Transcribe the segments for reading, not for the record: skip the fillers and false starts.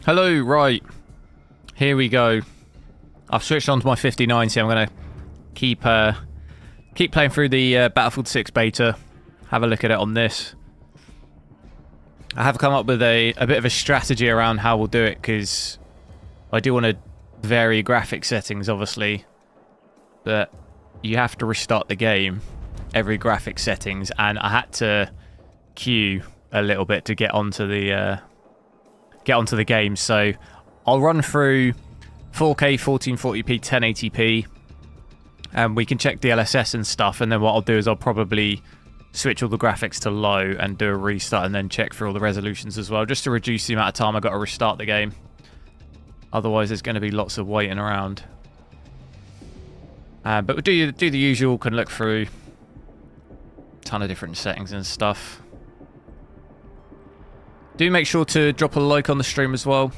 Hello, right. Here we go. I've switched on to my 5090. I'm going to keep playing through the Battlefield 6 beta. Have a look at it on this. I have come up with a bit of a strategy around how we'll do it, because I do want to vary graphic settings, obviously. But you have to restart the game every graphic settings, and I had to queue a little bit to get onto the game. So I'll run through 4K 1440p 1080p, and we can check DLSS and stuff, and then what I'll do is I'll probably switch all the graphics to low and do a restart, and then check through all the resolutions as well, just to reduce the amount of time I've got to restart the game. Otherwise there's going to be lots of waiting around. But we'll do the usual, can look through a ton of different settings and stuff. Do make sure to drop a like on the stream as well.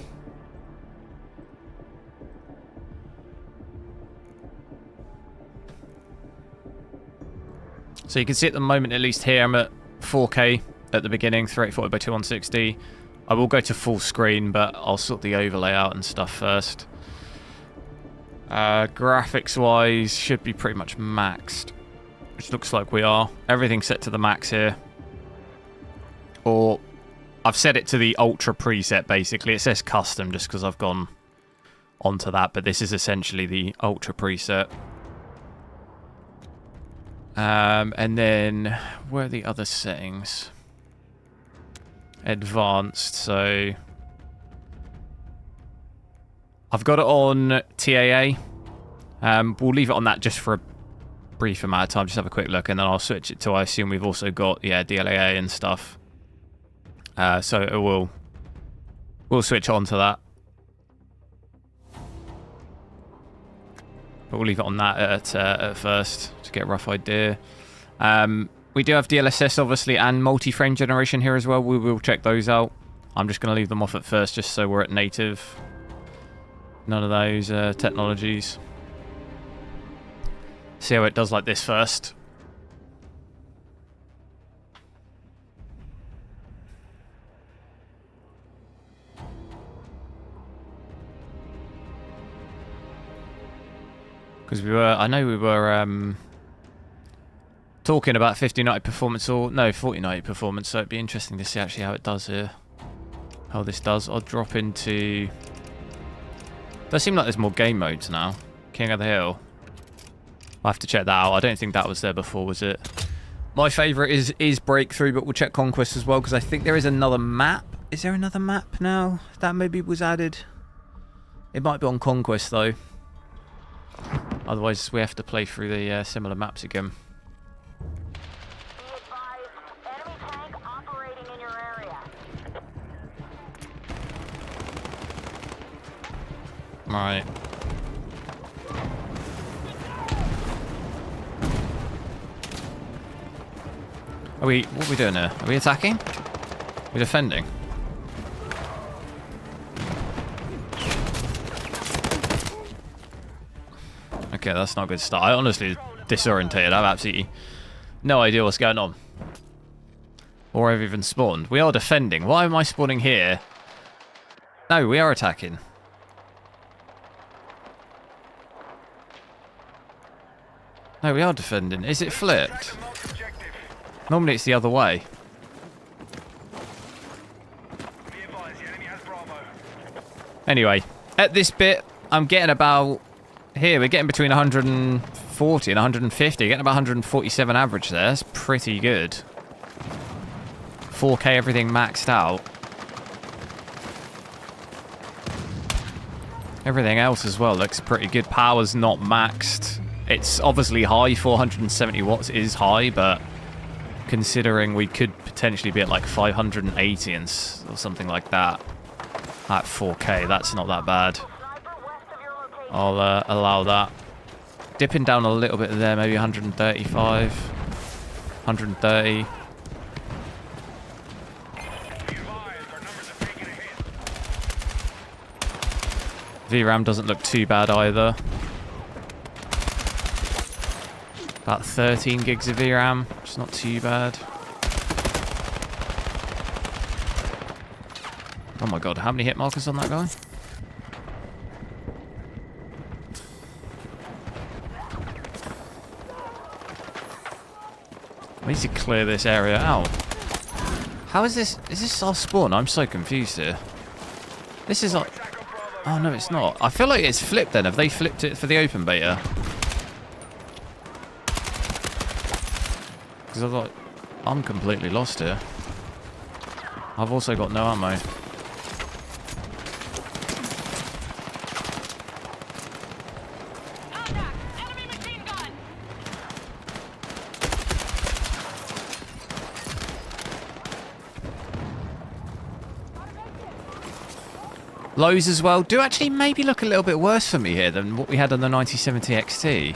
So you can see at the moment, at least here, I'm at 4K at the beginning, 3840 by 2160. I will go to full screen, but I'll sort the overlay out and stuff first. Graphics wise, should be pretty much maxed, which looks like we are. Everything's set to the max here. Or I've set it to the Ultra preset, basically. It says custom just because I've gone onto that, but this is essentially the Ultra preset. And then, where are the other settings? Advanced, so I've got it on TAA. We'll leave it on that just for a brief amount of time, just have a quick look, and then I'll switch it to, I assume we've also got, yeah, DLAA and stuff. So it we'll switch on to that. But we'll leave it on that at first to get a rough idea. We do have DLSS, obviously, and multi-frame generation here as well. We will check those out. I'm just going to leave them off at first, just so we're at native. None of those technologies. See how it does like this first. Because I know we were talking about 5090 performance, or no, 4090 performance, so it'd be interesting to see actually how it does here. How this does. I'll drop into... Does seem like there's more game modes now. King of the Hill. I'll have to check that out. I don't think that was there before, was it? My favourite is Breakthrough, but we'll check Conquest as well, because I think there is another map. Is there another map now that maybe was added? It might be on Conquest, though. Otherwise, we have to play through the similar maps again. Right. What are we doing here? Are we attacking? We're defending. Okay, that's not a good start. I honestly disorientated. I have absolutely no idea what's going on. Or I've even spawned. We are defending. Why am I spawning here? No, we are attacking. No, we are defending. Is it flipped? Normally it's the other way. Anyway, at this bit, I'm getting about... Here, we're getting between 140 and 150. Getting about 147 average there. That's pretty good. 4K, everything maxed out. Everything else as well looks pretty good. Power's not maxed. It's obviously high. 470 watts is high, but considering we could potentially be at like 580 or something like that at 4K, that's not that bad. I'll allow that. Dipping down a little bit there, maybe 135, 130. VRAM doesn't look too bad either. About 13 gigs of VRAM, it's not too bad. Oh my god, how many hit markers on that guy? I need to clear this area out. How is this? Is this our spawn? I'm so confused here. This is our... Oh no, it's not. I feel like it's flipped then. Have they flipped it for the open beta? Because I thought... I'm completely lost here. I've also got no ammo. Lows as well do actually maybe look a little bit worse for me here than what we had on the 9070 XT.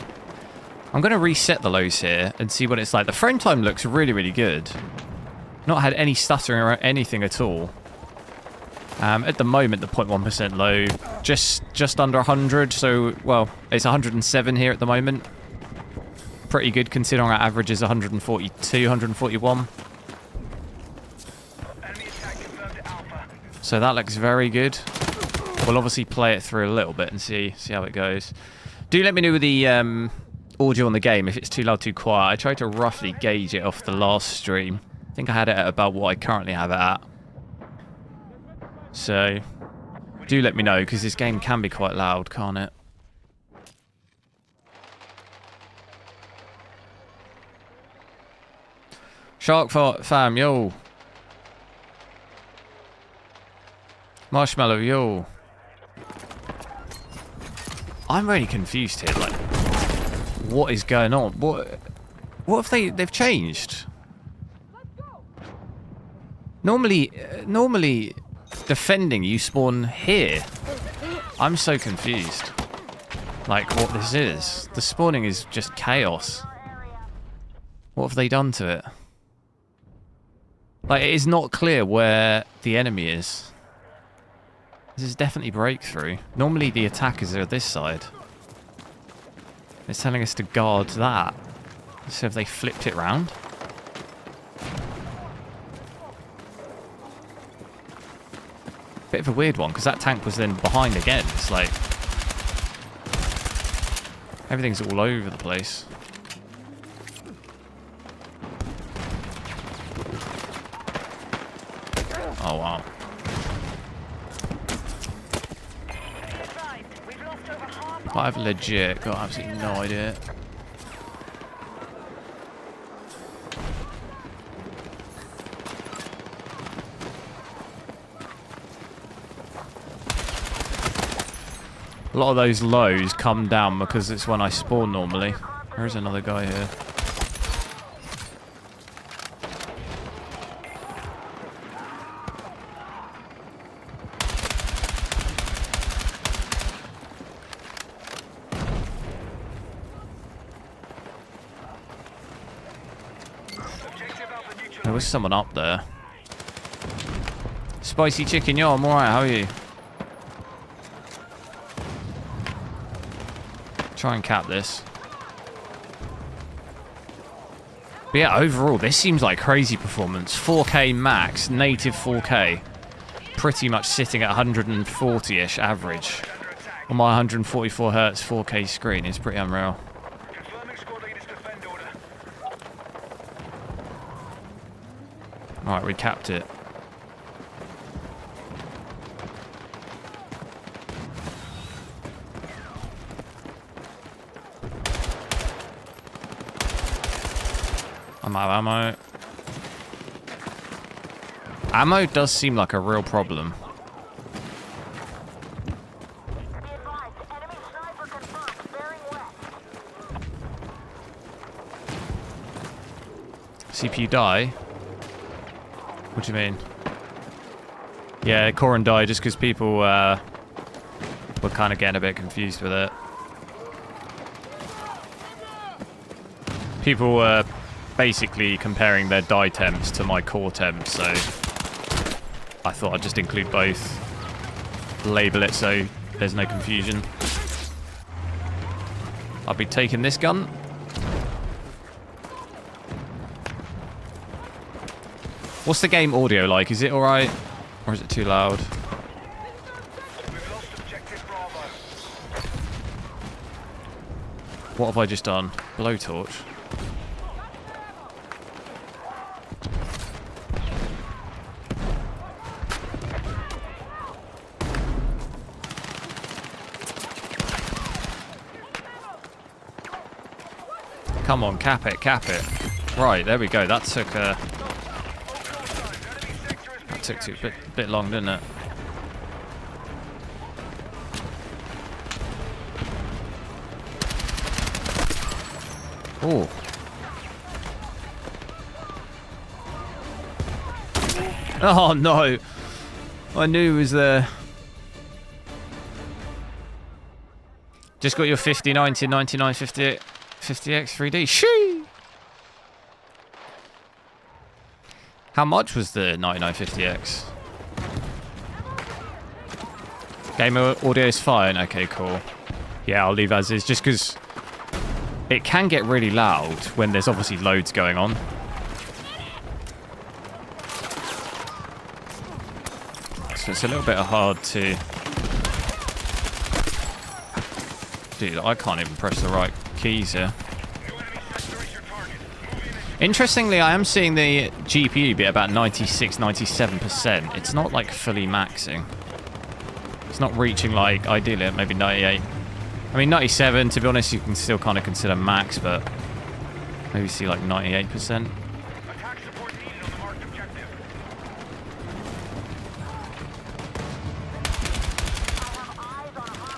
I'm going to reset the lows here and see what it's like. The frame time looks really, really good. Not had any stuttering or anything at all. At the moment, the 0.1% low, just under 100. So, well, it's 107 here at the moment. Pretty good considering our average is 142, 141. So that looks very good. We'll obviously play it through a little bit and see how it goes. Do let me know with the audio on the game if it's too loud, too quiet. I tried to roughly gauge it off the last stream. I think I had it at about what I currently have it at. So do let me know because this game can be quite loud, can't it? Shark fam, yo. Marshmallow, yo. I'm really confused here. Like, what is going on? What have they've changed? Normally, defending you spawn here. I'm so confused. Like, what this is? The spawning is just chaos. What have they done to it? Like, it is not clear where the enemy is. This is definitely breakthrough. Normally the attackers are this side. It's telling us to guard that. So have they flipped it round? Bit of a weird one, because that tank was then behind again. It's like... everything's all over the place. Oh, wow. I've legit got absolutely no idea. A lot of those lows come down because it's when I spawn normally. There's another guy here. There was someone up there. Spicy chicken, yo, I'm alright, how are you? Try and cap this. But yeah, overall, this seems like crazy performance. 4K max, native 4K. Pretty much sitting at 140-ish average. On my 144 Hz 4K screen is pretty unreal. Alright, we capped it. I'm out of ammo. Ammo does seem like a real problem. CPU die? What do you mean? Yeah, Corin died just because people were kind of getting a bit confused with it. People were basically comparing their die temps to my core temps, so I thought I'd just include both. Label it so there's no confusion. I'll be taking this gun. What's the game audio like? Is it alright? Or is it too loud? What have I just done? Blowtorch. Come on, cap it, cap it. Right, there we go. That took a bit long, didn't it? Oh. Oh no. I knew he was there. Just got your 5090 9950 50X 3D. Shoo! How much was the 9950X? Game audio is fine. Okay, cool. Yeah, I'll leave as is, just because it can get really loud when there's obviously loads going on. So it's a little bit hard to... Dude, I can't even press the right keys here. Interestingly, I am seeing the GPU be about 96-97%. It's not like fully maxing. It's not reaching like, ideally, maybe 98. I mean, 97, to be honest, you can still kind of consider max, but maybe see like 98%.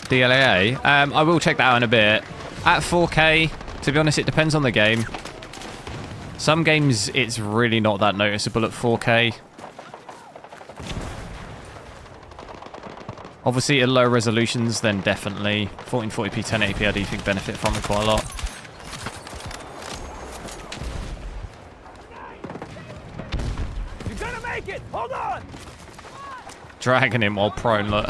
DLA, I will check that out in a bit. At 4K, to be honest, it depends on the game. Some games, it's really not that noticeable at 4K. Obviously, at low resolutions, then definitely 1440p, 1080p, I do think benefit from it quite a lot. You're gonna make it! Hold on! Dragging him while prone, look.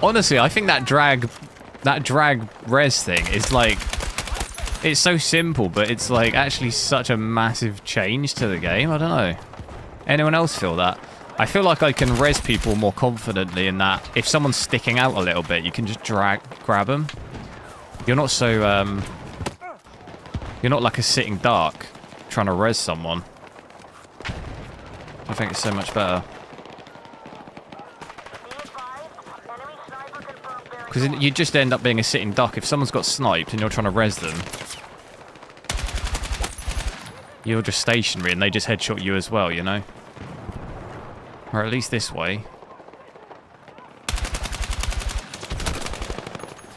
Honestly, I think that drag res thing is like, it's so simple, but it's like actually such a massive change to the game. I don't know. Anyone else feel that? I feel like I can res people more confidently in that if someone's sticking out a little bit, you can just grab them. You're not so, you're not like a sitting duck trying to res someone. I think it's so much better. Because you just end up being a sitting duck. If someone's got sniped and you're trying to res them, you're just stationary and they just headshot you as well, you know? Or at least this way.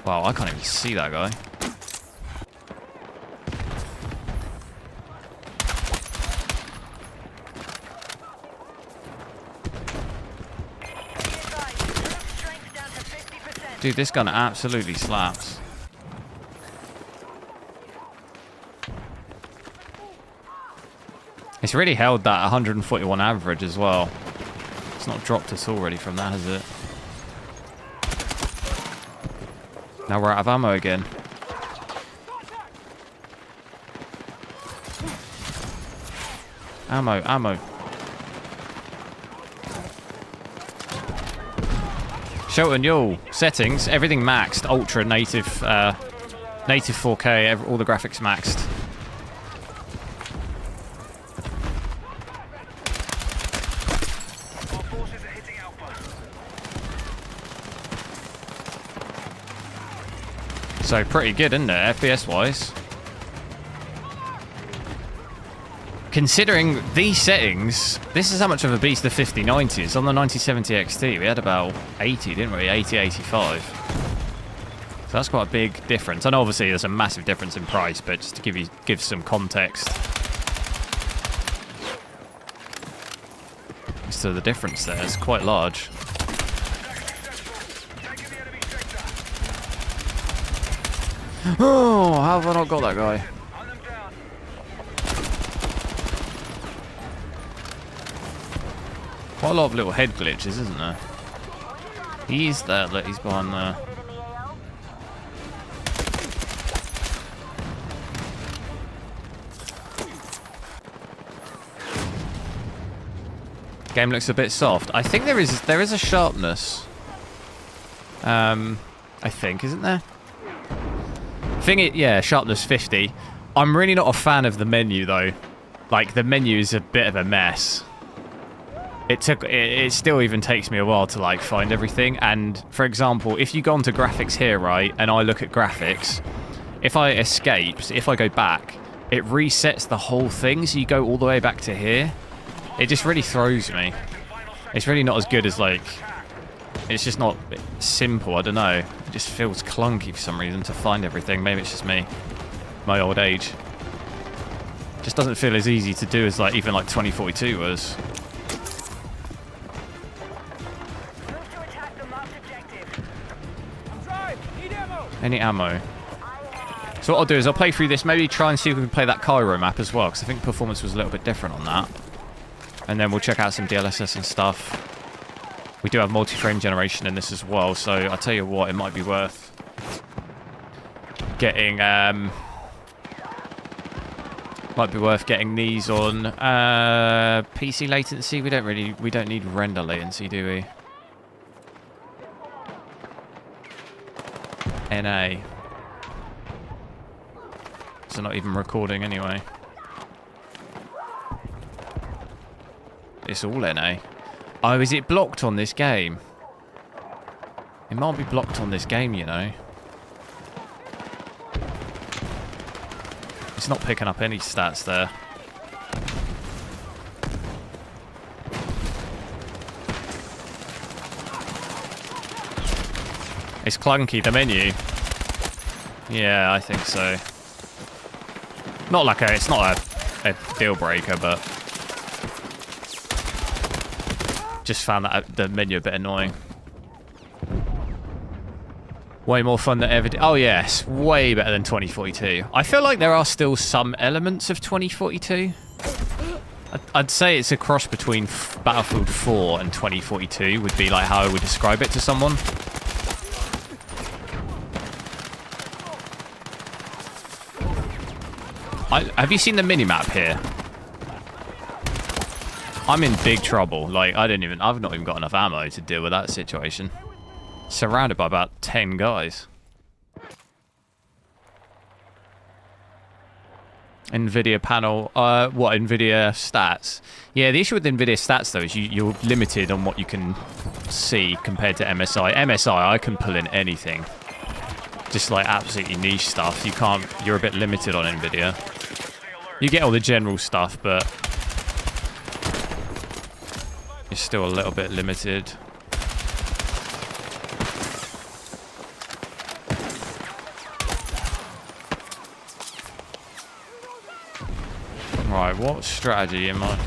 Wow, I can't even see that guy. Dude, this gun absolutely slaps. It's really held that 141 average as well. It's not dropped us already from that, has it? Now we're out of ammo again. Ammo, ammo. Shelton, yo, settings, everything maxed, ultra, native 4K, all the graphics maxed. So pretty good, isn't it, FPS wise? Considering these settings, this is how much of a beast the 5090 is. On the 9070 XT, we had about 80, didn't we? 80, 85. So that's quite a big difference. I know obviously there's a massive difference in price, but just to give some context as to the difference there, it's quite large. Oh, how have I not got that guy? Quite a lot of little head glitches, isn't there? He's there, look, he's behind there. Game looks a bit soft. I think there is a sharpness. I think, isn't there? Yeah, sharpness 50. I'm really not a fan of the menu though. Like the menu is a bit of a mess. It still even takes me a while to like find everything. And for example, if you go onto graphics here, right, and I look at graphics, if I escape, so if I go back, it resets the whole thing. So you go all the way back to here. It just really throws me. It's really not as good as like. It's just not simple. I don't know. It just feels clunky for some reason to find everything. Maybe it's just me, my old age. Just doesn't feel as easy to do as like even like 2042 was. Any ammo? So what I'll do is I'll play through this, maybe try and see if we can play that Cairo map as well, because I think performance was a little bit different on that. And then we'll check out some DLSS and stuff. We do have multi-frame generation in this as well, so I'll tell you what, it might be worth getting these on PC latency. We don't need render latency, do we? NA. So not even recording anyway. It's all NA. Oh, is it blocked on this game? It might be blocked on this game, you know. It's not picking up any stats there. It's clunky, the menu. Yeah, I think so. Not like it's not a deal breaker, but just found that the menu a bit annoying. Way more fun than ever. Oh yes, way better than 2042. I feel like there are still some elements of 2042. I'd say it's a cross between Battlefield 4 and 2042 would be like how I would describe it to someone. Have you seen the minimap here? I'm in big trouble. Like, I've not even got enough ammo to deal with that situation. Surrounded by about 10 guys. Nvidia panel. What, Nvidia stats? Yeah, the issue with Nvidia stats, though, is you're limited on what you can see compared to MSI. MSI, I can pull in anything. Just, like, absolutely niche stuff. You're a bit limited on Nvidia. You get all the general stuff, but you're still a little bit limited. Right, what strategy am I?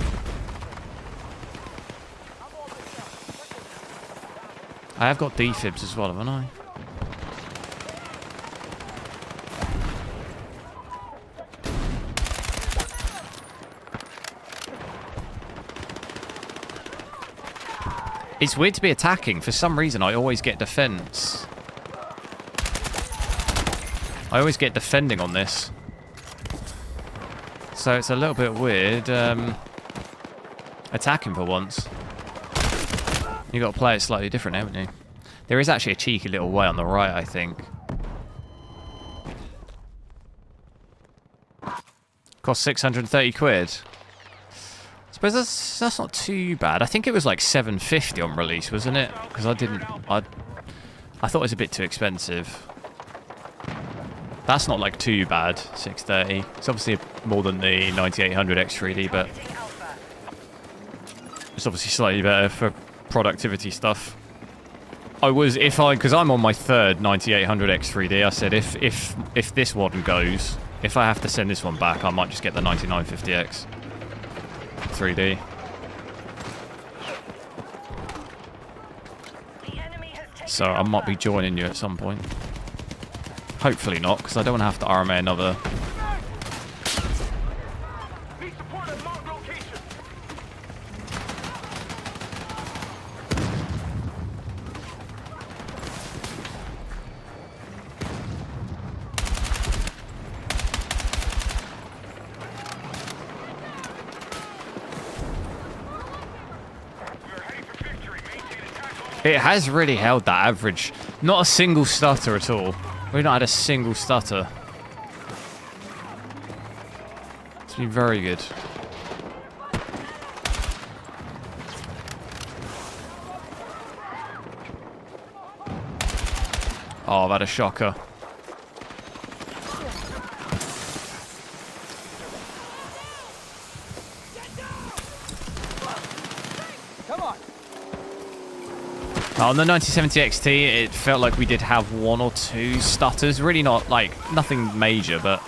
I have got defibs as well, haven't I? It's weird to be attacking. For some reason, I always get defense. I always get defending on this. So it's a little bit weird attacking for once. You've got to play it slightly different, haven't you? There is actually a cheeky little way on the right, I think. Cost 630 quid. I suppose that's not too bad. I think it was like 750 on release, wasn't it? Because I thought it was a bit too expensive. That's not like too bad, 630. It's obviously more than the 9800 X3D, but it's obviously slightly better for productivity stuff. Because I'm on my third 9800 X3D, I said if this one goes, if I have to send this one back, I might just get the 9950X 3D. So I might be joining you at some point. Hopefully not, because I don't want to have to RMA another. It has really held that average. Not a single stutter at all. We've not had a single stutter. been very good. Oh, I've had a shocker. Come on. On the 9070 XT, it felt like we did have 1 or 2 stutters. Really not, like, nothing major, but...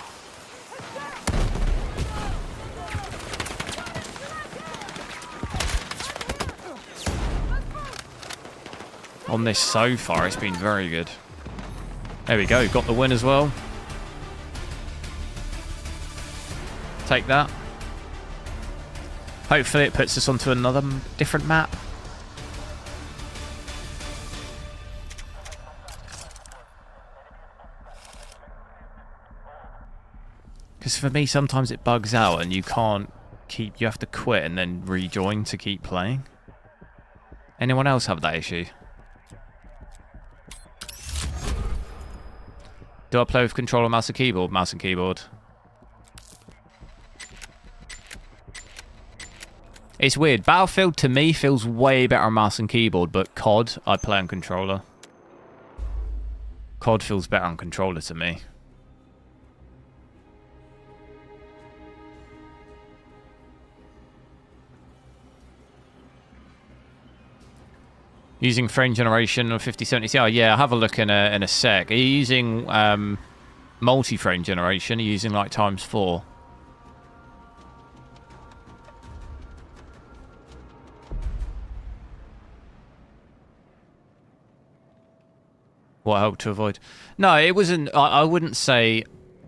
on this so far, it's been very good. There we go, got the win as well. Take that. Hopefully it puts us onto another different map. Because for me, sometimes it bugs out and you can't keep... you have to quit and then rejoin to keep playing. Anyone else have that issue? Do I play with controller, mouse and keyboard? Mouse and keyboard. It's weird. Battlefield, to me, feels way better on mouse and keyboard, but COD, I play on controller. COD feels better on controller to me. Using frame generation of 5070 Ti. Yeah, I'll have a look in a sec. Are you using multi-frame generation? Are you using like ×4? What helped to avoid? No, it wasn't. I wouldn't say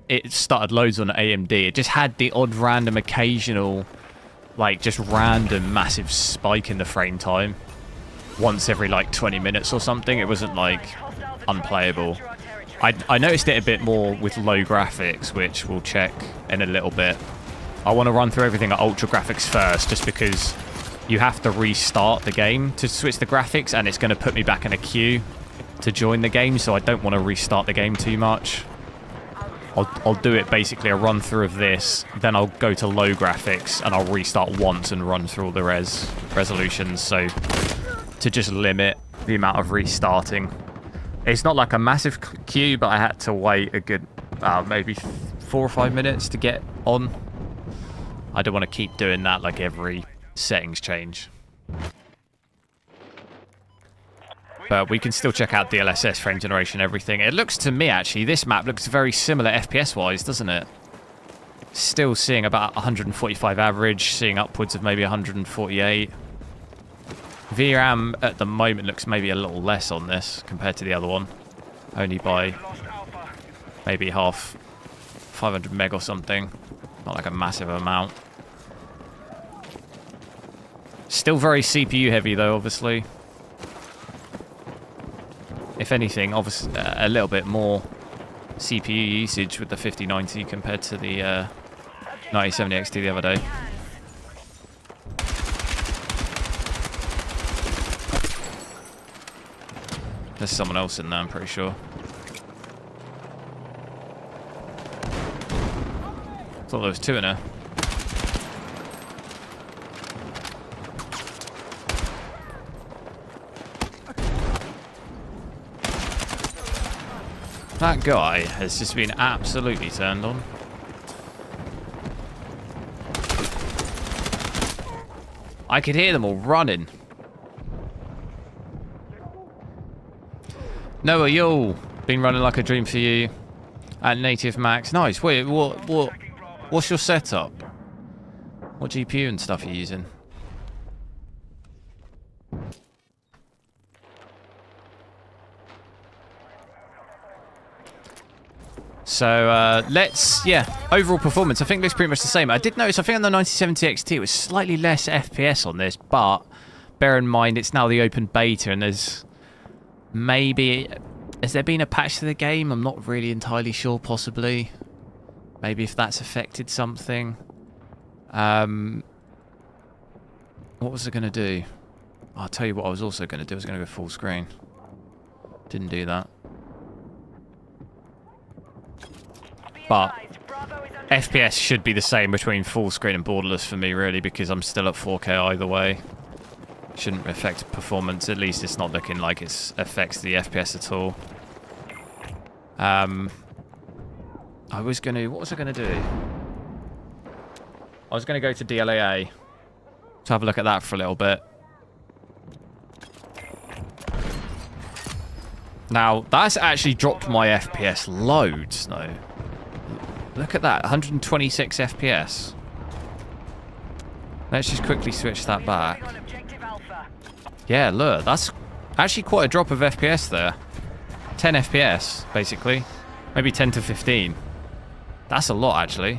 it started loads on AMD. It just had the odd random occasional, like just random massive spike in the frame time. Once every like 20 minutes or something. It wasn't like unplayable. I noticed it a bit more with low graphics, which we'll check in a little bit. I want to run through everything at ultra graphics first, just because you have to restart the game to switch the graphics, and it's going to put me back in a queue to join the game, so I don't want to restart the game too much. I'll do it basically a run through of this, then I'll go to low graphics and I'll restart once and run through all the resolutions, so to just limit the amount of restarting. It's not like a massive queue, but I had to wait a good maybe 4 or 5 minutes to get on. I don't want to keep doing that like every settings change. But we can still check out DLSS, frame generation, everything. It looks to me, actually, this map looks very similar FPS-wise, doesn't it? Still seeing about 145 average, seeing upwards of maybe 148. VRAM at the moment looks maybe a little less on this compared to the other one. Only by maybe half, 500 meg or something. Not like a massive amount. Still very CPU heavy though, obviously. If anything, obviously a little bit more CPU usage with the 5090 compared to the 9070 XT the other day. There's someone else in there, I'm pretty sure. Thought there was 2 in there. That guy has just been absolutely turned on. I could hear them all running. Noah, yo, been running like a dream for you at native max. Nice. Wait, what's your setup? What GPU and stuff are you using? So let's, overall performance. I think looks pretty much the same. I did notice, I think on the 9070 XT it was slightly less FPS on this, but bear in mind it's now the open beta and there's maybe, has there been a patch to the game? I'm not really entirely sure, possibly. Maybe if that's affected something. What was I going to do? I'll tell you what I was also going to do. I was going to go full screen. Didn't do that. But FPS should be the same between full screen and borderless for me, really, because I'm still at 4K either way. Shouldn't affect performance. At least it's not looking like it affects the FPS at all. I was going to... What was I going to do? I was going to go to DLAA to have a look at that for a little bit. Now, that's actually dropped my FPS loads, though. Look at that, 126 FPS. Let's just quickly switch that back. Yeah, look, that's actually quite a drop of FPS there. 10 FPS, basically. Maybe 10 to 15. That's a lot, actually.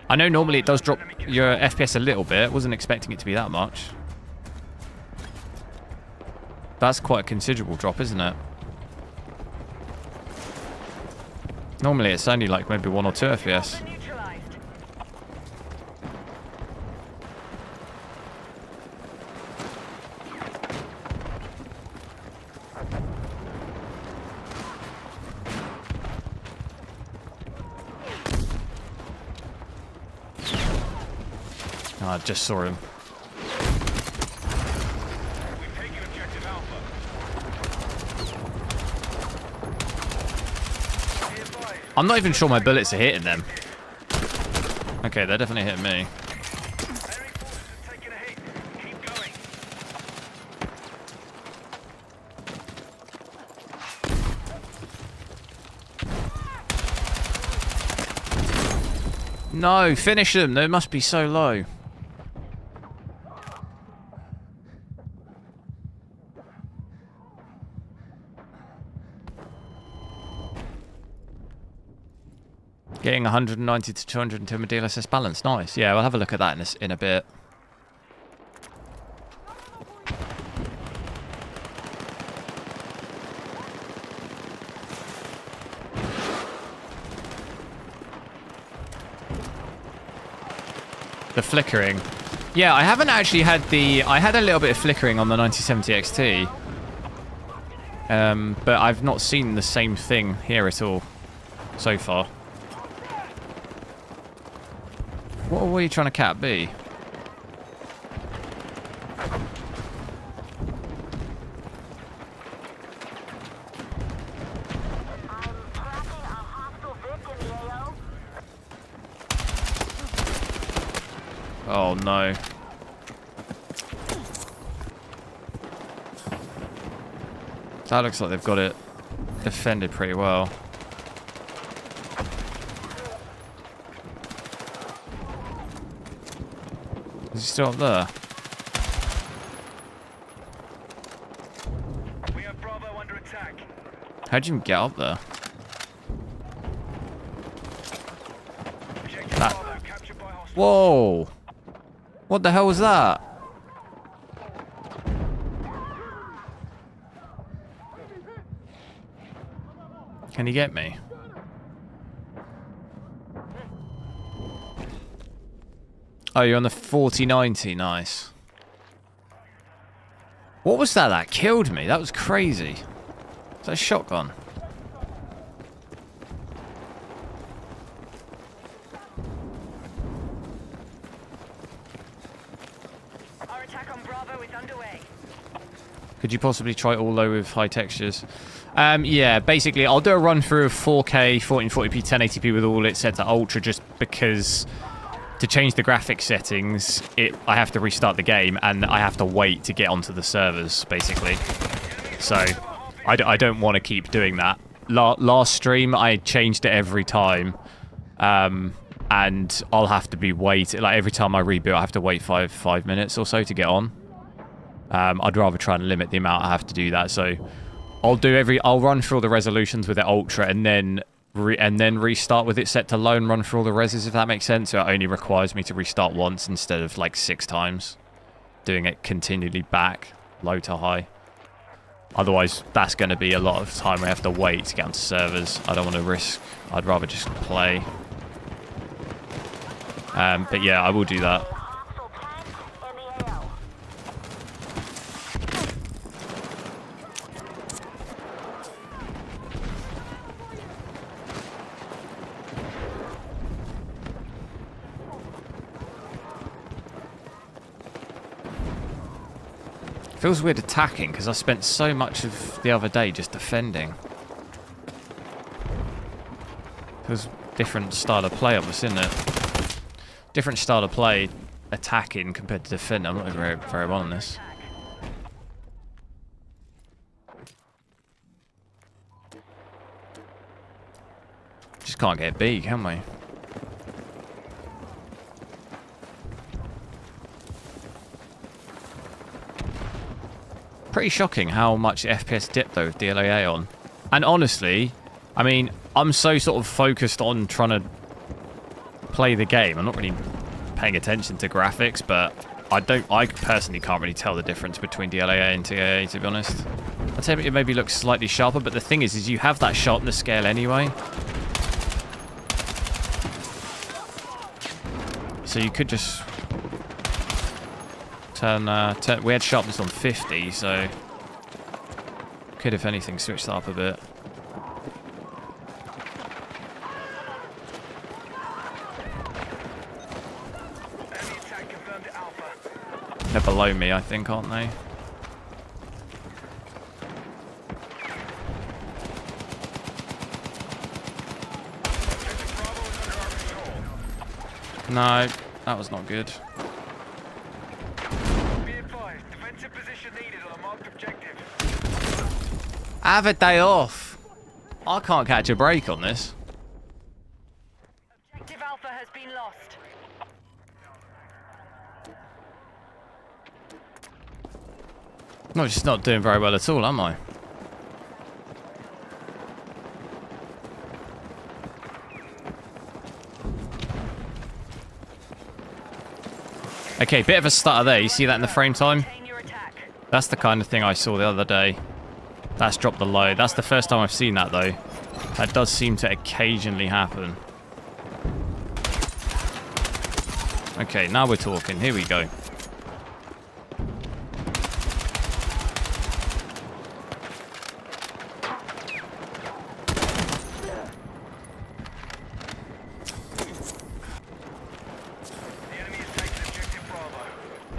I know normally it does drop your FPS a little bit. Wasn't expecting it to be that much. That's quite a considerable drop, isn't it? Normally it's only like maybe 1 or 2 FPS. Oh, I just saw him. I'm not even sure my bullets are hitting them. Okay, they're definitely hitting me. No, finish them. They must be so low. Getting 190 to 210 with DLSS balance. Nice. Yeah, we'll have a look at that in a bit. The flickering. Yeah, I haven't actually had the... I had a little bit of flickering on the 9070 XT. But I've not seen the same thing here at all so far. What were you trying to cap B? Oh no. That looks like they've got it defended pretty well. Is he still up there? We have Bravo under attack. How'd you even get up there? That. Whoa! What the hell was that? Can he get me? Oh, you're on the 4090. Nice. What was that? That killed me. That was crazy. Is that a shotgun? Our attack on Bravo is underway. Could you possibly try all low with high textures? Yeah, basically, I'll do a run through of 4K, 1440p, 1080p with all it set to ultra, just because to change the graphics settings, I have to restart the game and I have to wait to get onto the servers, basically. So I don't want to keep doing that. Last stream, I changed it every time, and I'll have to be waiting. Like every time I reboot, I have to wait five minutes or so to get on. I'd rather try and limit the amount I have to do that. So I'll run through all the resolutions with it ultra and then restart with it set to low and run through all the reses, if that makes sense. So it only requires me to restart once instead of like 6 times, doing it continually back low to high. Otherwise, that's going to be a lot of time we have to wait to get onto servers. I don't want to risk. I'd rather just play. But yeah, I will do that. Feels weird attacking because I spent so much of the other day just defending. Feels different style of play, obviously, isn't it? Different style of play, attacking compared to defending. I'm not doing very well on this. Just can't get B, can we? Pretty shocking how much FPS dipped though with DLAA on. And honestly, I mean, I'm so sort of focused on trying to play the game. I'm not really paying attention to graphics, but I personally can't really tell the difference between DLAA and TAA, to be honest. I'd say it maybe looks slightly sharper, but the thing is you have that sharpness scale anyway. So you could just turn, we had sharpness on 50, so could, if anything, switch that up a bit. They're below me, I think, aren't they? No, that was not good. Have a day off. I can't catch a break on this. Objective Alpha has been lost. I'm just not doing very well at all, am I? Okay, bit of a stutter there. You see that in the frame time? That's the kind of thing I saw the other day. That's dropped the load. That's the first time I've seen that, though. That does seem to occasionally happen. Okay, now we're talking. Here we go.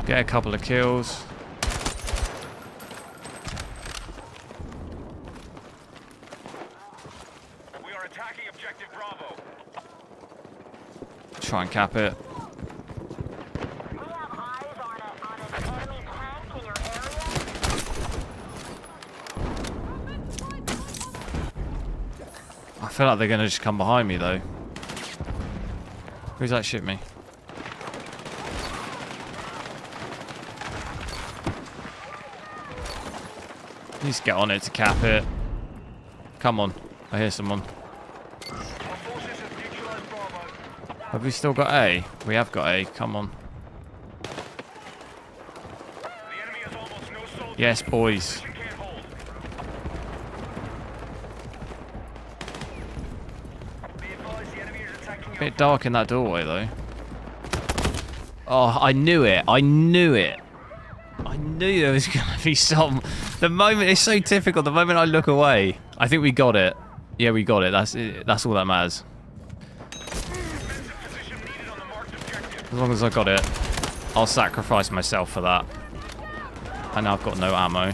Get a couple of kills. We are attacking objective Bravo. Try and cap it. We have eyes on an enemy tank in your area. I feel like they're going to just come behind me, though. Who's that shit me? Please get on it to cap it. Come on. I hear someone. Have we still got A? We have got A. Come on. Yes, boys. Bit dark in that doorway, though. Oh, I knew it. I knew it. I knew there was going to be some... The moment... It's so typical. The moment I look away... I think we got it. Yeah, we got it. That's all that matters. As long as I got it, I'll sacrifice myself for that. And now I've got no ammo.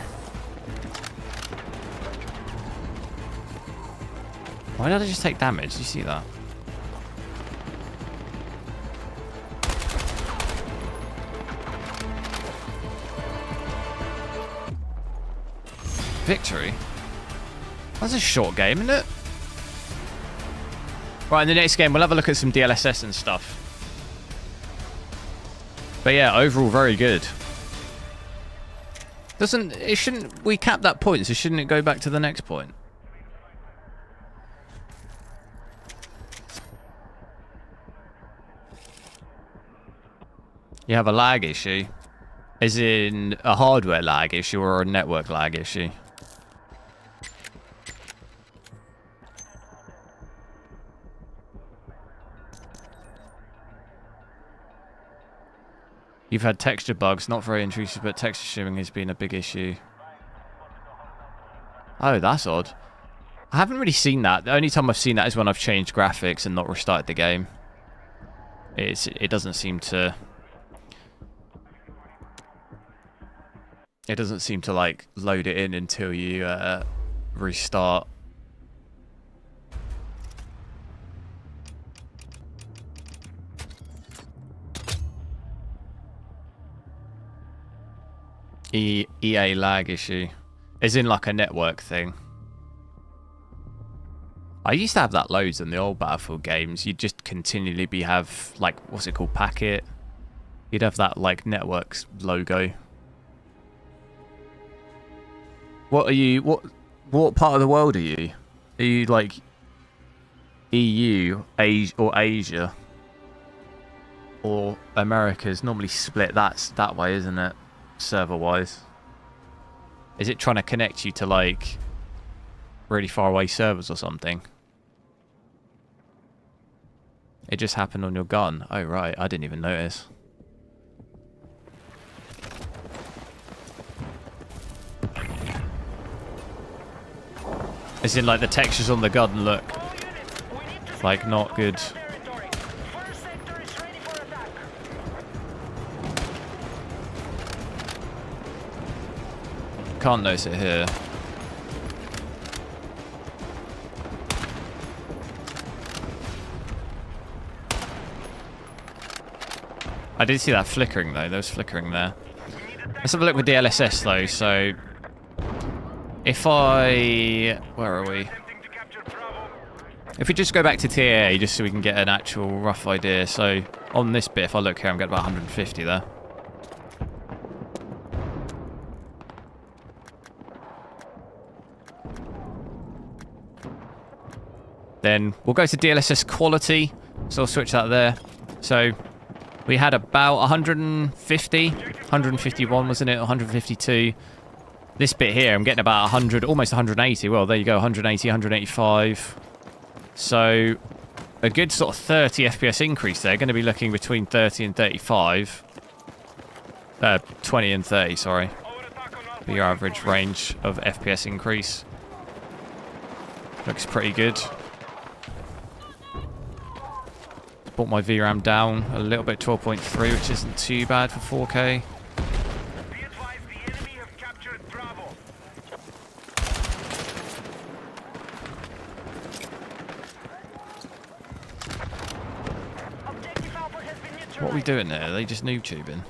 Why did I just take damage? Did you see that? Victory? That's a short game, isn't it? Right, in the next game, we'll have a look at some DLSS and stuff. But yeah, overall, very good. Shouldn't we cap that point, so shouldn't it go back to the next point? You have a lag issue? As in a hardware lag issue or a network lag issue? You've had texture bugs, not very intrusive, but texture shimming has been a big issue. Oh, that's odd. I haven't really seen that. The only time I've seen that is when I've changed graphics and not restarted the game. It doesn't seem to... It doesn't seem to like load it in until you restart. EA lag issue. Is in like a network thing. I used to have that loads in the old Battlefield games. You'd just continually have like, what's it called, packet. You'd have that like networks logo. What are you? What part of the world are you? Are you like EU, Asia, or America's normally split? That's that way, isn't it? Server-wise, is it trying to connect you to like really far away servers or something? It just happened on your gun. Oh right, I didn't even notice. As in like the textures on the gun look like not good. Can't notice it here. I did see that flickering though. There was flickering there. Let's have a look with DLSS though. So if where are we? If we just go back to TAA just so we can get an actual rough idea. So on this bit, if I look here, I'm getting about 150 there. Then we'll go to DLSS quality, so I'll switch that there. So we had about 150, 151 wasn't it, 152. This bit here, I'm getting about 100, almost 180. Well, there you go, 180, 185. So a good sort of 30 FPS increase there. Going to be looking between 30 and 35. 20 and 30, sorry. For your average range of FPS increase. Looks pretty good. Brought my VRAM down a little bit, 12.3, which isn't too bad for 4K. What are we doing there? Are they just noob tubing?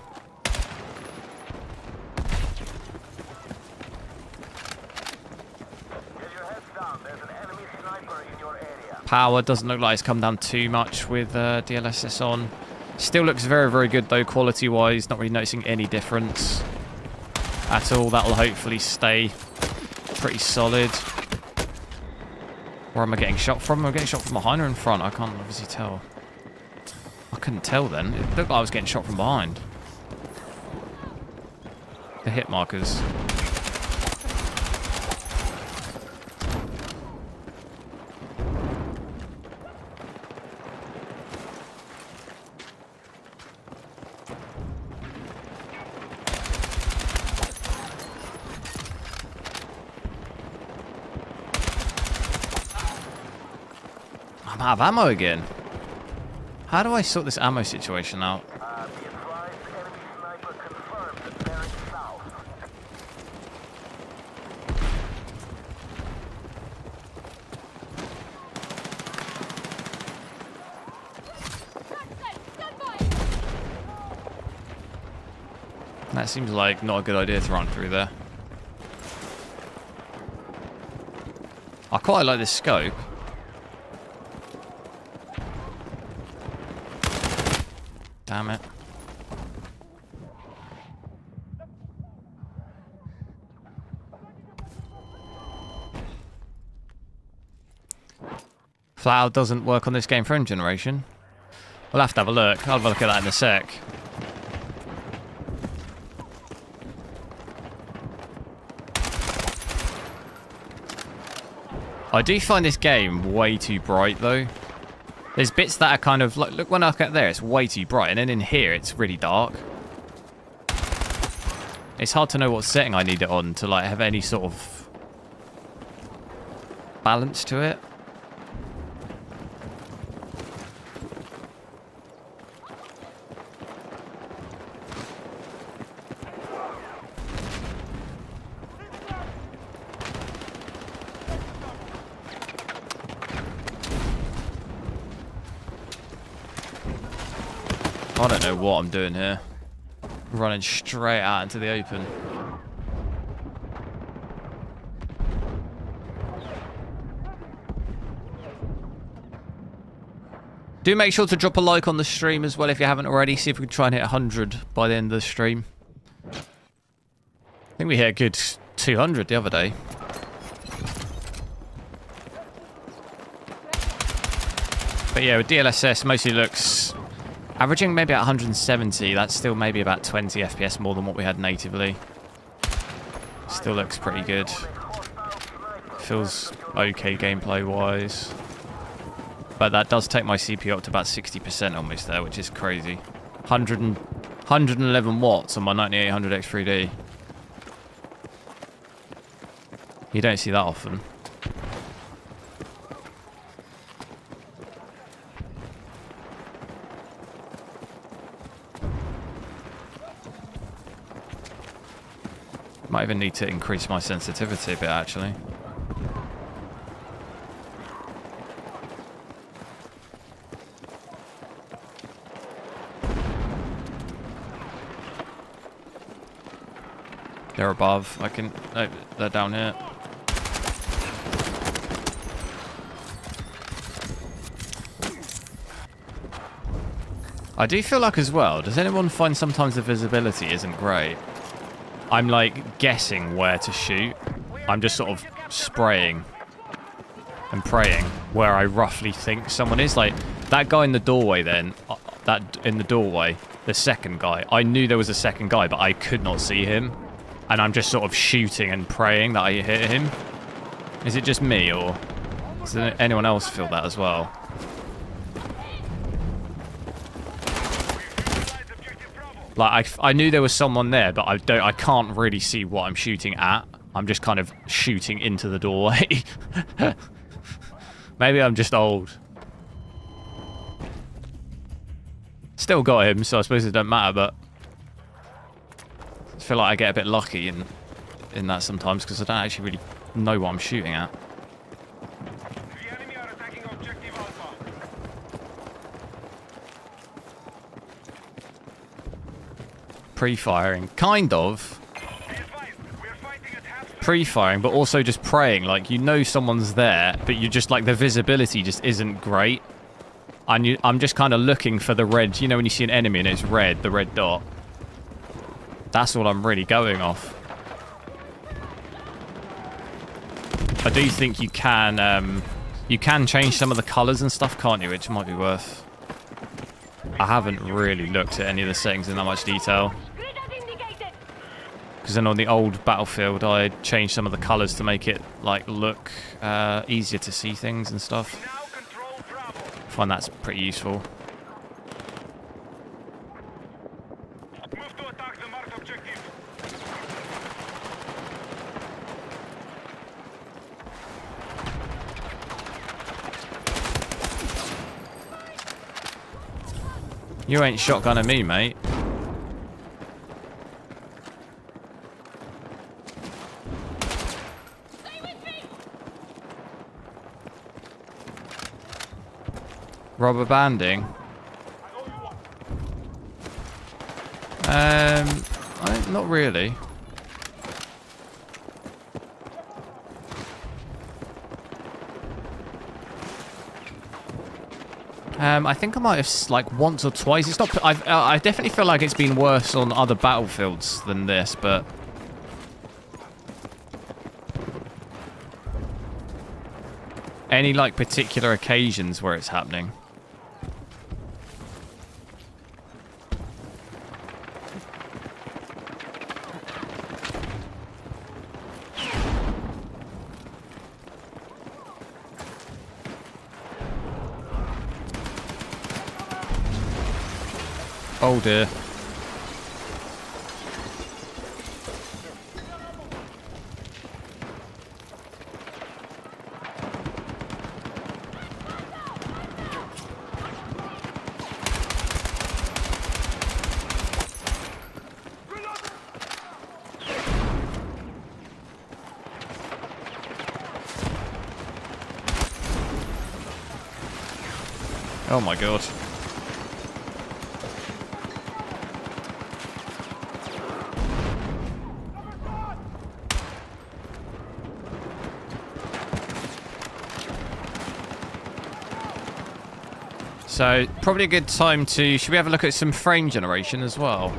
Power doesn't look like it's come down too much with DLSS on. Still looks very, very good though, quality-wise. Not really noticing any difference at all. That'll hopefully stay pretty solid. Where am I getting shot from? Am I getting shot from behind or in front? I can't obviously tell. I couldn't tell then. It looked like I was getting shot from behind. The hit markers. I'm out of ammo again. How do I sort this ammo situation out? That seems like not a good idea to run through there. I quite like this scope. Damn it. Flat doesn't work on this game frame generation. We'll have to have a look. I'll have a look at that in a sec. I do find this game way too bright though. There's bits that are kind of like, look when I look at there, it's way too bright, and then in here it's really dark. It's hard to know what setting I need it on to like have any sort of balance to it. I don't know what I'm doing here. Running straight out into the open. Do make sure to drop a like on the stream as well if you haven't already. See if we can try and hit 100 by the end of the stream. I think we hit a good 200 the other day. But yeah, with DLSS mostly looks... averaging maybe at 170. That's still maybe about 20 FPS more than what we had natively. Still looks pretty good. Feels okay gameplay-wise. But that does take my CPU up to about 60% almost there, which is crazy. 111 watts on my 9800 X3D. You don't see that often. Might even need to increase my sensitivity a bit, actually. They're above. I can... no, they're down here. I do feel like as well, does anyone find sometimes the visibility isn't great? I'm like guessing where to shoot. I'm just sort of spraying and praying where I roughly think someone is. Like that guy in the doorway then, the second guy. I knew there was a second guy, but I could not see him. And I'm just sort of shooting and praying that I hit him. Is it just me, or does anyone else feel that as well? Like I knew there was someone there, but I can't really see what I'm shooting at. I'm just kind of shooting into the doorway. Maybe I'm just old. Still got him, so I suppose it don't matter, but I feel like I get a bit lucky in that sometimes because I don't actually really know what I'm shooting at. The enemy are attacking objective Alpha. Pre-firing, kind of. Pre-firing, but also just praying. Like, you know someone's there, but you just, like, the visibility just isn't great. And I'm just kind of looking for the red. You know when you see an enemy and it's red, the red dot. That's what I'm really going off. I do think you can change some of the colours and stuff, can't you? Which might be worth. I haven't really looked at any of the settings in that much detail. Because then on the old Battlefield, I changed some of the colours to make it like look easier to see things and stuff. I find that's pretty useful. Move to attack the marked objective. You ain't shotgunning me, mate. Rubber banding. Not really. I think I might have like once or twice. It's not. I definitely feel like it's been worse on other battlefields than this, but any like particular occasions where it's happening. Oh dear. Oh my god. So, probably a good time to... Should we have a look at some frame generation as well?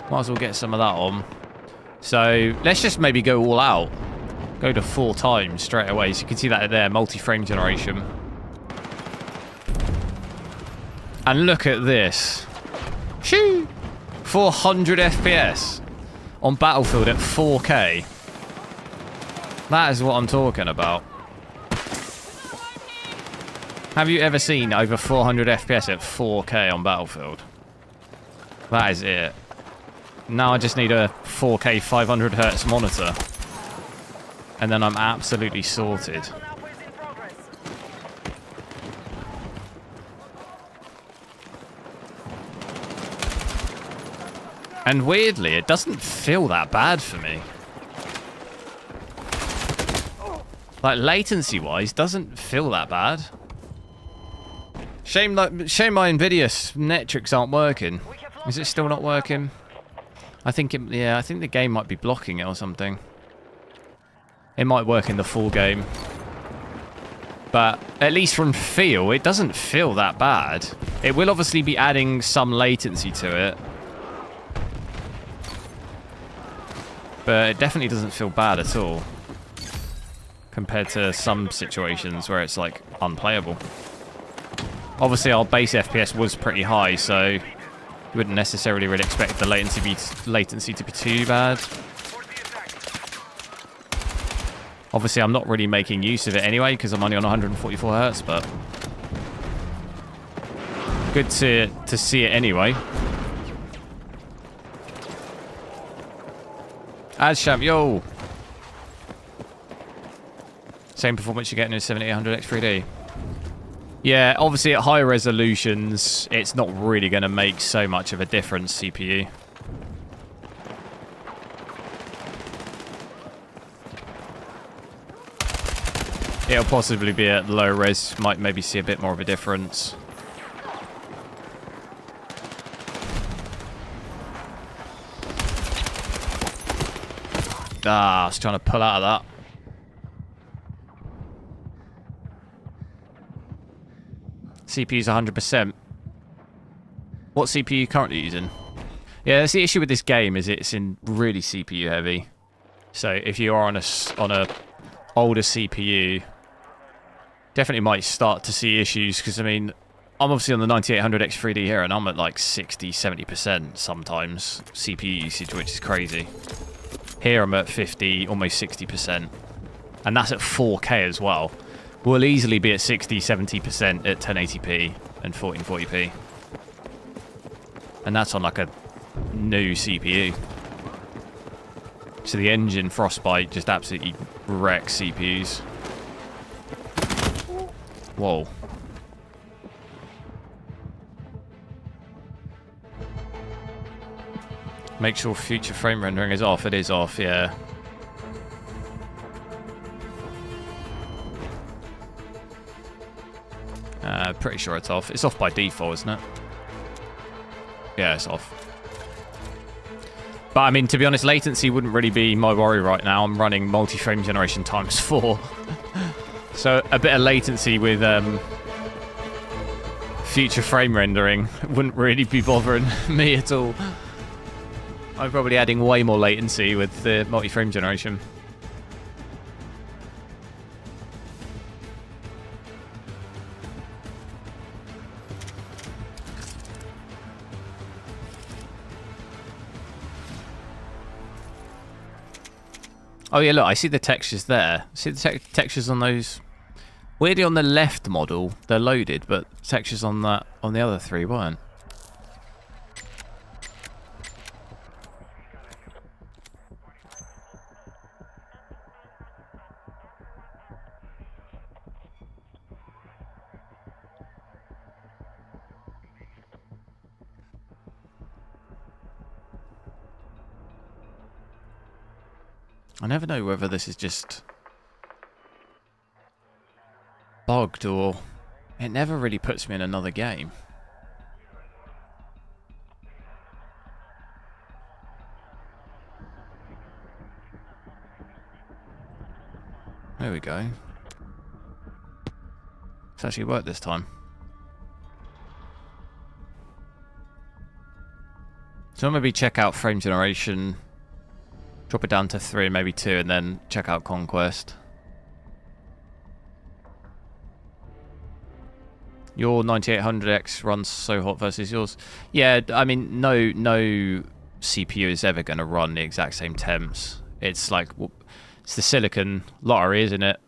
Might as well get some of that on. So, let's just maybe go all out. Go to 4 times straight away. So you can see that there, multi-frame generation. And look at this. Shoo! 400 FPS on Battlefield at 4K. That is what I'm talking about. Have you ever seen over 400 FPS at 4K on Battlefield? That is it. Now I just need a 4K 500 Hz monitor. And then I'm absolutely sorted. And weirdly, it doesn't feel that bad for me. Like, latency-wise, doesn't feel that bad. Shame my Nvidia metrics aren't working. Is it still not working? I think I think the game might be blocking it or something. It might work in the full game. But at least from feel, it doesn't feel that bad. It will obviously be adding some latency to it. But it definitely doesn't feel bad at all. Compared to some situations where it's like unplayable. Obviously our base FPS was pretty high, so you wouldn't necessarily really expect the latency to be too bad. Obviously I'm not really making use of it anyway because I'm only on 144 Hz, but good to see it anyway. Adsham, yo! Same performance you're getting in 7800 X3D. Yeah, obviously at higher resolutions, it's not really going to make so much of a difference, CPU. It'll possibly be at low res, might maybe see a bit more of a difference. Ah, I was trying to pull out of that. CPU's 100%. What CPU are you currently using? Yeah, that's the issue with this game, is it's in really CPU heavy. So if you are on a older CPU, definitely might start to see issues, because I mean, I'm obviously on the 9800 X3D here, and I'm at like 60-70% sometimes CPU usage, which is crazy. Here I'm at 50, almost 60%. And that's at 4K as well. We'll easily be at 60-70% at 1080p and 1440p. And that's on like a new CPU. So the engine Frostbite just absolutely wrecks CPUs. Whoa. Make sure future frame rendering is off. It is off, yeah. Pretty sure it's off. It's off by default, isn't it? Yeah, it's off. But I mean, to be honest, latency wouldn't really be my worry right now. I'm running multi-frame generation times 4. So a bit of latency with future frame rendering wouldn't really be bothering me at all. I'm probably adding way more latency with the multi-frame generation. Oh yeah, look, I see the textures there. See the textures on those. Weirdly, on the left model, they're loaded, but textures on the other 3 weren't. I never know whether this is just bugged or it never really puts me in another game. There we go. It's actually worked this time. So maybe check out frame generation, drop it down to 3, maybe 2, and then check out Conquest. Your 9800X runs so hot versus yours. Yeah, I mean, no CPU is ever going to run the exact same temps. It's like, it's the silicon lottery, isn't it?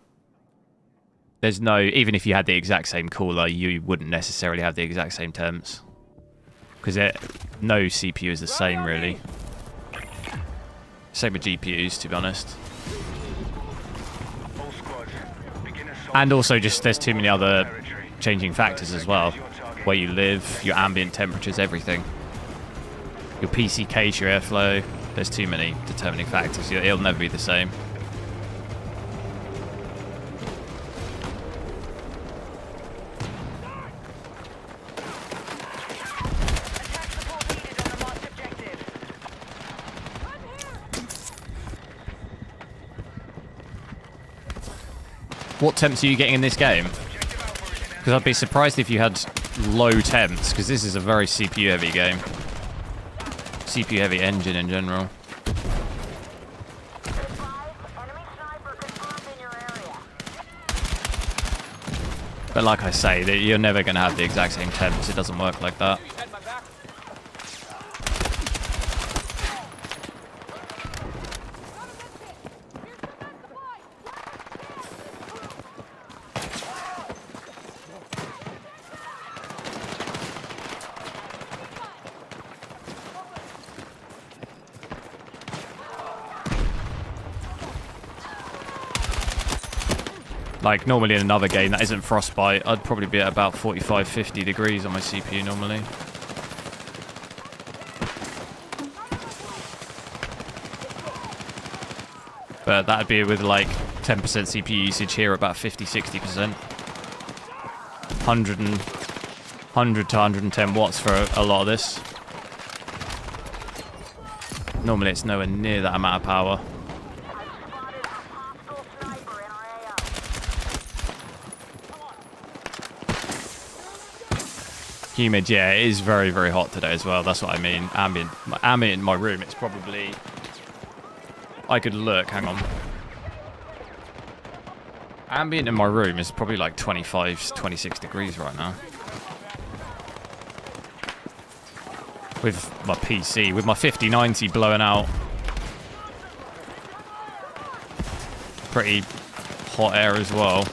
There's no, even if you had the exact same cooler, you wouldn't necessarily have the exact same temps. Because no CPU is the same, really. Same with GPUs, to be honest. And also just, there's too many other changing factors as well. Where you live, your ambient temperatures, everything. Your PC case, your airflow. There's too many determining factors. It'll never be the same. What temps are you getting in this game? Because I'd be surprised if you had low temps, because this is a very CPU heavy game. CPU heavy engine in general. But like I say, you're never going to have the exact same temps. It doesn't work like that. Like, normally in another game that isn't Frostbite, I'd probably be at about 45, 50 degrees on my CPU normally. But that'd be with like 10% CPU usage here, about 50, 60%. 100 to 110 watts for a lot of this. Normally it's nowhere near that amount of power. Humid, yeah, it is very, very hot today as well. That's what I mean. Ambient in my room, it's probably... I could look, hang on. Ambient in my room is probably like 25, 26 degrees right now. With my PC, with my 5090 blowing out. Pretty hot air as well.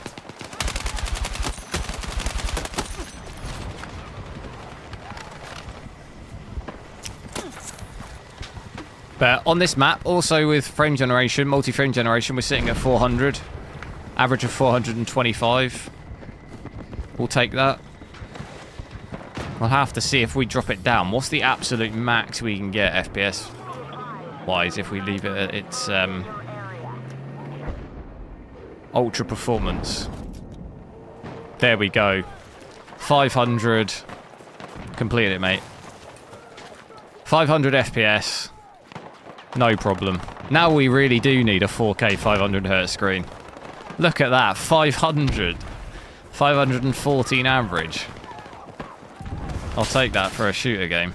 But on this map, also with frame generation, multi-frame generation, we're sitting at 400. Average of 425. We'll take that. We'll have to see if we drop it down. What's the absolute max we can get FPS-wise if we leave it at its ultra performance? There we go. 500. Complete it, mate. 500 FPS. No problem. Now we really do need a 4K 500Hz screen. Look at that, 500. 514 average. I'll take that for a shooter game.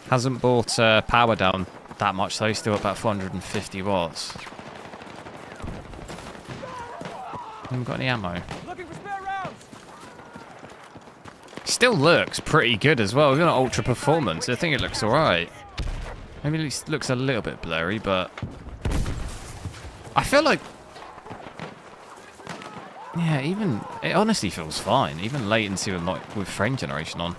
Hasn't brought power down that much though, still about 450 watts. Haven't got any ammo. Looking for spare rounds. Still looks pretty good as well. We've got an ultra performance. I think it looks alright. Maybe it looks a little bit blurry, but I feel like, yeah, even it honestly feels fine. Even latency with frame generation on.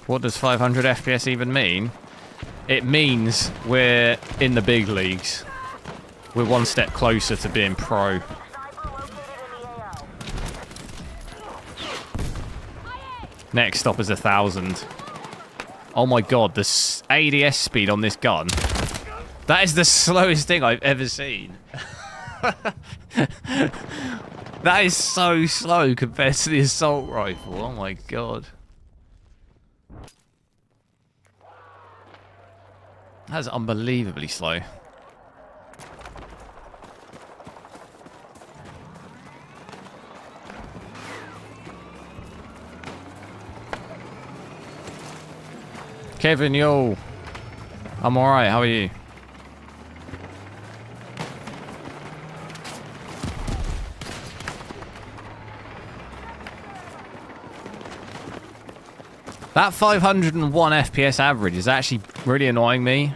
What does 500 FPS even mean? It means we're in the big leagues. We're one step closer to being pro. Next stop is 1,000. Oh my god, the ADS speed on this gun. That is the slowest thing I've ever seen. That is so slow compared to the assault rifle. Oh my god. That's unbelievably slow. Kevin, yo. I'm alright, how are you? That 501 FPS average is actually really annoying me.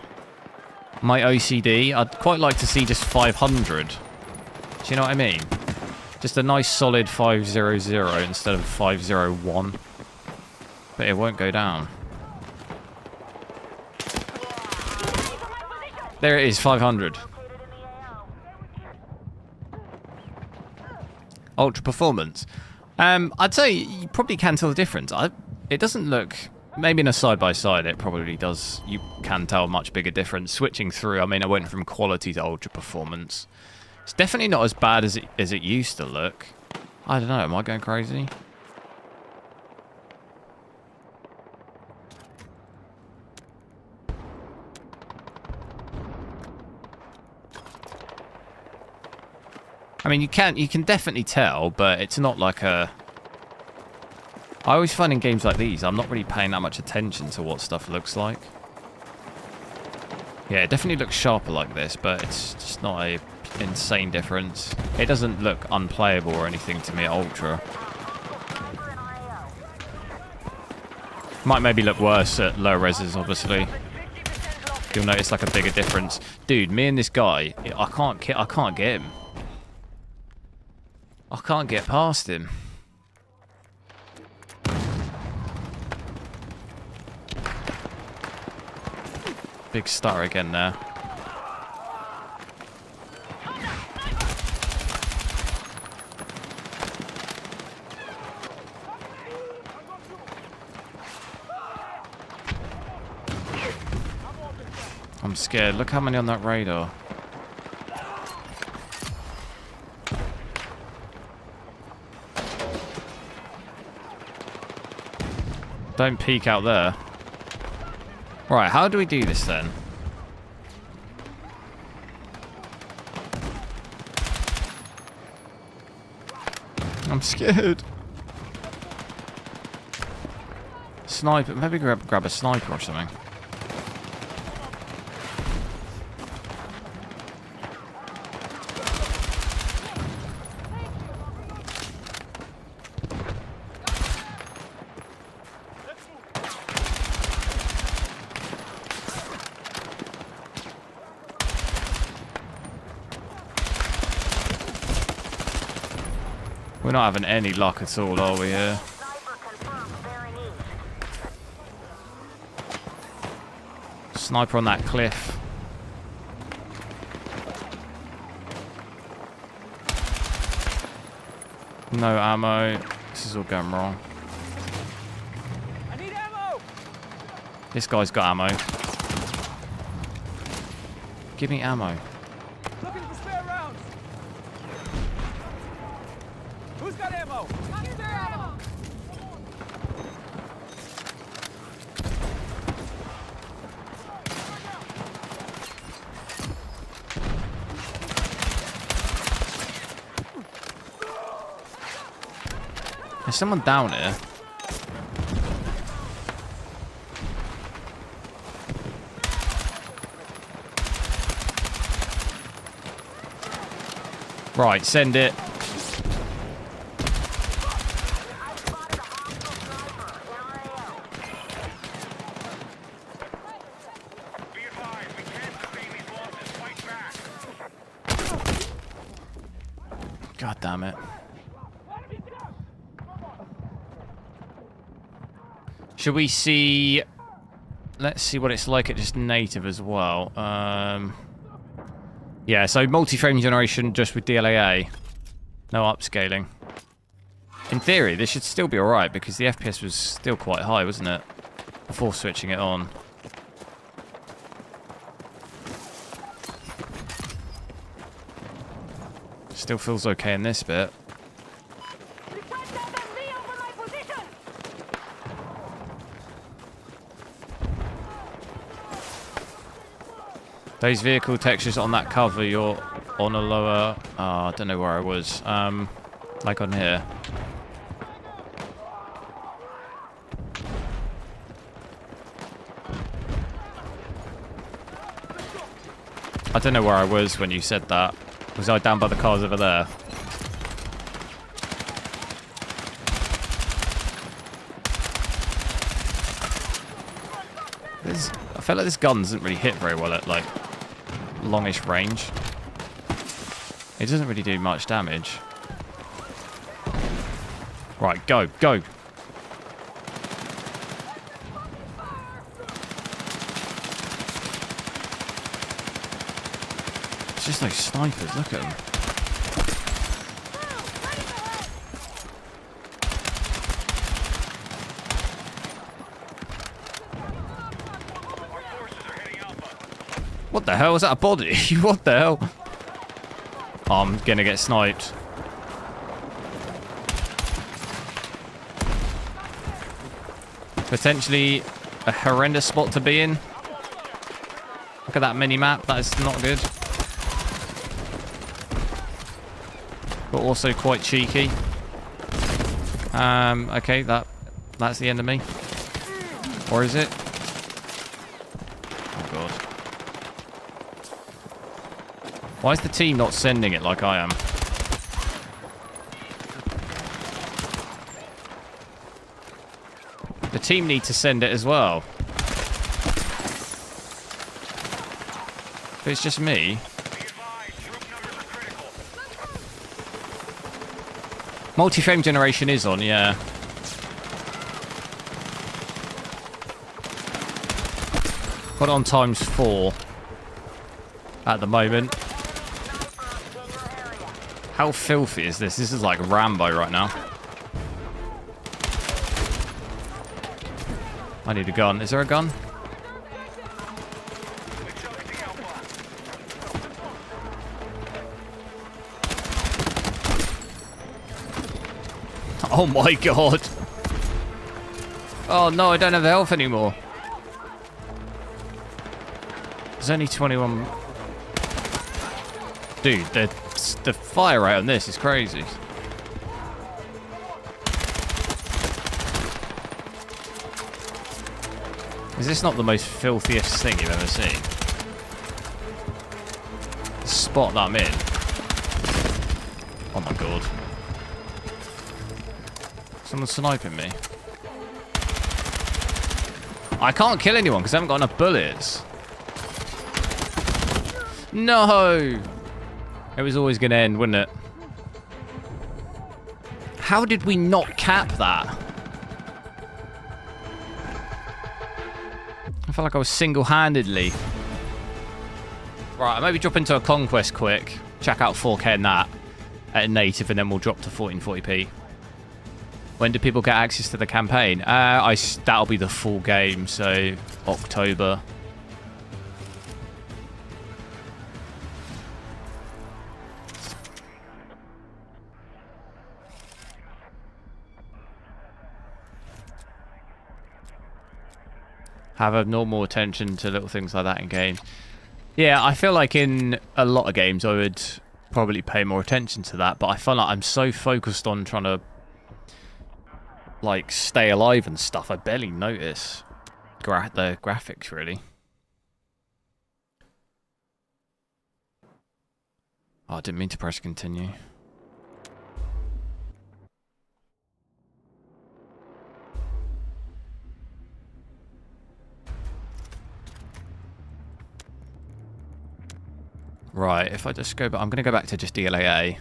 My OCD. I'd quite like to see just 500. Do you know what I mean? Just a nice solid 500 instead of 501. But it won't go down. There it is, 500. Ultra performance. I'd say you probably can tell the difference. It doesn't look... Maybe in a side-by-side it probably does. You can tell a much bigger difference. Switching through, I mean, I went from quality to ultra performance. It's definitely not as bad as it used to look. I don't know, am I going crazy? I mean, you can definitely tell, but it's not like a... I always find in games like these, I'm not really paying that much attention to what stuff looks like. Yeah, it definitely looks sharper like this, but it's just not a insane difference. It doesn't look unplayable or anything to me at Ultra. Might maybe look worse at lower reses, obviously. You'll notice like a bigger difference. Dude, me and this guy, I can't get him. I can't get past him. Big stutter again there. I'm scared. Look how many on that radar. Don't peek out there. Right, how do we do this then? I'm scared. Sniper, maybe grab a sniper or something. We're not having any luck at all, are we here? Sniper on that cliff. No ammo. This is all going wrong. I need ammo. This guy's got ammo. Give me ammo. Looking for spare rounds. Who's got ammo? I need spare ammo. There's someone down here. Right, send it. God damn it. Should we see... Let's see what it's like at just native as well. Yeah, so multi-frame generation just with DLAA. No upscaling. In theory, this should still be alright because the FPS was still quite high, wasn't it? Before switching it on. Still feels okay in this bit. Those vehicle textures on that cover, you're on a lower... Oh, I don't know where I was. Like on here. I don't know where I was when you said that. Was I down by the cars over there? I feel like this gun doesn't really hit very well at, like, longish range. It doesn't really do much damage. Right, go, go. It's just those snipers, look at them. What the hell? Was that a body? What the hell? Oh, I'm gonna get sniped. Potentially a horrendous spot to be in. Look at that mini-map. That is not good. But also quite cheeky. Okay, that's the end of me. Or is it? Oh, God. Why is the team not sending it like I am? The team need to send it as well. But it's just me. Multi-frame generation is on, yeah. Got it on ×4 at the moment. How filthy is this? This is like Rambo right now. I need a gun. Is there a gun? Oh my God. Oh no, I don't have health anymore. There's only 21... Dude, the fire rate on this is crazy. Is this not the most filthiest thing you've ever seen? The spot that I'm in. Oh my God. Someone's sniping me. I can't kill anyone because I haven't got enough bullets. No! It was always going to end, wouldn't it? How did we not cap that? I felt like I was single-handedly. Right, I'll maybe drop into a Conquest quick. Check out 4K and that at native, and then we'll drop to 1440p. When do people get access to the campaign? That'll be the full game, so October. Have abnormal attention to little things like that in games. Yeah, I feel like in a lot of games I would probably pay more attention to that, but I feel like I'm so focused on trying to like stay alive and stuff, I barely notice the graphics really. Oh, I didn't mean to press continue. Right, if I just go back, I'm going to go back to just DLAA.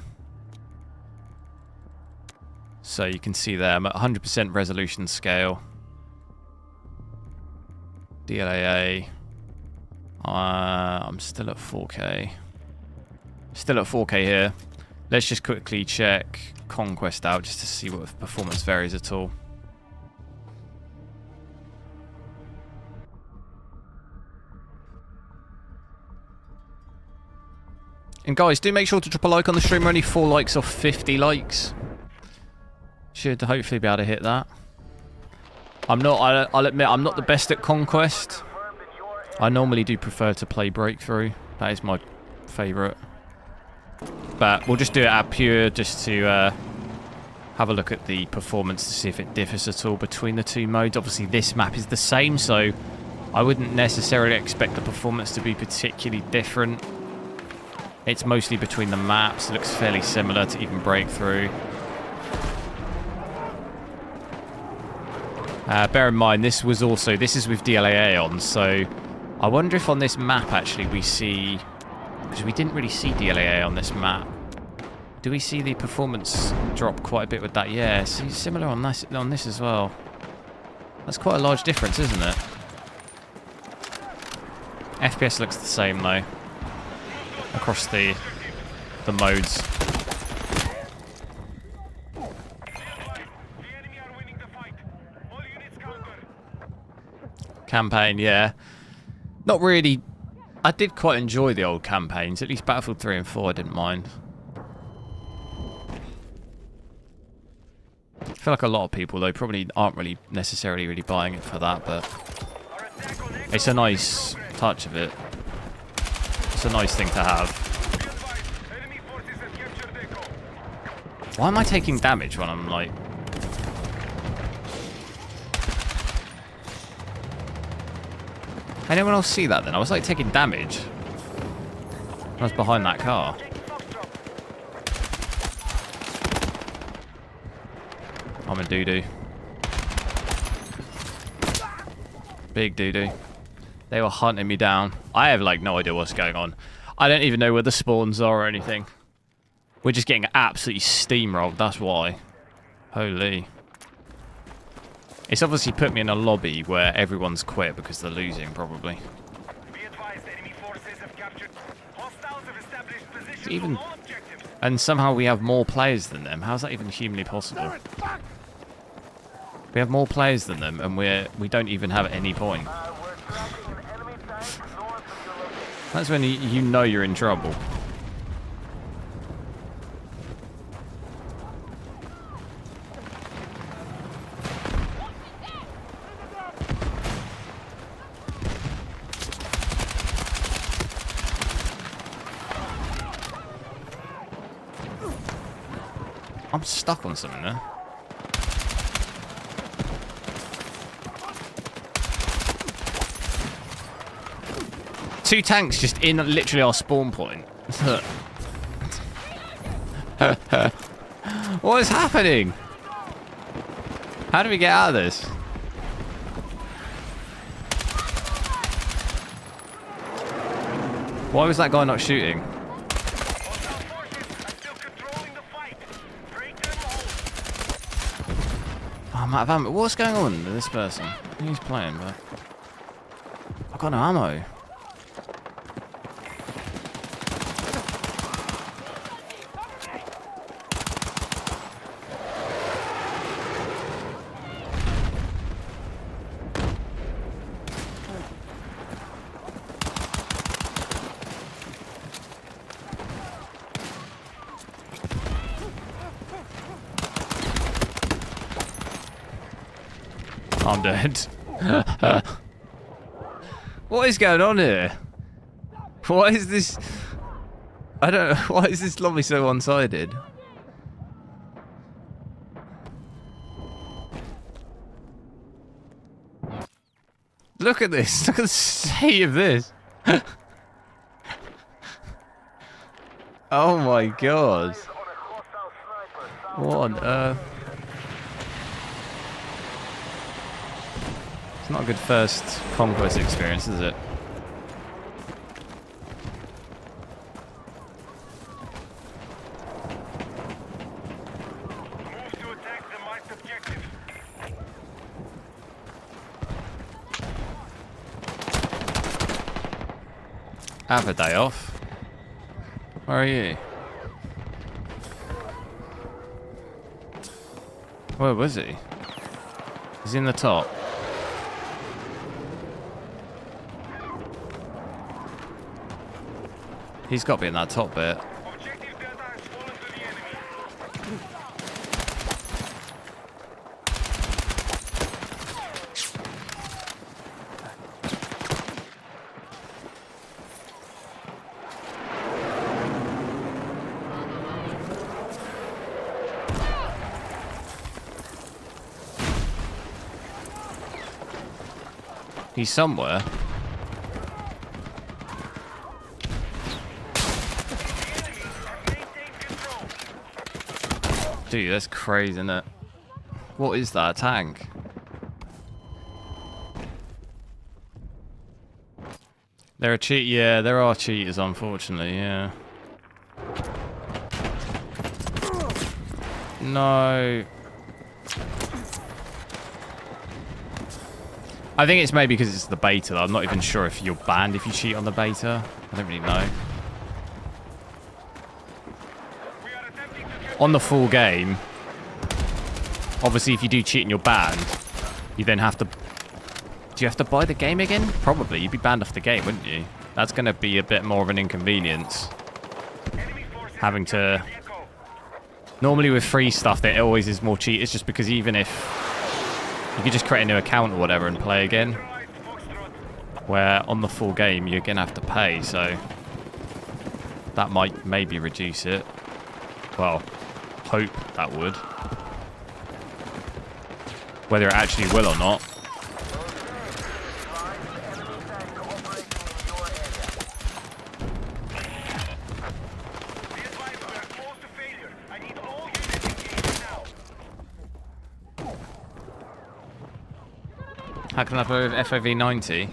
So you can see there, I'm at 100% resolution scale. DLAA. I'm still at 4K. Still at 4K here. Let's just quickly check Conquest out just to see what if performance varies at all. And guys, do make sure to drop a like on the stream. We're only 4 likes off 50 likes. Should hopefully be able to hit that. I'll admit, I'm not the best at Conquest. I normally do prefer to play Breakthrough. That is my favourite. But we'll just do it at pure just to have a look at the performance to see if it differs at all between the two modes. Obviously this map is the same, so I wouldn't necessarily expect the performance to be particularly different. It's mostly between the maps. It looks fairly similar to even Breakthrough. Bear in mind, this is with DLAA on, so I wonder if on this map actually we see, because we didn't really see DLAA on this map. Do we see the performance drop quite a bit with that? Yeah, see, similar on this as well. That's quite a large difference, isn't it? FPS looks the same though, across the modes. Campaign, yeah. Not really. I did quite enjoy the old campaigns. At least Battlefield 3 and 4 I didn't mind. I feel like a lot of people, though, probably aren't really necessarily really buying it for that, but it's a nice touch of it. It's a nice thing to have. Why am I taking damage when I'm like... Anyone else see that then? I was like taking damage. I was behind that car. I'm a doo-doo. Big doo-doo. They were hunting me down. I have like no idea what's going on. I don't even know where the spawns are or anything. We're just getting absolutely steamrolled, that's why. Holy. It's obviously put me in a lobby where everyone's quit because they're losing, probably. Even, and somehow we have more players than them. How's that even humanly possible? We have more players than them, and we don't even have any point. That's when you know you're in trouble. I'm stuck on something there. Two tanks just in literally our spawn point. What is happening? How do we get out of this? Why was that guy not shooting? I'm out of ammo. What's going on with this person? He's playing, but I've got no ammo. I'm dead. What is going on here? What is this? I don't know. Why is this lobby so one-sided? Look at this. Look at the state of this. Oh my god. What on earth? Not a good first Conquest experience, is it? Move to attack the marked objective. Have a day off. Where are you? Where was he? He's in the top. He's got to be in that top bit. Objective data has fallen to the enemy. He's somewhere. Dude, that's crazy, isn't it? What is that? A tank? There are yeah, there are cheaters, unfortunately, yeah. No. I think it's maybe because it's the beta. I'm not even sure if you're banned if you cheat on the beta. I don't really know. On the full game, obviously if you do cheat and you're banned, you then have to... Do you have to buy the game again? Probably. You'd be banned off the game, wouldn't you? That's going to be a bit more of an inconvenience. Having to... Normally with free stuff, there always is more cheat. It's just because even if... You could just create a new account or whatever and play again. Where on the full game, you're going to have to pay, so... That might maybe reduce it. Well, hope that would. Whether it actually will or not. How can I play with FOV 90?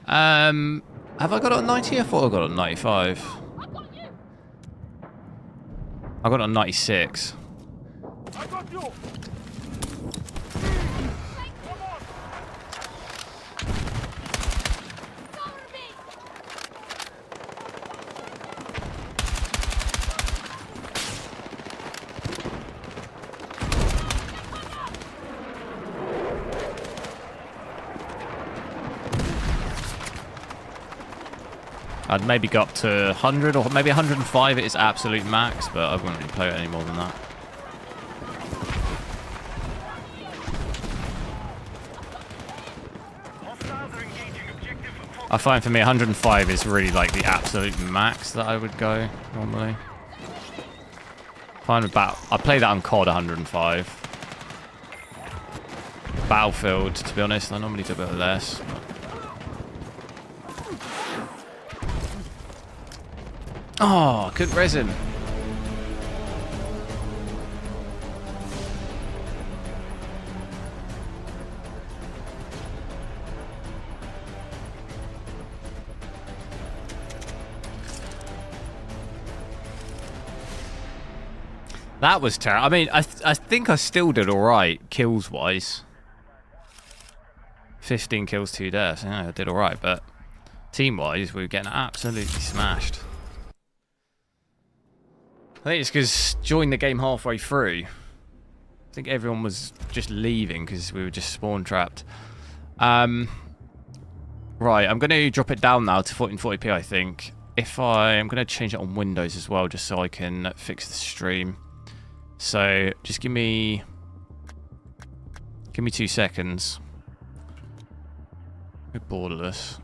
Have I got it on 90? I thought I got it on 95. I got it on 96. I got you. I'd maybe go up to 100 or maybe 105 at its absolute max, but I wouldn't really play it any more than that. I find for me 105 is really like the absolute max that I would go normally. Find about I play that on COD 105. Battlefield, to be honest, I normally do a bit less. But... Oh, good resin. That was terrible. I mean, I think I still did all right, kills-wise. 15 kills, 2 deaths. Yeah, I did all right, but team-wise, we were getting absolutely smashed. I think it's because joined the game halfway through. I think everyone was just leaving because we were just spawn trapped. Right, I'm going to drop it down now to 1440p, I think. I'm going to change it on Windows as well, just so I can fix the stream. So just give me 2 seconds. We're borderless.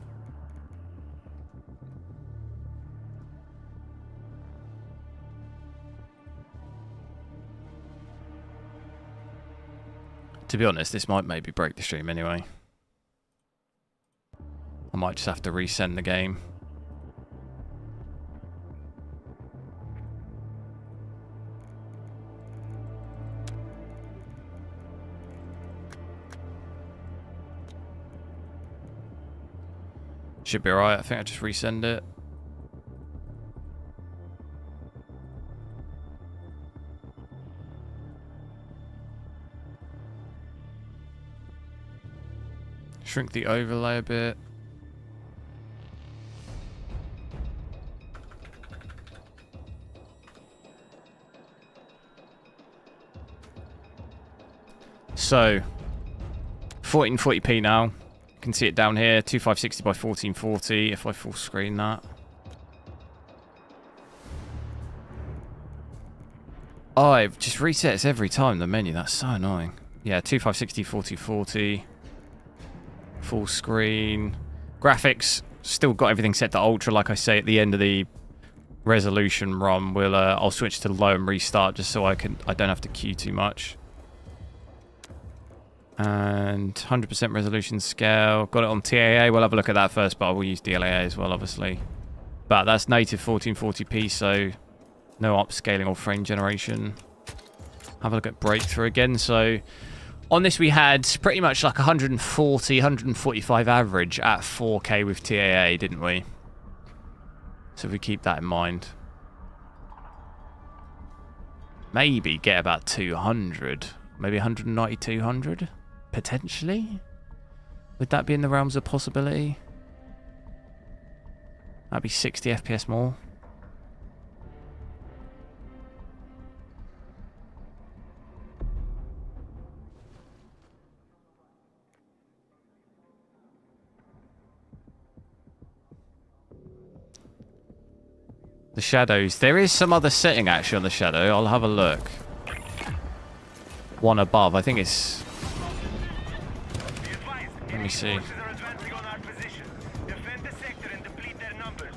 To be honest, this might maybe break the stream anyway. I might just have to resend the game. Should be alright. I think I just resend it. Shrink the overlay a bit. So 1440p now. You can see it down here, 2560 by 1440 if I full screen that. Oh, it just resets every time, the menu. That's so annoying. Yeah, 2560, 1440. Full screen. Graphics, still got everything set to ultra, like I say at the end of the resolution run. I'll switch to low and restart just so I don't have to queue too much. And 100% resolution scale. Got it on TAA. We'll have a look at that first, but we'll use DLAA as well, obviously. But that's native 1440p, so no upscaling or frame generation. Have a look at breakthrough again. So on this we had pretty much like 140, 145 average at 4K with TAA, didn't we? So if we keep that in mind. Maybe get about 200. Maybe 190, 200? Potentially? Would that be in the realms of possibility? That'd be 60 FPS more. The shadows. There is some other setting actually on the shadow. I'll have a look. One above. I think it's... Let me see.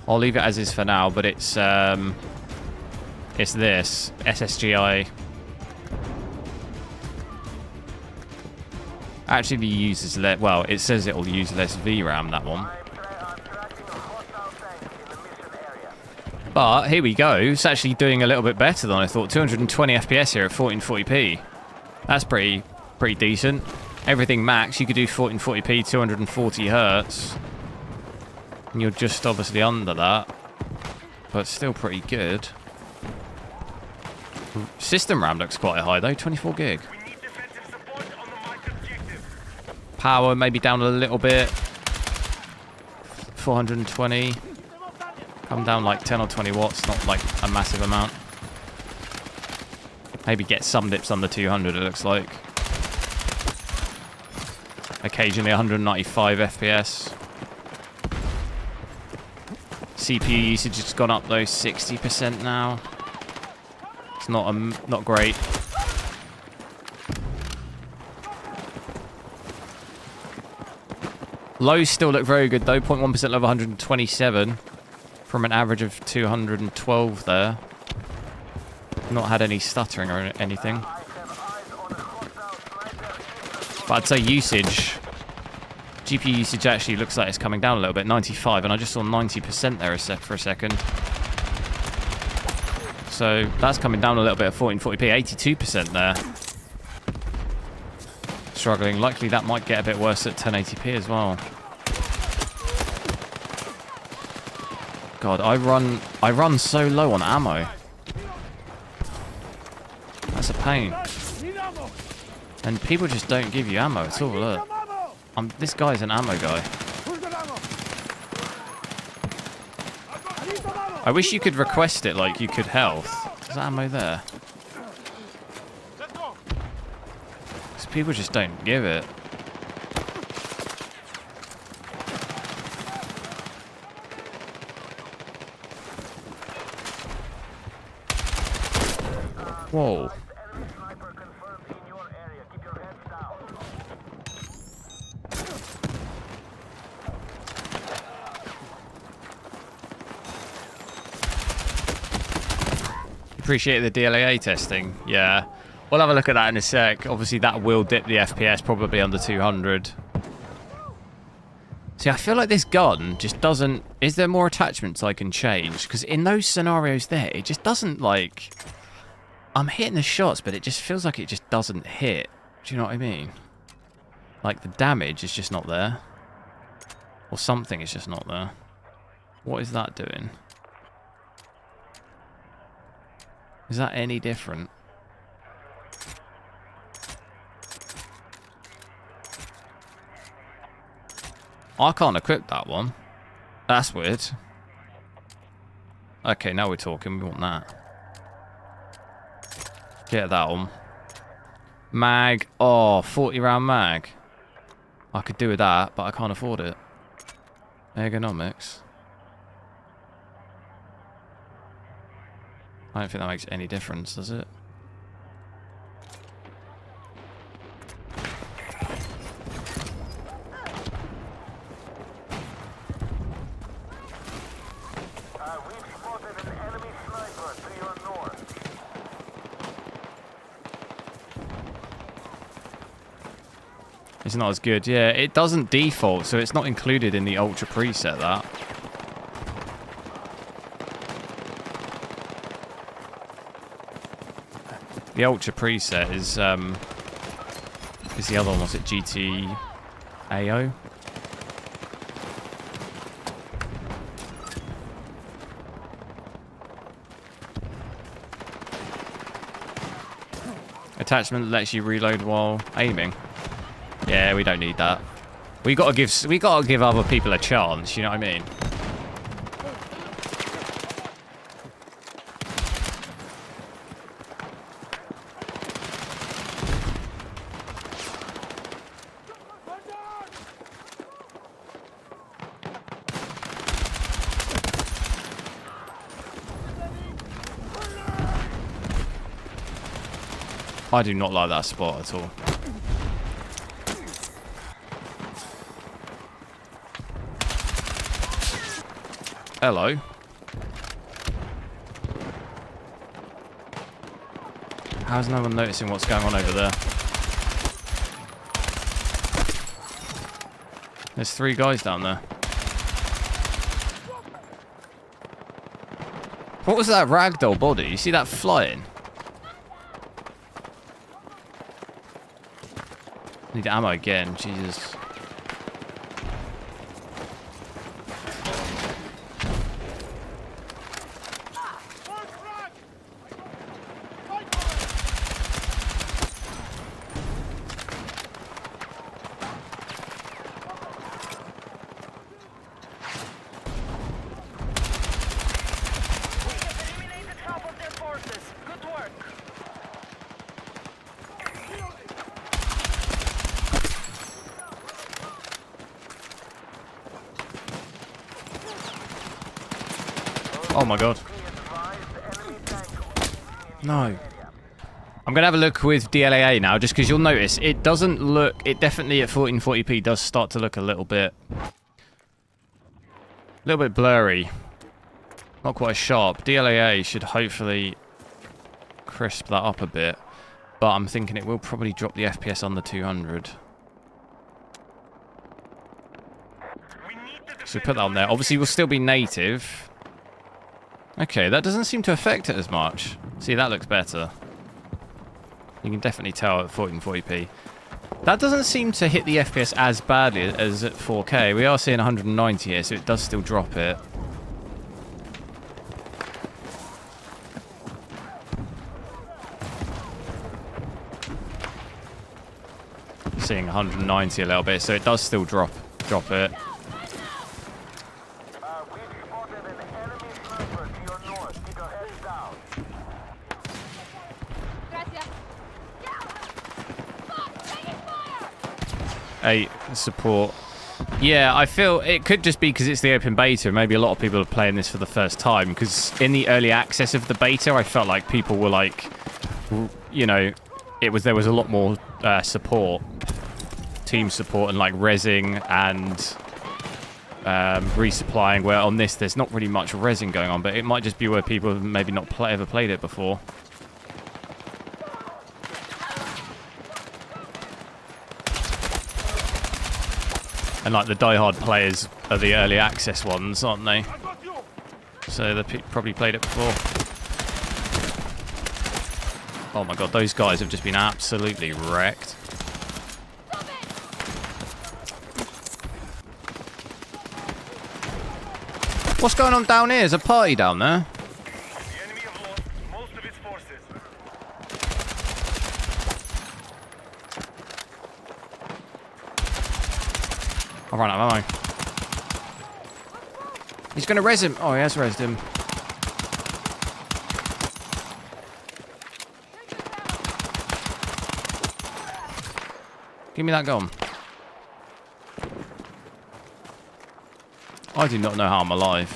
I'll leave it as is for now, but it's this SSGI. Actually uses less. Well, it says it'll use less VRAM, that one. But here we go. It's actually doing a little bit better than I thought. 220 FPS here at 1440p. That's pretty decent. Everything max, you could do 1440p, 240 hertz. And you're just obviously under that. But still pretty good. System RAM looks quite high though, 24 gig. Power maybe down a little bit. 420. Come down like 10 or 20 watts, not like a massive amount. Maybe get some dips under 200, it looks like. Occasionally 195 FPS. CPU usage has gone up though, 60% now. It's not great. Lows still look very good though, 0.1% level 127 from an average of 212 there. Not had any stuttering or anything. But I'd say usage, GPU usage actually looks like it's coming down a little bit, 95, and I just saw 90% there for a second. So that's coming down a little bit at 1440p, 82% there. Struggling. Likely that might get a bit worse at 1080p as well. God, I run so low on ammo. That's a pain. And people just don't give you ammo at all, look. This guy's an ammo guy. I wish you could request it like you could health. Is that ammo there? Because people just don't give it. Whoa. Appreciate the DLAA testing. Yeah. We'll have a look at that in a sec. Obviously, that will dip the FPS probably under 200. See, I feel like this gun just doesn't... Is there more attachments I can change? Because in those scenarios there, it just doesn't, like... I'm hitting the shots, but it just feels like it just doesn't hit. Do you know what I mean? Like, the damage is just not there. Or something is just not there. What is that doing? Is that any different? I can't equip that one. That's weird. Okay, now we're talking. We want that. Get that one. Mag. Oh, 40 round mag. I could do with that, but I can't afford it. Ergonomics. I don't think that makes any difference, does it? We've spotted an enemy sniper to your north. It's not as good. Yeah, it doesn't default, so it's not included in the Ultra preset, that. The Ultra preset is the other one. Was it GTAO? Attachment lets you reload while aiming. Yeah, we don't need that. We gotta give other people a chance. You know what I mean? I do not like that spot at all. Hello. How's no one noticing what's going on over there? There's 3 guys down there. What was that ragdoll body? You see that flying? Need ammo again, Jesus. Oh my god. No. I'm going to have a look with DLAA now, just because you'll notice it doesn't look... It definitely at 1440p does start to look a little bit blurry. Not quite as sharp. DLAA should hopefully crisp that up a bit. But I'm thinking it will probably drop the FPS under 200. So we put that on there. Obviously, we'll still be native. Okay, that doesn't seem to affect it as much. See, that looks better. You can definitely tell at 1440p. That doesn't seem to hit the FPS as badly as at 4K. We are seeing 190 here, so it does still drop it. Seeing 190 a little bit, so it does still drop it. Support. Yeah, I feel it could just be because it's the open beta. Maybe a lot of people are playing this for the first time, because in the early access of the beta, I felt like people were like, you know, there was a lot more support, team support, and like rezzing and resupplying. Where on this, there's not really much rezzing going on, but it might just be where people have maybe not ever played it before. And like the die-hard players are the early access ones, aren't they? So they probably played it before. Oh my god, those guys have just been absolutely wrecked. What's going on down here? Is a party down there? The enemy have lost most of its forces. I'll run out of ammo. He's going to res him. Oh, he has resed him. Give me that gun. I do not know how I'm alive.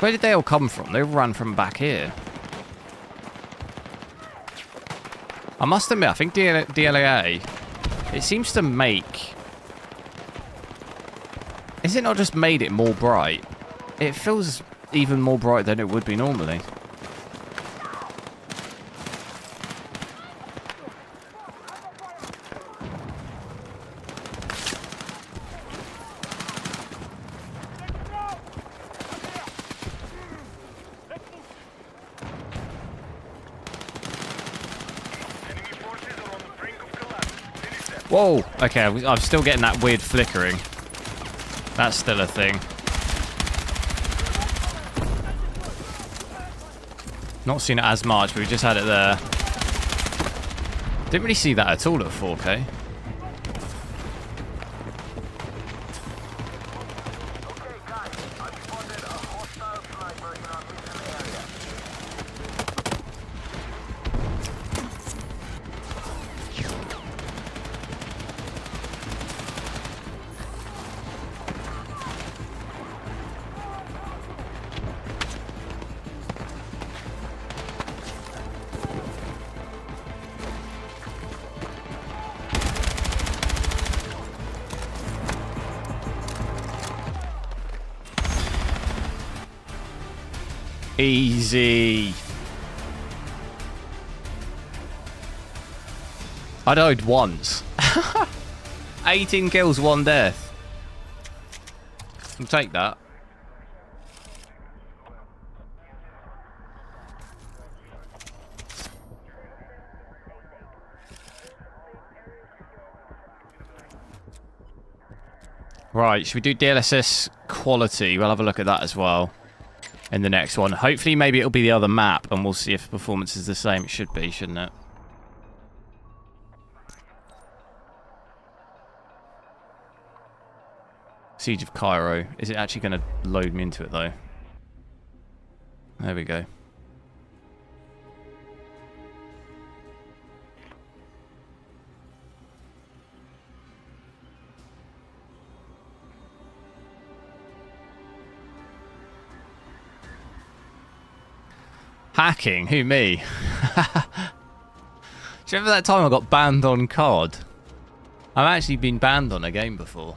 Where did they all come from? They ran from back here. I must admit, I think DLAA, it seems to make... Is it not just made it more bright? It feels even more bright than it would be normally. Whoa! Okay, I'm still getting that weird flickering. That's still a thing. Not seen it as much, but we just had it there. Didn't really see that at all at 4K. Easy. I died once. 18 kills, 1 death. I'll take that. Right, should we do DLSS quality? We'll have a look at that as well in the next one. Hopefully, maybe it'll be the other map, and we'll see if performance is the same. It should be, shouldn't it? Siege of Cairo. Is it actually going to load me into it, though? There we go. Hacking? Who, me? Do you remember that time I got banned on COD? I've actually been banned on a game before.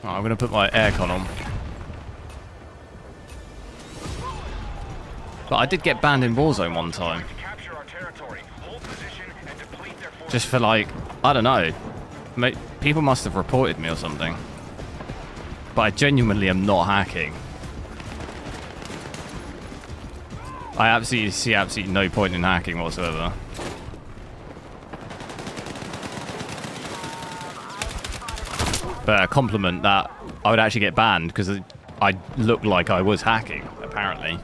Right, I'm going to put my aircon on. But I did get banned in Warzone one time. Just for like, I don't know. People must have reported me or something. But I genuinely am not hacking. I absolutely see no point in hacking whatsoever. But a compliment that I would actually get banned because I look like I was hacking, apparently.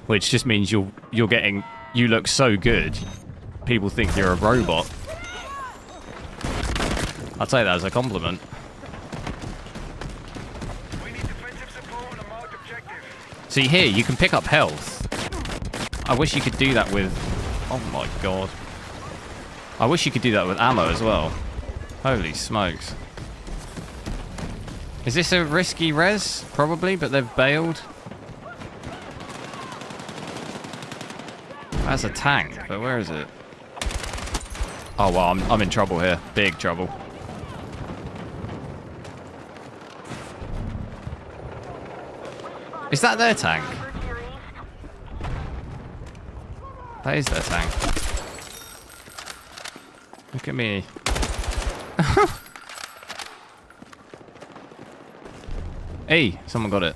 Which just means you look so good, people think you're a robot. I'll take that as a compliment. See here, you can pick up health. I wish you could do that with... Oh my god. I wish you could do that with ammo as well. Holy smokes. Is this a risky res? Probably, but they've bailed. That's a tank, but where is it? Oh well, I'm in trouble here. Big trouble. Is that their tank? That is their tank. Look at me. Hey, someone got it.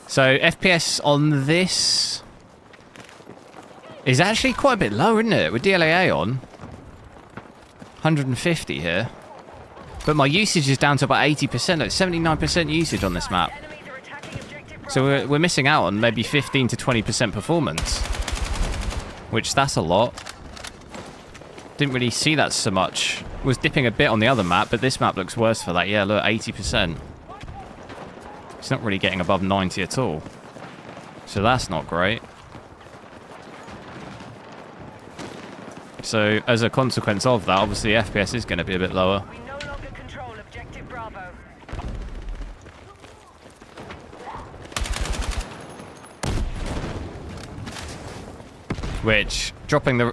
So, FPS on this is actually quite a bit low, isn't it? With DLAA on. 150 here. But my usage is down to about 80%. Like 79% usage on this map. So we're missing out on maybe 15 to 20% performance. Which, that's a lot. Didn't really see that so much. Was dipping a bit on the other map, but this map looks worse for that. Yeah, look, 80%. It's not really getting above 90 at all. So that's not great. So, as a consequence of that, obviously FPS is going to be a bit lower. We no longer control objective Bravo. Which, dropping the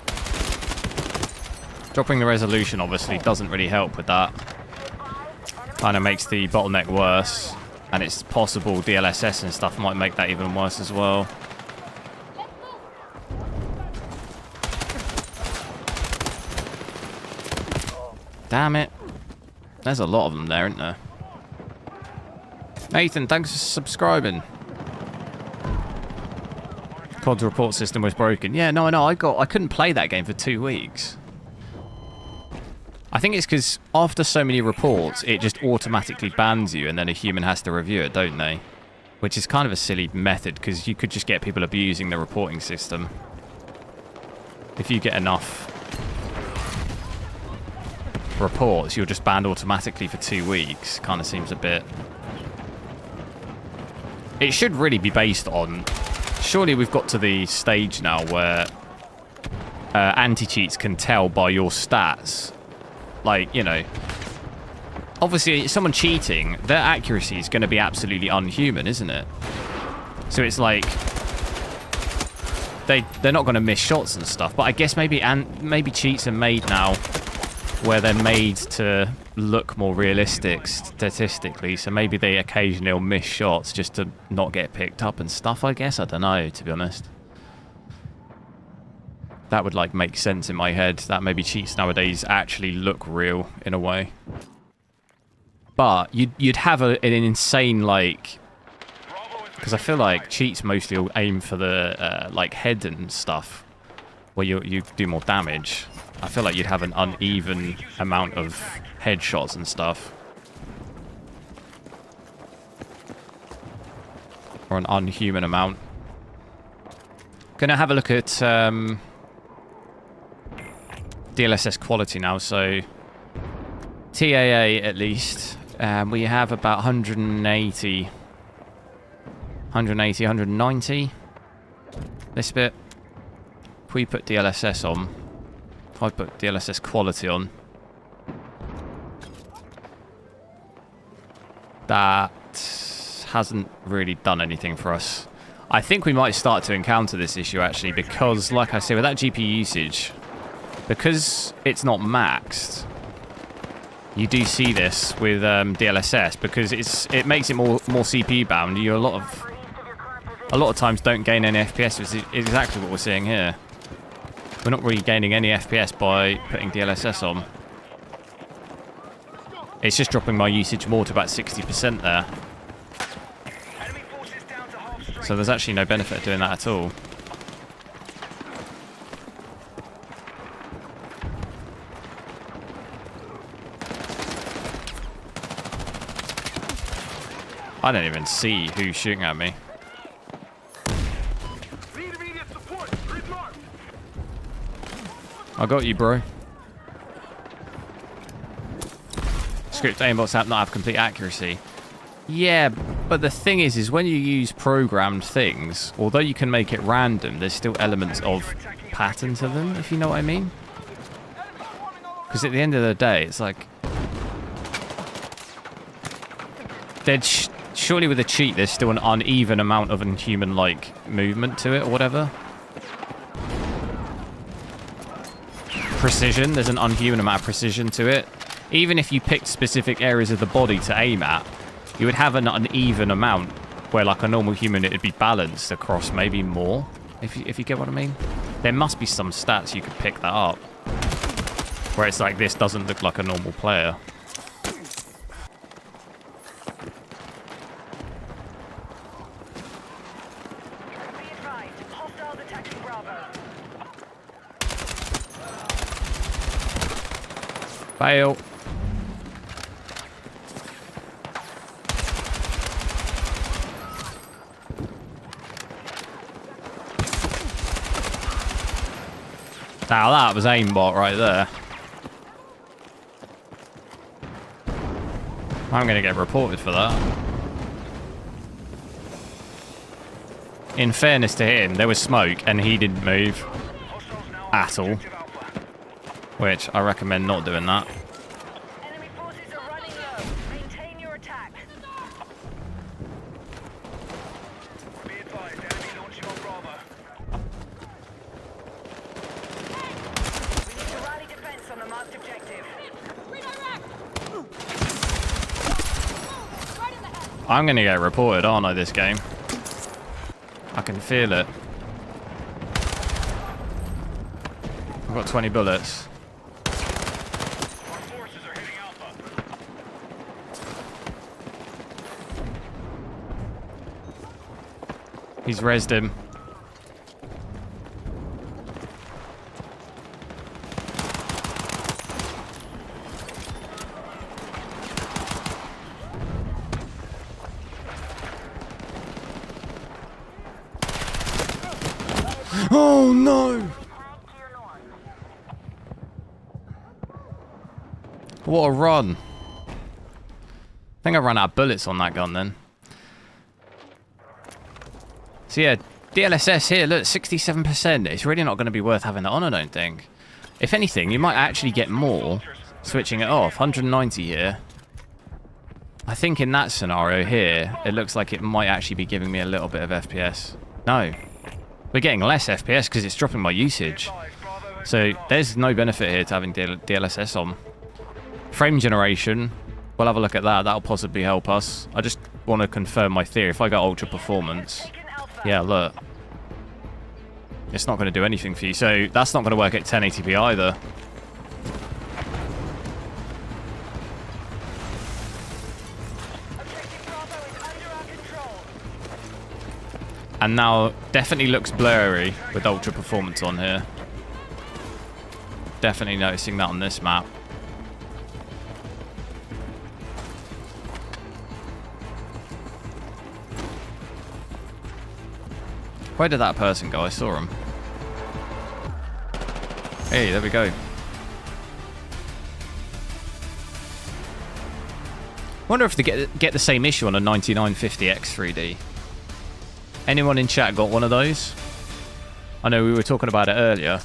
resolution obviously doesn't really help with that. Kind of makes the bottleneck worse. And it's possible DLSS and stuff might make that even worse as well. Damn it. There's a lot of them there, isn't there? Nathan, thanks for subscribing. COD's report system was broken. Yeah, no, I couldn't play that game for 2 weeks. I think it's because after so many reports, it just automatically bans you and then a human has to review it, don't they? Which is kind of a silly method because you could just get people abusing the reporting system. If you get enough reports, you're just banned automatically for 2 weeks. Kind of seems a bit... It should really be based on... Surely we've got to the stage now where anti-cheats can tell by your stats. Like, you know, obviously someone cheating, their accuracy is going to be absolutely unhuman, isn't it? So it's like they're not going to miss shots and stuff. But I guess maybe cheats are made now where they're made to look more realistic statistically. So maybe they occasionally will miss shots just to not get picked up and stuff, I guess. I don't know, to be honest. That would like make sense in my head, that maybe cheats nowadays actually look real in a way. But you'd have an insane like, because I feel like cheats mostly will aim for the like head and stuff, where you do more damage. I feel like you'd have an uneven amount of headshots and stuff, or an unhuman amount. Gonna have a look at DLSS quality now, so TAA at least, we have about 180, 190 this bit. If we put DLSS on, if I put DLSS quality on, that hasn't really done anything for us. I think we might start to encounter this issue actually, because like I say, with that GPU usage, because it's not maxed, you do see this with DLSS, because it makes it more CPU bound. You a lot of times don't gain any FPS, which is exactly what we're seeing here. We're not really gaining any FPS by putting DLSS on. It's just dropping my usage more to about 60% there. So there's actually no benefit of doing that at all. I don't even see who's shooting at me. I got you, bro. Script aimbots app not have complete accuracy. Yeah, but the thing is when you use programmed things, although you can make it random, there's still elements of pattern to them, if you know what I mean. Because at the end of the day, it's like... Surely with a cheat, there's still an uneven amount of inhuman-like movement to it, or whatever. Precision, there's an unhuman amount of precision to it. Even if you picked specific areas of the body to aim at, you would have an uneven amount, where like a normal human, it'd be balanced across maybe more, if you get what I mean. There must be some stats you could pick that up, where it's like, this doesn't look like a normal player. Fail. Now that was aimbot right there. I'm going to get reported for that. In fairness to him, there was smoke and he didn't move at all. Which I recommend not doing that. Enemy forces are running low. Maintain your attack. Be advised, enemy launching on Bravo. We need to rally defense on the marked objective. I'm going to get reported, aren't I, this game? I can feel it. I've got 20 bullets. He's rezzed him. Oh no! What a run. I think I ran out of bullets on that gun then. So yeah, DLSS here, look, 67%. It's really not going to be worth having that on, I don't think. If anything, you might actually get more switching it off. 190 here. I think in that scenario here, it looks like it might actually be giving me a little bit of FPS. No. We're getting less FPS because it's dropping my usage. So there's no benefit here to having DLSS on. Frame generation, we'll have a look at that. That'll possibly help us. I just want to confirm my theory. If I go ultra performance, yeah, look. It's not going to do anything for you. So that's not going to work at 1080p either. And now definitely looks blurry with ultra performance on here. Definitely noticing that on this map. Where did that person go? I saw him. Hey, there we go. Wonder if they get the same issue on a 9950X 3D. Anyone in chat got one of those? I know we were talking about it earlier.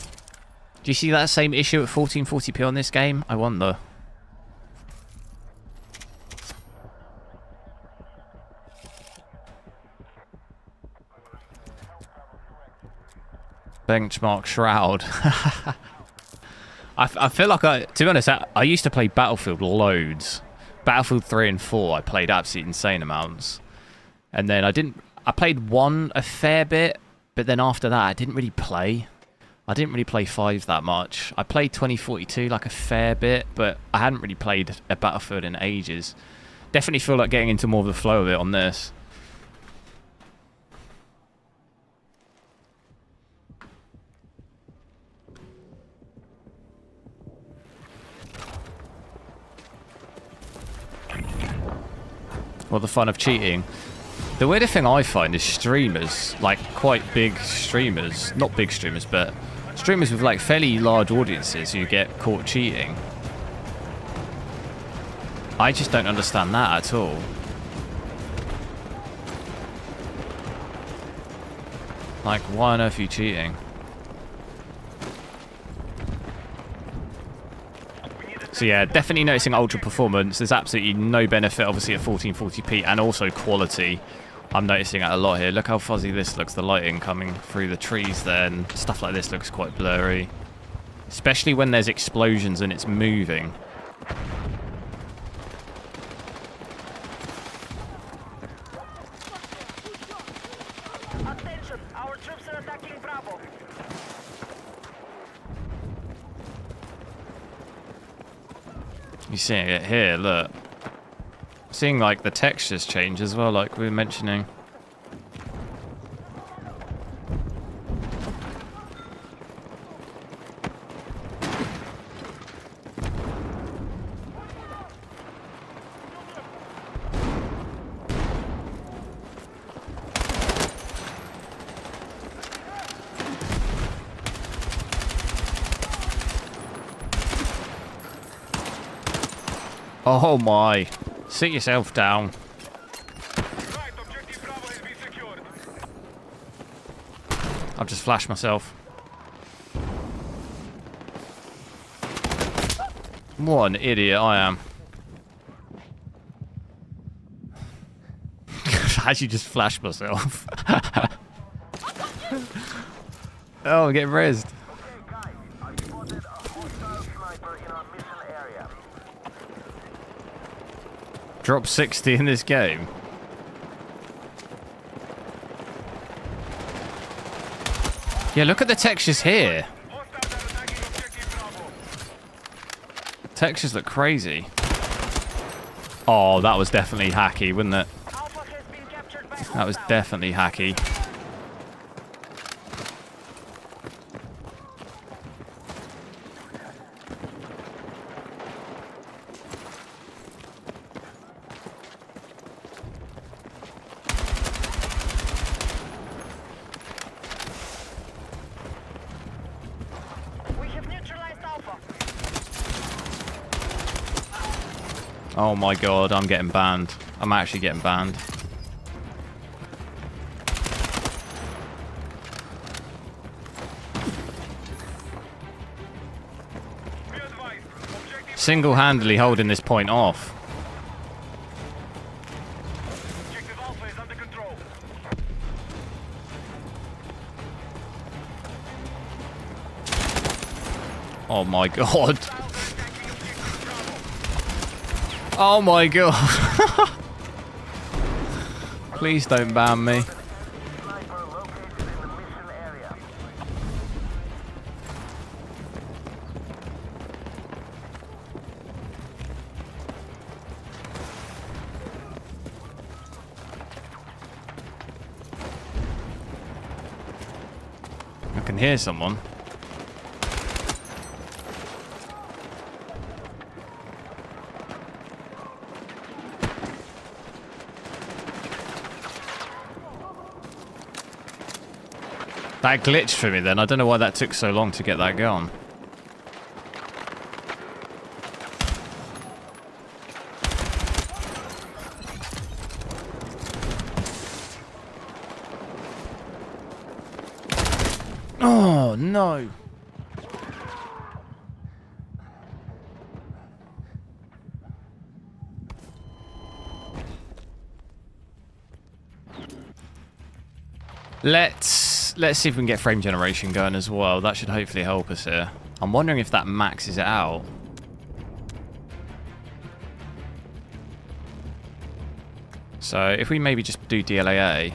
Do you see that same issue at 1440p on this game? I wonder. Benchmark Shroud. I feel like to be honest, I used to play Battlefield loads. Battlefield 3 and 4, I played absolutely insane amounts. And then I played 1 a fair bit, but then after that, I didn't really play. I didn't really play 5 that much. I played 2042 like a fair bit, but I hadn't really played a Battlefield in ages. Definitely feel like getting into more of the flow of it on this. Well, the fun of cheating. The weirdest thing I find is streamers, like quite big streamers, not big streamers, but streamers with like fairly large audiences who get caught cheating. I just don't understand that at all. Like, why on earth are you cheating? So yeah, definitely noticing ultra performance. There's absolutely no benefit, obviously, at 1440p, and also quality. I'm noticing it a lot here. Look how fuzzy this looks, the lighting coming through the trees there, and stuff like this looks quite blurry. Especially when there's explosions and it's moving. Attention, our troops are attacking Bravo. You're seeing it here, look. Seeing like the textures change as well, like we were mentioning. Oh my. Sit yourself down. I've just flashed myself. What an idiot I am. I actually just flashed myself. Oh, I'm getting rezzed. Drop 60 in this game. Yeah, look at the textures here. Textures look crazy. Oh, that was definitely hacky, wasn't it? That was definitely hacky. Oh my god, I'm getting banned. I'm actually getting banned. Single-handedly holding this point off. Objective Alpha is under control. Oh my god. Oh my god. Please don't ban me. Sniper located in the mission area. I can hear someone. That glitched for me then. I don't know why that took so long to get that going. Oh, no. Let's see if we can get frame generation going as well. That should hopefully help us here. I'm wondering if that maxes it out. So if we maybe just do DLAA.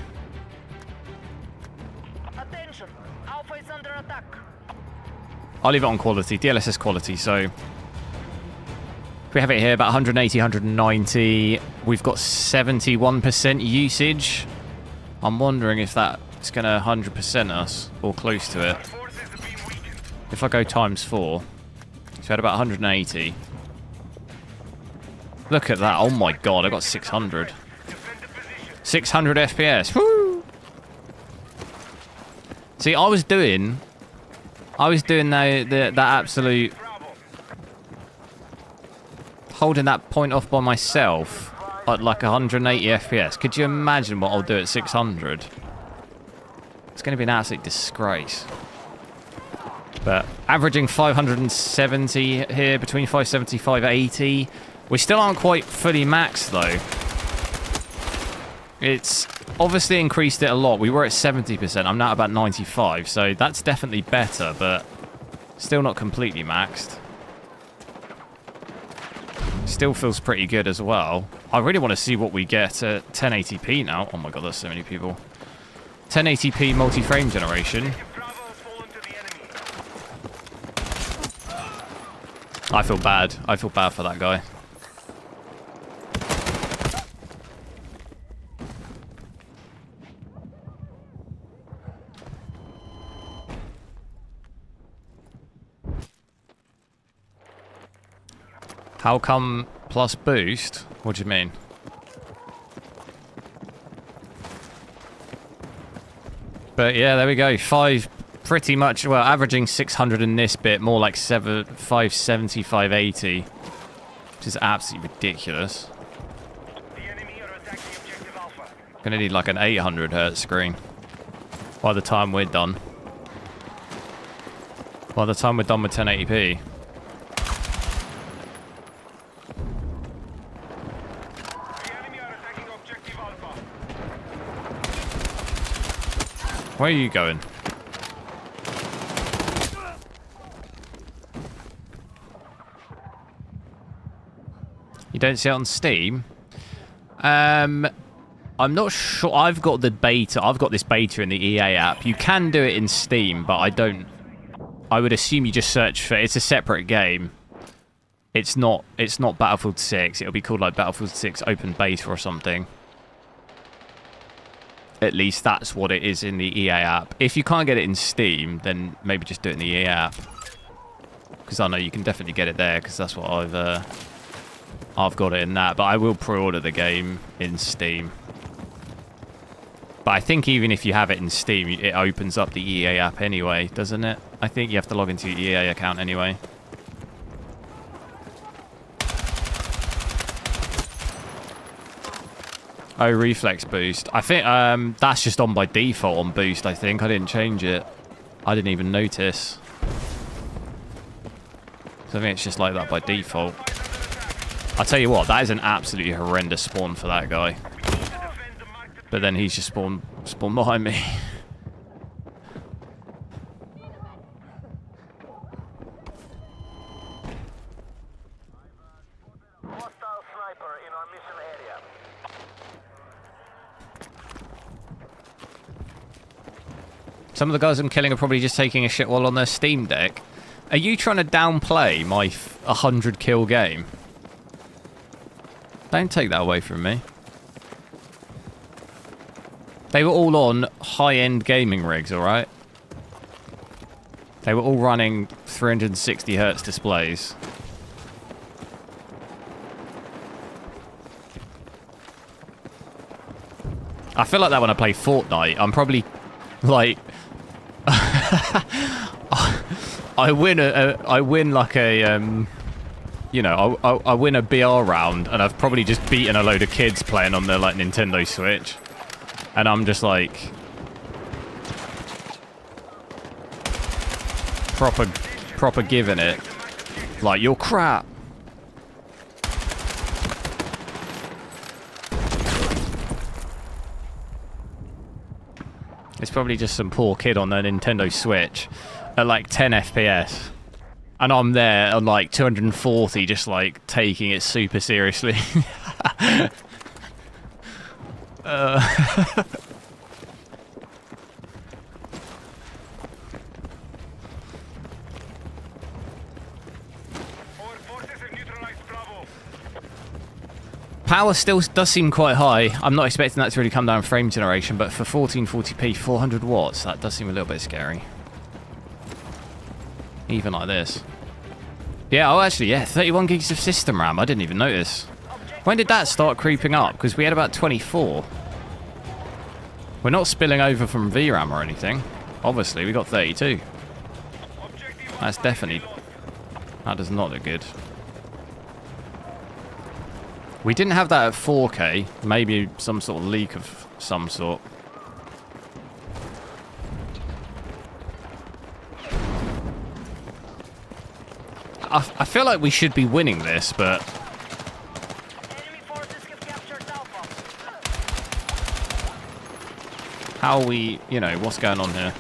Attention. Alpha is under attack. I'll leave it on quality, DLSS quality. So if we have it here about 180, 190, we've got 71% usage. I'm wondering if that's going to 100% us or close to it. If I go times 4, so we had about 180. Look at that. Oh my god, I got 600. 600 FPS. Woo! See, I was doing that absolute holding that point off by myself at like 180 FPS. Could you imagine what I'll do at 600? It's going to be an absolute disgrace. But averaging 570 here, between 570 580. We still aren't quite fully maxed though. It's obviously increased it a lot. We were at 70%. I'm now about 95, so that's definitely better, but still not completely maxed. Still feels pretty good as well. I really want to see what we get at 1080p now. Oh my god, there's so many people. 1080p multi-frame generation. I feel bad. I feel bad for that guy. How come plus boost? What do you mean? But yeah, there we go. 5 pretty much, well, averaging 600 in this bit, more like 570, 580. Which is absolutely ridiculous. Gonna need like an 800 hertz screen by the time we're done. By the time we're done with 1080p. Where are you going? You don't see it on Steam? I'm not sure. I've got the beta. I've got this beta in the EA app. You can do it in Steam, but I don't. I would assume you just search for it. It's a separate game. It's not Battlefield 6. It'll be called like Battlefield 6 Open Beta or something. At least that's what it is in the EA app. If you can't get it in Steam, then maybe just do it in the EA app. Because I know you can definitely get it there, because that's what I've got it in that. But I will pre-order the game in Steam. But I think even if you have it in Steam, it opens up the EA app anyway, doesn't it? I think you have to log into your EA account anyway. Oh, reflex boost. I think that's just on by default on boost, I think. I didn't change it. I didn't even notice. So I think it's just like that by default. I'll tell you what, that is an absolutely horrendous spawn for that guy. But then he's just spawned behind me. Hostile sniper in our mission area. Some of the guys I'm killing are probably just taking a shit while on their Steam Deck. Are you trying to downplay my 100 kill game? Don't take that away from me. They were all on high-end gaming rigs, alright? They were all running 360 hertz displays. I feel like that when I play Fortnite. I'm probably, like... I win like a, you know, I win a BR round, and I've probably just beaten a load of kids playing on their, like, Nintendo Switch. And I'm just, like... Proper giving it. Like, you're crap. It's probably just some poor kid on their Nintendo Switch at like 10 FPS. And I'm there on like 240, just like taking it super seriously. Power still does seem quite high. I'm not expecting that to really come down frame generation, but for 1440p, 400 watts, that does seem a little bit scary. Even like this. Yeah, oh actually, yeah, 31 gigs of system RAM. I didn't even notice. When did that start creeping up? Because we had about 24. We're not spilling over from VRAM or anything. Obviously, we got 32. That's definitely... That does not look good. We didn't have that at 4K. Maybe some sort of leak of some sort. I feel like we should be winning this, but... Enemy forces have captured Alpha. How are we... You know, what's going on here?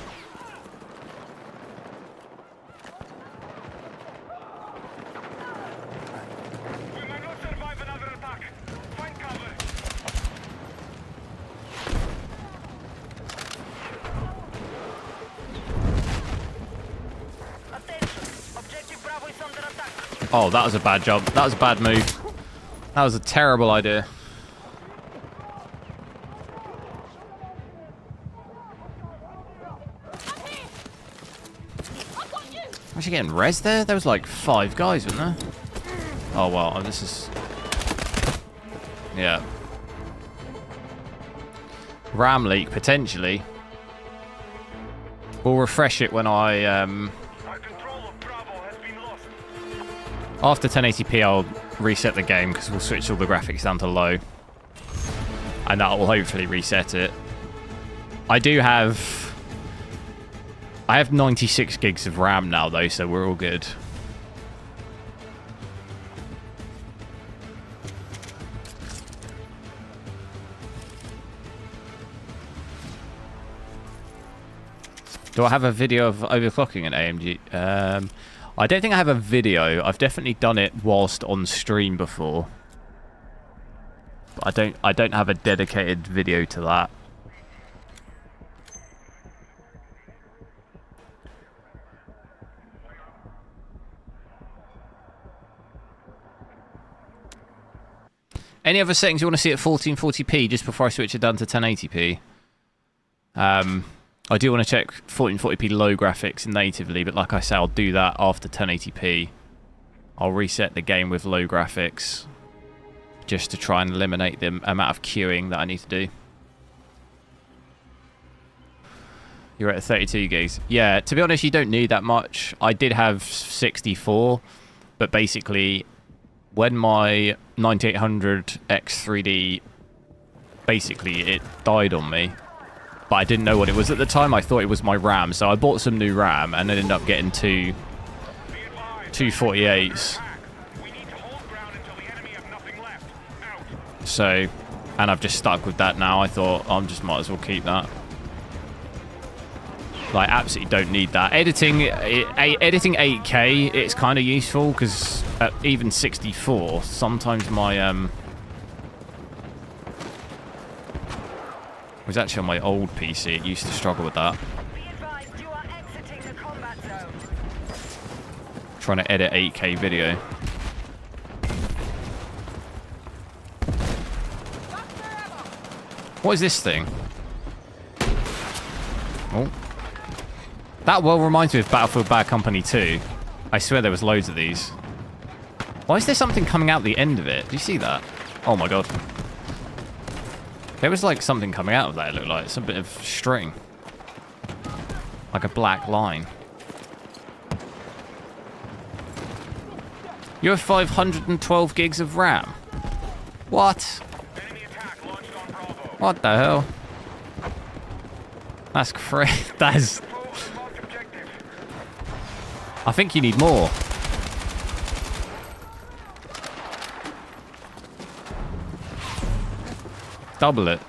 Oh, that was a bad job. That was a bad move. That was a terrible idea. Was she getting res there? There was like 5 guys, wasn't there? Oh, well, this is... Yeah. RAM leak, potentially. We'll refresh it when I... After 1080p, I'll reset the game because we'll switch all the graphics down to low. And that will hopefully reset it. I have 96 gigs of RAM now, though, so we're all good. Do I have a video of overclocking an AMD? I don't think I have a video. I've definitely done it whilst on stream before. But I don't have a dedicated video to that. Any other settings you want to see at 1440p just before I switch it down to 1080p? I do want to check 1440p low graphics natively, but like I say, I'll do that after 1080p. I'll reset the game with low graphics just to try and eliminate the amount of queuing that I need to do. You're at 32 gigs. Yeah, to be honest, you don't need that much. I did have 64, but basically, when my 9800 X3D basically it died on me. But I didn't know what it was at the time. I thought it was my RAM, so I bought some new RAM and then ended up getting two 48s. So, and I've just stuck with that now. I thought I just might as well keep that. Like, absolutely don't need that. Editing 8K, it's kind of useful because at even 64, sometimes my was actually on my old PC. It used to struggle with that. Be advised, you are exiting the combat zone. Trying to edit 8K video. What is this thing? Oh. That well reminds me of Battlefield Bad Company 2. I swear there was loads of these. Why is there something coming out the end of it? Do you see that? Oh my god. There was like something coming out of that, it looked like. Some bit of string. Like a black line. You have 512 gigs of RAM. What? What the hell? That's crazy. That is... I think you need more. Double it.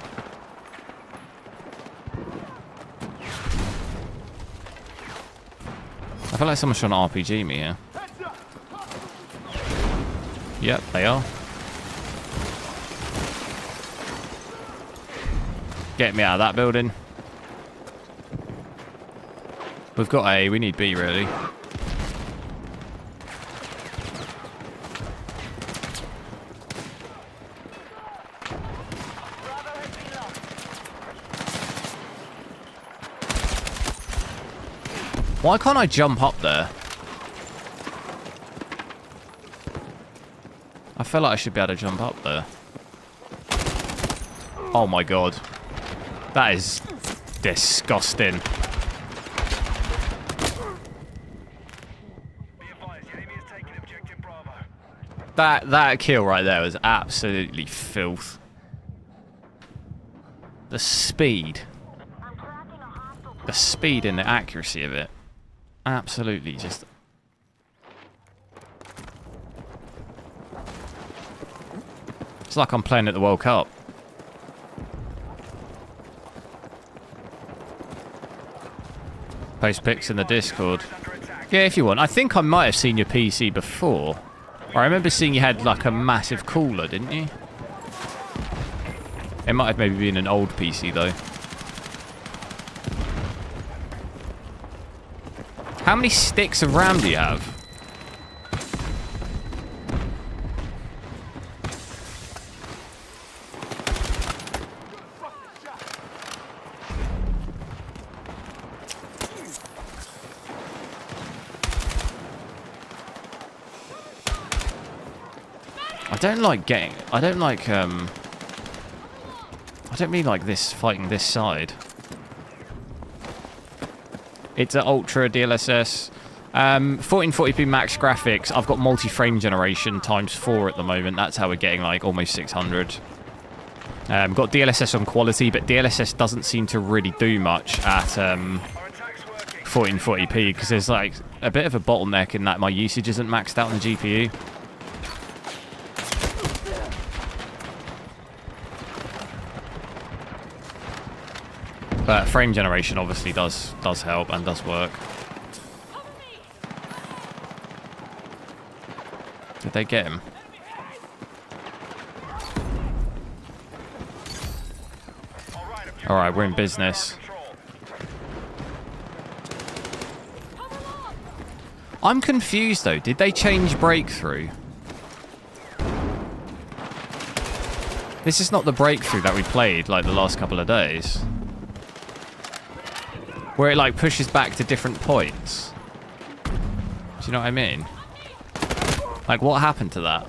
I feel like someone's trying to RPG me here. Yep, they are. Get me out of that building. We've got A, we need B really. Why can't I jump up there? I feel like I should be able to jump up there. Oh my god. That is disgusting. That kill right there was absolutely filth. The speed. The speed and the accuracy of it. Absolutely just... It's like I'm playing at the World Cup. Post pics in the Discord. Yeah, if you want. I think I might have seen your PC before. I remember seeing you had like a massive cooler, didn't you? It might have maybe been an old PC though. How many sticks of RAM do you have? I don't like getting... I don't like, I don't mean like this, fighting this side. It's an Ultra DLSS. 1440p max graphics. I've got multi-frame generation ×4 at the moment. That's how we're getting like almost 600. Got DLSS on quality, but DLSS doesn't seem to really do much at 1440p because there's like a bit of a bottleneck in that my usage isn't maxed out on the GPU. But frame generation obviously does help and does work. Did they get him? Alright, we're in business. I'm confused though. Did they change breakthrough? This is not the breakthrough that we played like the last couple of days. Where it like pushes back to different points. Do you know what I mean? Like what happened to that?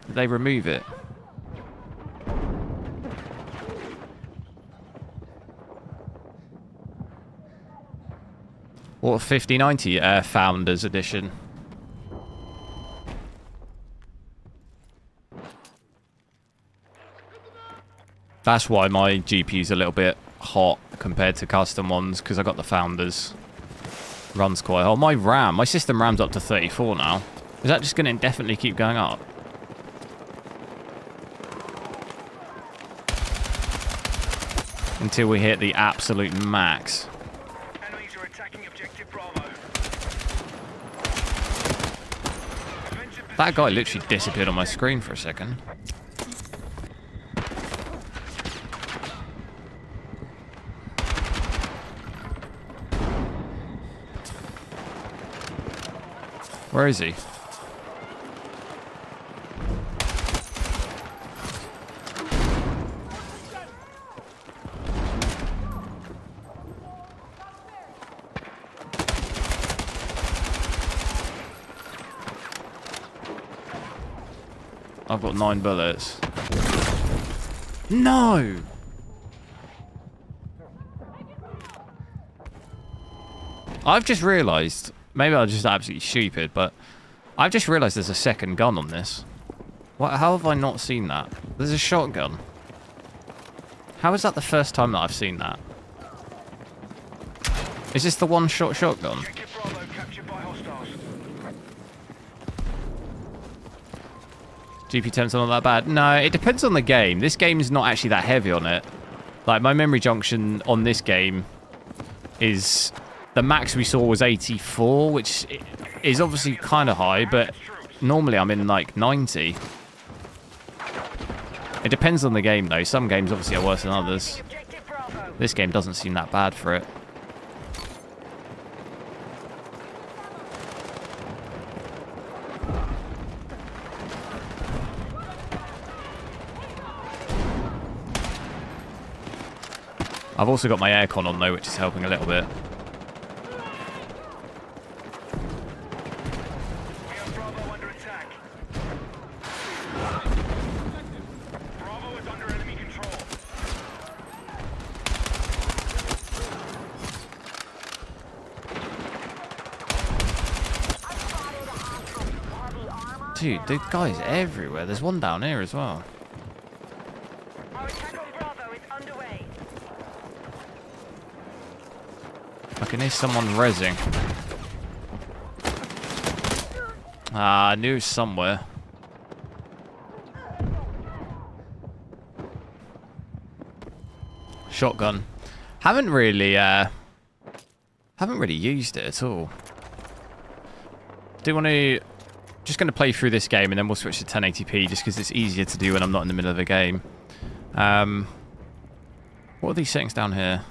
Did they remove it? What 5090 Founders Edition? That's why my GPU's a little bit hot compared to custom ones, because I got the Founders. Runs quite hot. My system RAM's up to 34 now. Is that just going to indefinitely keep going up? Until we hit the absolute max. Enemies are attacking objective Bravo. That guy literally disappeared on my screen for a second. Where is he? I've got 9 bullets. No! I've just realised, maybe I'm just absolutely stupid, but I've just realised there's a second gun on this. What? How have I not seen that? There's a shotgun. How is that the first time that I've seen that? Is this the one-shot shotgun? Objective Bravo captured by hostiles. GP temps are not that bad. No, it depends on the game. This game is not actually that heavy on it. Like, my memory junction on this game is... The max we saw was 84, which is obviously kind of high, but normally I'm in, like, 90. It depends on the game, though. Some games obviously are worse than others. This game doesn't seem that bad for it. I've also got my aircon on though, which is helping a little bit. We have Bravo under attack. Bravo is under enemy control. Dude, the guy's everywhere. There's one down here as well. Our attack on Bravo is underway. I can hear someone rezzing. Ah, I knew it was somewhere. Shotgun. Haven't really used it at all. Do want to... Just going to play through this game and then we'll switch to 1080p just because it's easier to do when I'm not in the middle of a game. What are these settings down here?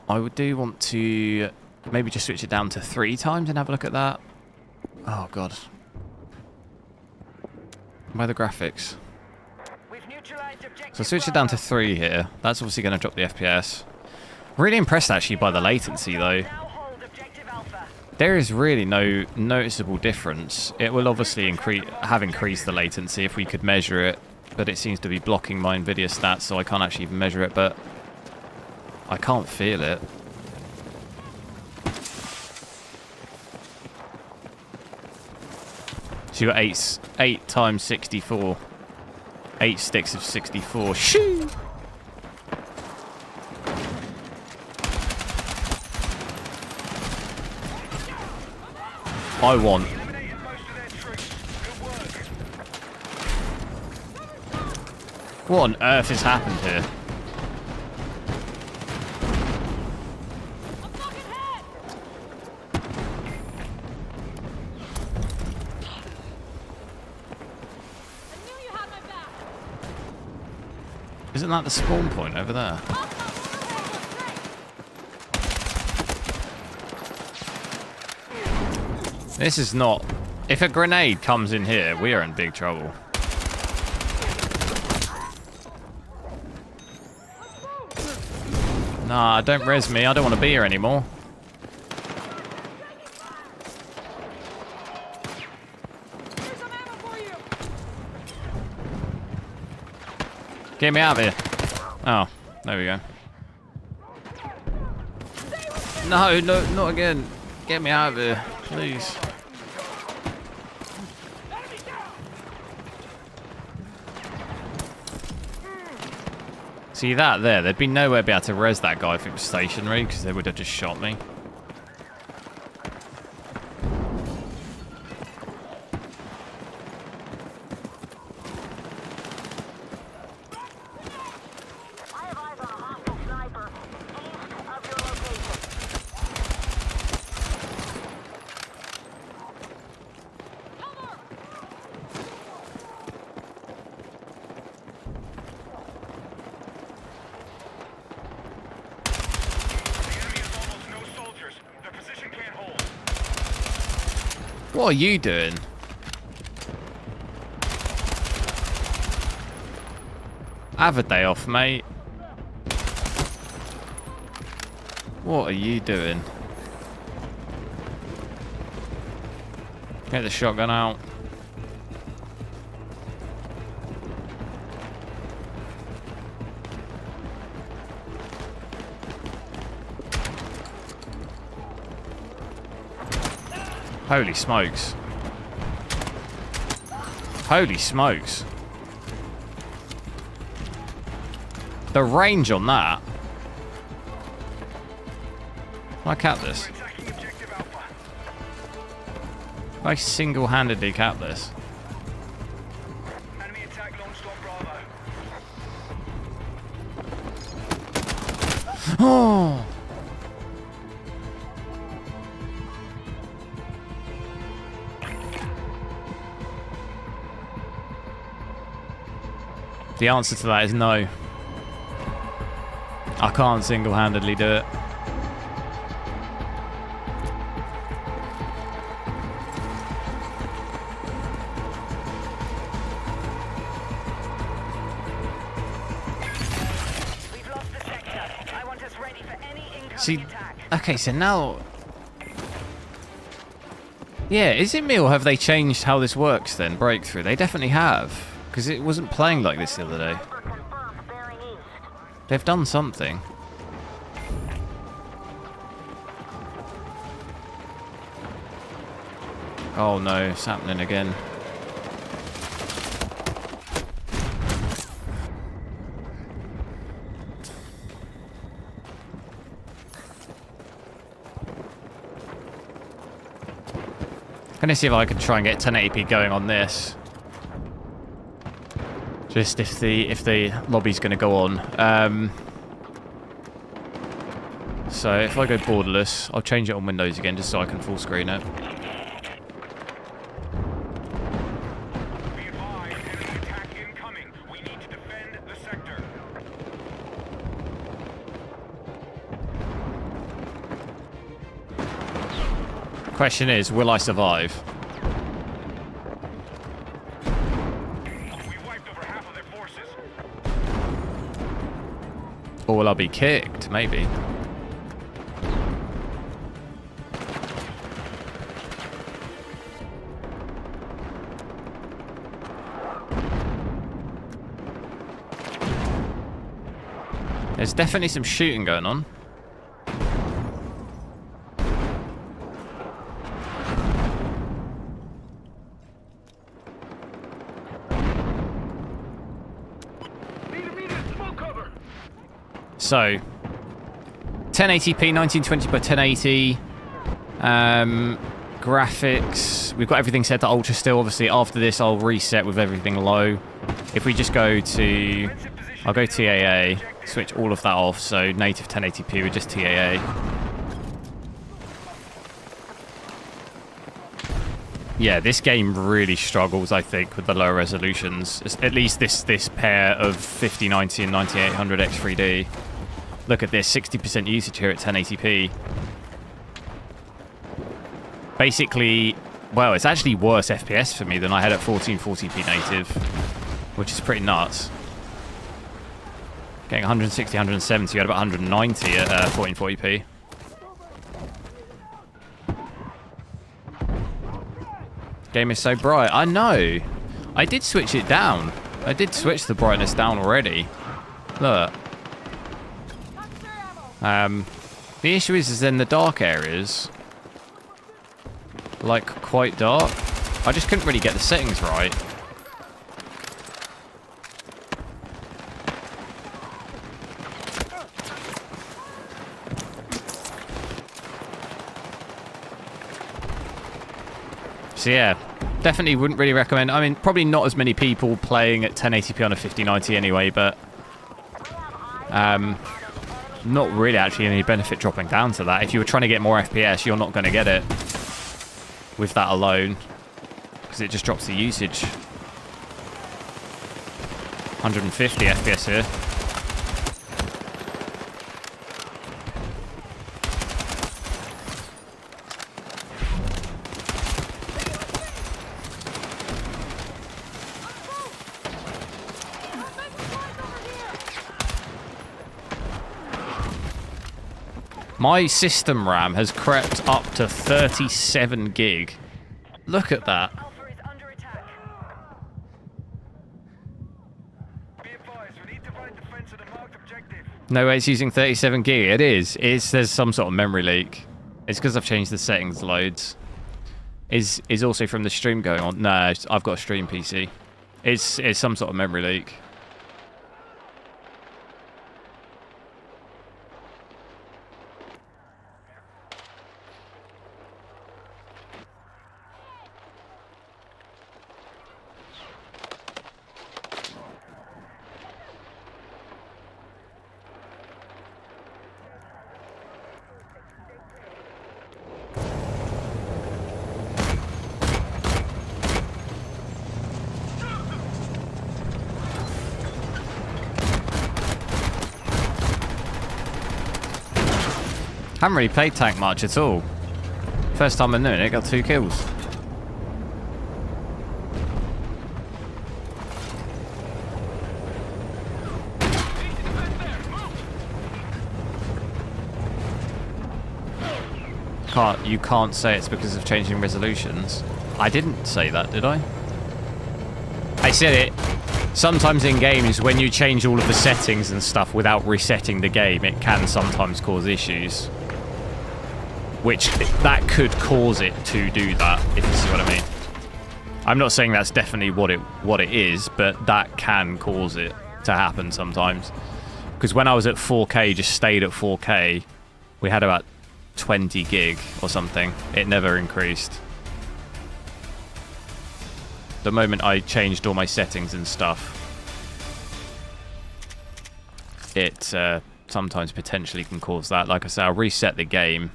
I do want to maybe just switch it down to 3 times and have a look at that. Oh, God. By the graphics. We've neutralized objective So switch it down to 3 here. That's obviously going to drop the FPS. Really impressed, actually, by the latency, though. Now hold objective Alpha. There is really no noticeable difference. It will obviously have increased the latency if we could measure it, but it seems to be blocking my Nvidia stats, so I can't actually even measure it, but I can't feel it. So you got 8 times 64. 8 sticks of 64. Shoo! I want. Eliminated most of their troops. Good work. What on earth has happened here? Isn't that the spawn point over there? This is not... If a grenade comes in here, we are in big trouble. Nah, don't res me. I don't want to be here anymore. Get me out of here. Oh, there we go. No, no, not again. Get me out of here, please. See that there? There'd be nowhere be able to res that guy if it was stationary, because they would have just shot me. I have eyes on a hostile sniper east of your location. What are you doing? Have a day off, mate. What are you doing? Get the shotgun out. Holy smokes. Holy smokes. The range on that. Can I cap this? I single-handedly cap this. Enemy attack launched on Bravo. Oh! The answer to that is no. I can't single-handedly do it. We've lost the sector. I want us ready for any incoming See, attack. okay, so now... Yeah, is it me or have they changed how this works then, Breakthrough? They definitely have. Because it wasn't playing like this the other day. Sniper confirmed bearing east. They've done something. Oh no, it's happening again. Gonna see if I can try and get 1080p going on this. Just if the lobby's gonna go on. So if I go borderless, I'll change it on Windows again just so I can full screen it. Be advised, enemy attack incoming. We need to defend the sector. Question is, will I survive? We wiped over half of their forces. Or will I be kicked? Maybe. There's definitely some shooting going on. Need immediate smoke cover. So, 1080p, 1920 by 1080. Graphics. We've got everything set to ultra still. Obviously, after this, I'll reset with everything low. If we just go to... I'll go TAA, switch all of that off, so native 1080p with just TAA. Yeah, this game really struggles, I think, with the lower resolutions. At least this pair of 5090 and 9800 X3D. Look at this, 60% usage here at 1080p. Basically, well, it's actually worse FPS for me than I had at 1440p native, which is pretty nuts. Getting 160, 170, at about 190 at 1440p. Game is so bright. I know. I did switch it down. I did switch the brightness down already. Look. The issue is in the dark areas, like quite dark, I just couldn't really get the settings right. So yeah, definitely wouldn't really recommend. I mean, probably not as many people playing at 1080p on a 5090 anyway, but not really actually any benefit dropping down to that. If you were trying to get more FPS, you're not going to get it with that alone, because it just drops the usage. 150 FPS here. My system RAM has crept up to 37 gig. Look at that. Alpha is under attack. Be advised, we need to find defense of the marked objective. No way it's using 37 gig. It is. There's some sort of memory leak. It's because I've changed the settings loads. Is also from the stream going on? No, I've got a stream PC. It's some sort of memory leak. Haven't really played tank much at all. First time I'm doing it, got 2 kills. You can't say it's because of changing resolutions. I didn't say that, did I? I said it. Sometimes in games, when you change all of the settings and stuff without resetting the game, it can sometimes cause issues. Which, that could cause it to do that, if you see what I mean. I'm not saying that's definitely what it is, but that can cause it to happen sometimes. Because when I was at 4K, just stayed at 4K, we had about 20 gig or something. It never increased. The moment I changed all my settings and stuff, it sometimes potentially can cause that. Like I say, I'll reset the game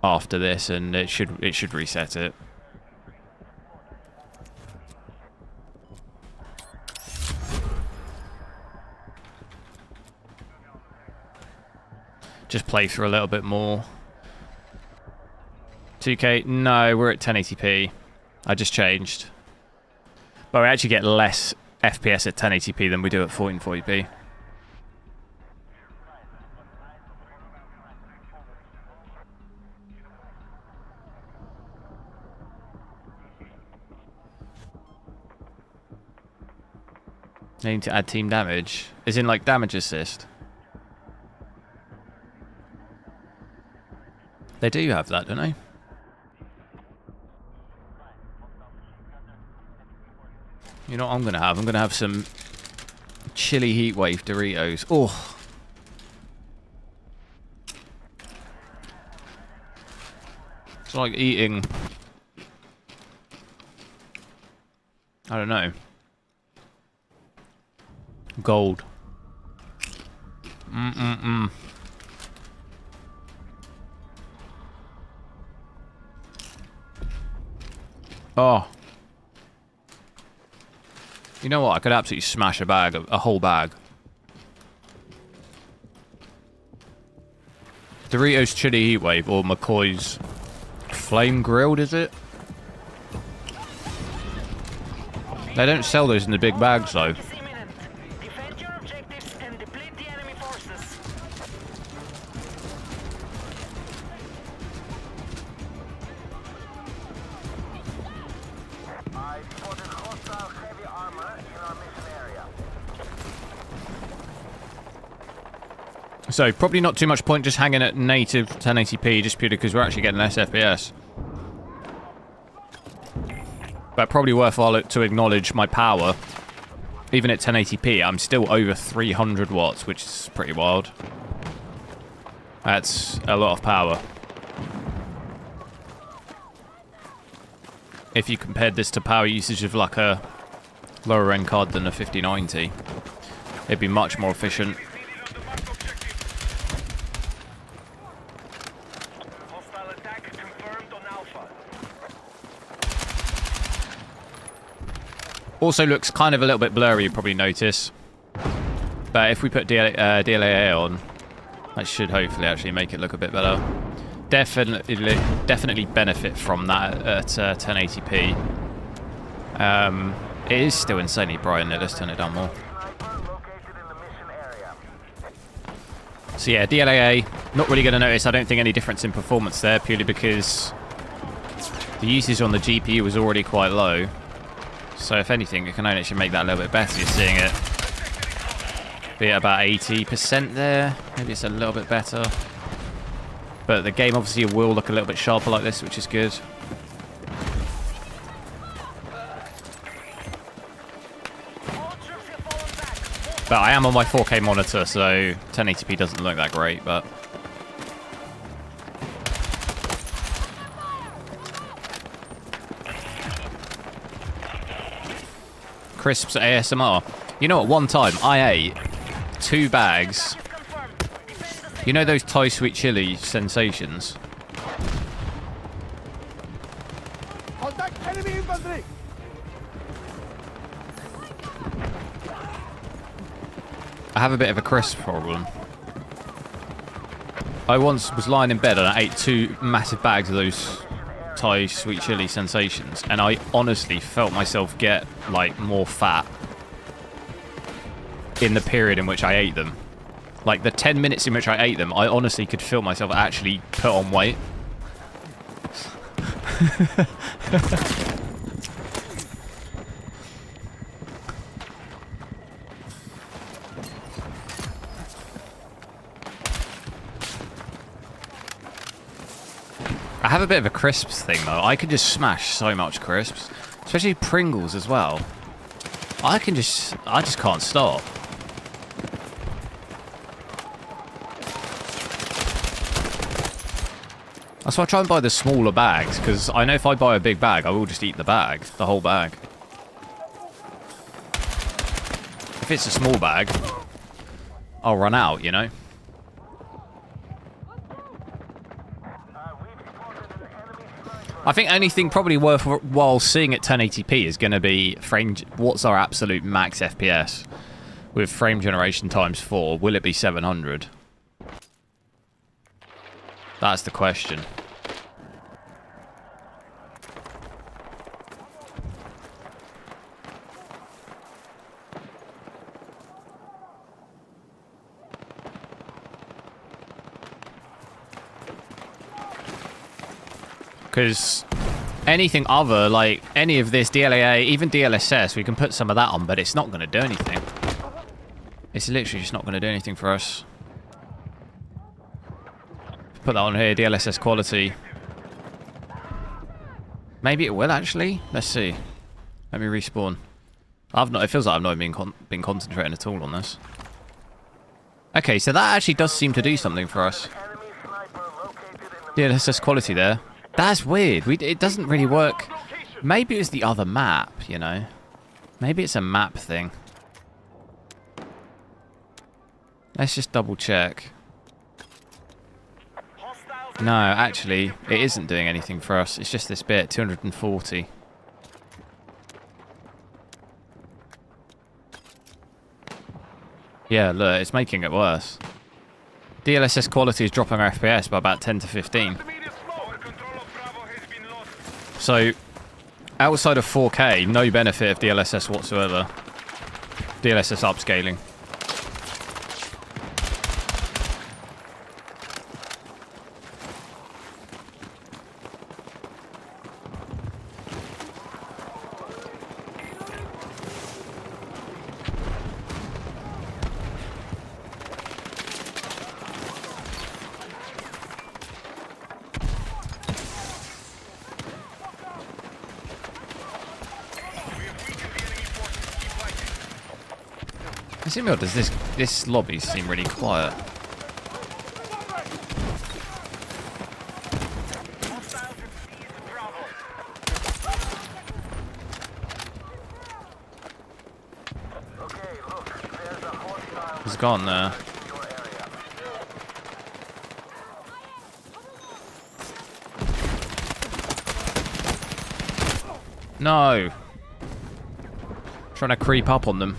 after this, and it should reset it. Just play through a little bit more. 2K? No, we're at 1080p. I just changed. But we actually get less FPS at 1080p than we do at 1440p. They need to add team damage. As in, like, damage assist. They do have that, don't they? You know what I'm going to have? I'm going to have some chili heatwave Doritos. Oh. It's like eating... I don't know. Gold. Oh. You know what? I could absolutely smash a whole bag. Doritos Chili Heatwave or McCoy's Flame Grilled, is it? They don't sell those in the big bags, though. Defend your objectives and deplete the enemy forces. I spotted hostile heavy armor in our mission area. So, probably not too much point just hanging at native 1080p just purely because we're actually getting less FPS. But probably worthwhile to acknowledge my power. Even at 1080p, I'm still over 300 watts, which is pretty wild. That's a lot of power. if you compared this to power usage of like a lower end card than a 5090, it'd be much more efficient. Hostile attack confirmed on Alpha. Also looks kind of a little bit blurry, you probably notice. But if we put DLAA on, that should hopefully actually make it look a bit better. Definitely benefit from that at 1080p. It is still insanely bright in it. Let's turn it down more. So yeah, DLAA, not really going to notice, I don't think, any difference in performance there, purely because the usage on the GPU was already quite low. So if anything, it can only actually make that a little bit better. You're seeing it be at about 80% there. Maybe it's a little bit better. But the game obviously will look a little bit sharper like this, which is good. But I am on my 4K monitor, so 1080p doesn't look that great, but... Crisps ASMR. You know, at one time, I ate 2 bags. You know those Thai sweet chili sensations? Contact enemy infantry! I have a bit of a crisp problem. I once was lying in bed and I ate 2 massive bags of those Thai sweet chili sensations, and I honestly felt myself get, like, more fat in the period in which I ate them. Like, the 10 minutes in which I ate them, I honestly could feel myself actually put on weight. I have a bit of a crisps thing, though. I could just smash so much crisps. Especially Pringles as well. I just can't stop. That's why I try and buy the smaller bags, because I know if I buy a big bag, I will just eat the bag. The whole bag. If it's a small bag, I'll run out, you know? I think anything probably worthwhile seeing at 1080p is going to be what's our absolute max FPS with frame generation times 4? Will it be 700? That's the question. Because anything other, like any of this DLAA, even DLSS, we can put some of that on, but it's not going to do anything. It's literally just not going to do anything for us. Put that on here, DLSS quality. Maybe it will actually. Let's see. Let me respawn. It feels like I've not been concentrating at all on this. Okay, so that actually does seem to do something for us. DLSS quality there. That's weird. It doesn't really work. Maybe it was the other map, you know. Maybe it's a map thing. Let's just double check. No, actually, it isn't doing anything for us. It's just this bit, 240. Yeah, look, it's making it worse. DLSS quality is dropping our FPS by about 10 to 15. So, outside of 4K, no benefit of DLSS whatsoever. DLSS upscaling. Does this lobby seem really quiet? has gone there. No. Trying to creep up on them.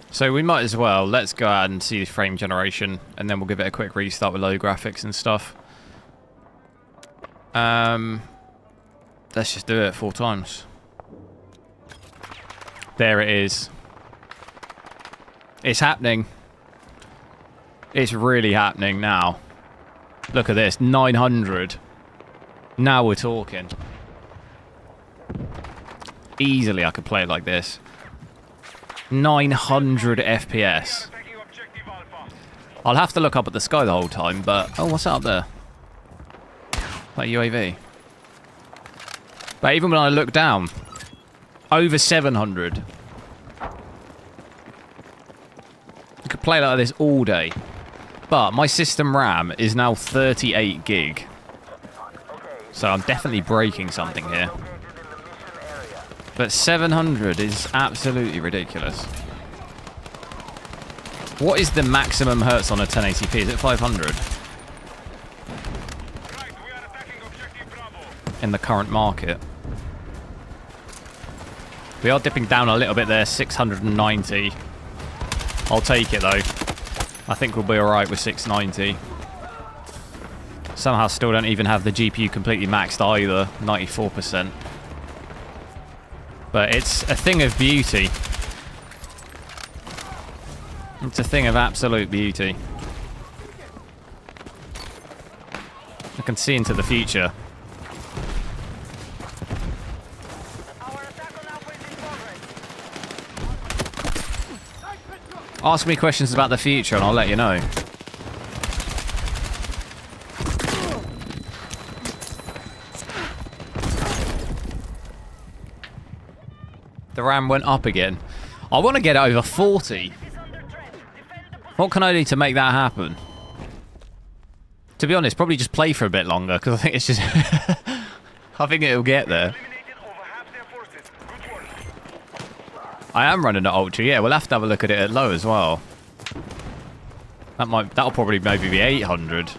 So we might as well, let's go out and see the frame generation, and then we'll give it a quick restart with low graphics and stuff. Let's just do it 4 times. There it is. It's happening. It's really happening now. Look at this, 900. Now we're talking. Easily I could play it like this. 900 FPS. I'll have to look up at the sky the whole time, but... Oh, what's that up there? That UAV. But even when I look down, over 700. You could play like this all day. But my system RAM is now 38 gig. So I'm definitely breaking something here. But 700 is absolutely ridiculous. What is the maximum hertz on a 1080p? Is it 500? In the current market. We are dipping down a little bit there, 690. I'll take it though. I think we'll be alright with 690. Somehow still don't even have the GPU completely maxed either, 94%. But it's a thing of beauty. It's a thing of absolute beauty. I can see into the future. Ask me questions about the future and I'll let you know. The RAM went up again. I want to get it over 40. What can I do to make that happen? To be honest, probably just play for a bit longer, because I think it's just... I think it'll get there. I am running at Ultra, yeah, we'll have to have a look at it at low as well. That'll probably maybe be 800.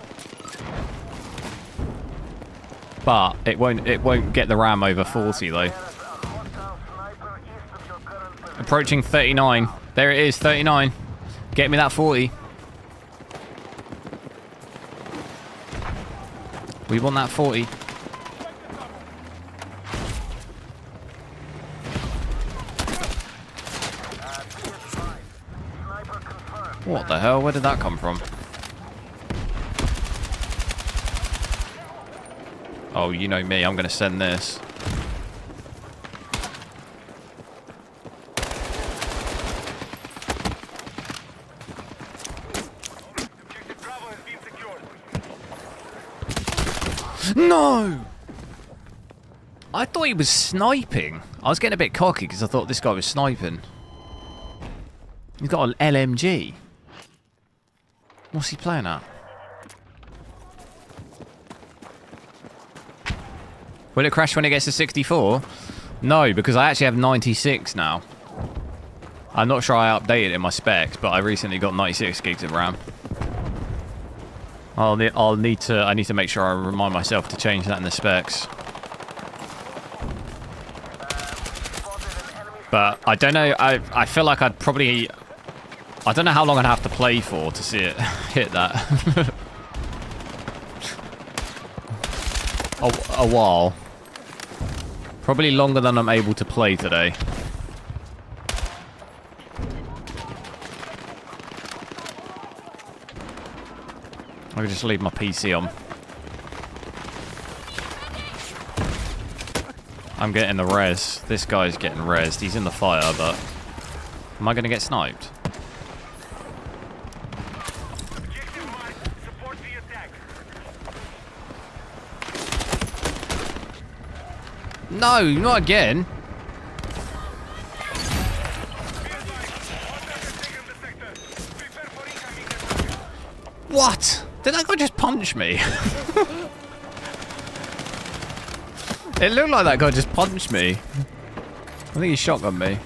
But it won't get the RAM over 40 though. Approaching 39. There it is, 39. Get me that 40. We want that 40. What the hell? Where did that come from? Oh, you know me. I'm going to send this. No! I thought he was sniping. I was getting a bit cocky because I thought this guy was sniping. He's got an LMG. What's he playing at? Will it crash when it gets to 64? No, because I actually have 96 now. I'm not sure I updated it in my specs, but I recently got 96 gigs of RAM. I need to make sure I remind myself to change that in the specs. But I don't know, I feel like I'd probably... I don't know how long I'd have to play for to see it hit that. a while. Probably longer than I'm able to play today. I could just leave my PC on. I'm getting the res. This guy's getting resed. He's in the fire, but... Am I going to get sniped? No, not again. What? Did that guy just punch me? It looked like that guy just punched me. I think he shotgunned me.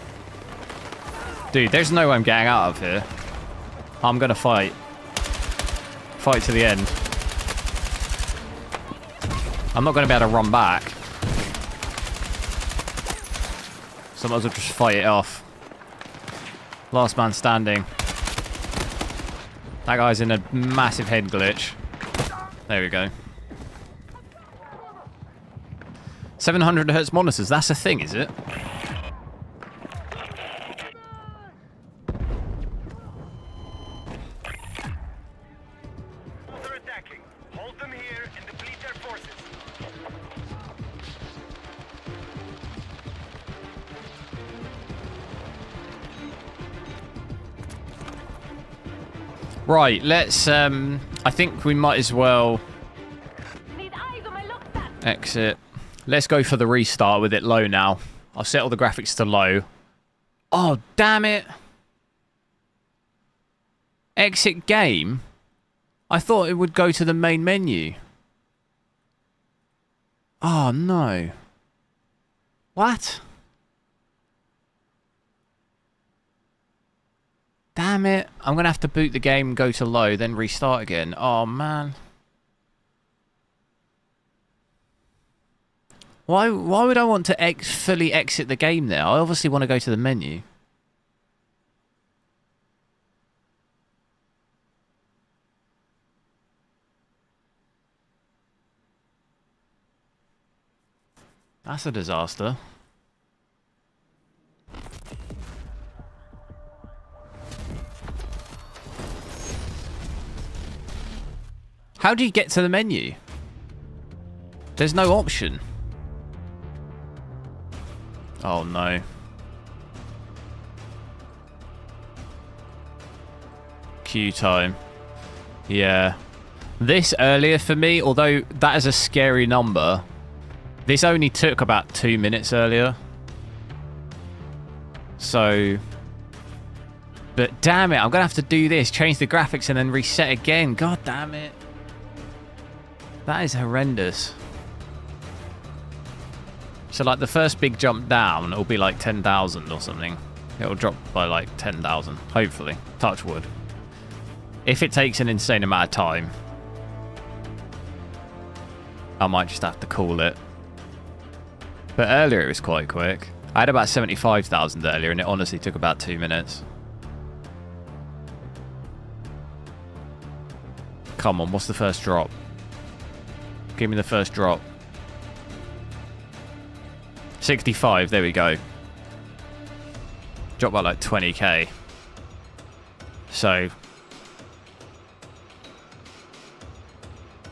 Dude, there's no way I'm getting out of here. I'm gonna fight. Fight to the end. I'm not gonna be able to run back. So I might as well just fight it off. Last man standing. That guy's in a massive head glitch. There we go. 700 Hz monitors, that's a thing, is it? They're attacking. Hold them here and deplete their forces. Right, let's, I think we might as well Need eyes on my look stat. exit. Let's go for the restart with it low now. I'll set all the graphics to low. Oh, damn it. Exit game? I thought it would go to the main menu. Oh, no. What? Damn it. I'm going to have to boot the game, go to low, then restart again. Oh, man. Why would I want to fully exit the game there? I obviously want to go to the menu. That's a disaster. How do you get to the menu? There's no option. Oh no. Queue time. Yeah. This earlier for me, although that is a scary number, this only took about 2 minutes earlier. So... But damn it, I'm going to have to do this, change the graphics and then reset again. God damn it. That is horrendous. So like the first big jump down, it'll be like 10,000 or something. It'll drop by like 10,000, hopefully. Touch wood. If it takes an insane amount of time, I might just have to call it. But earlier it was quite quick. I had about 75,000 earlier and it honestly took about 2 minutes. Come on, what's the first drop? Give me the first drop. 65, there we go. Dropped by like 20k. So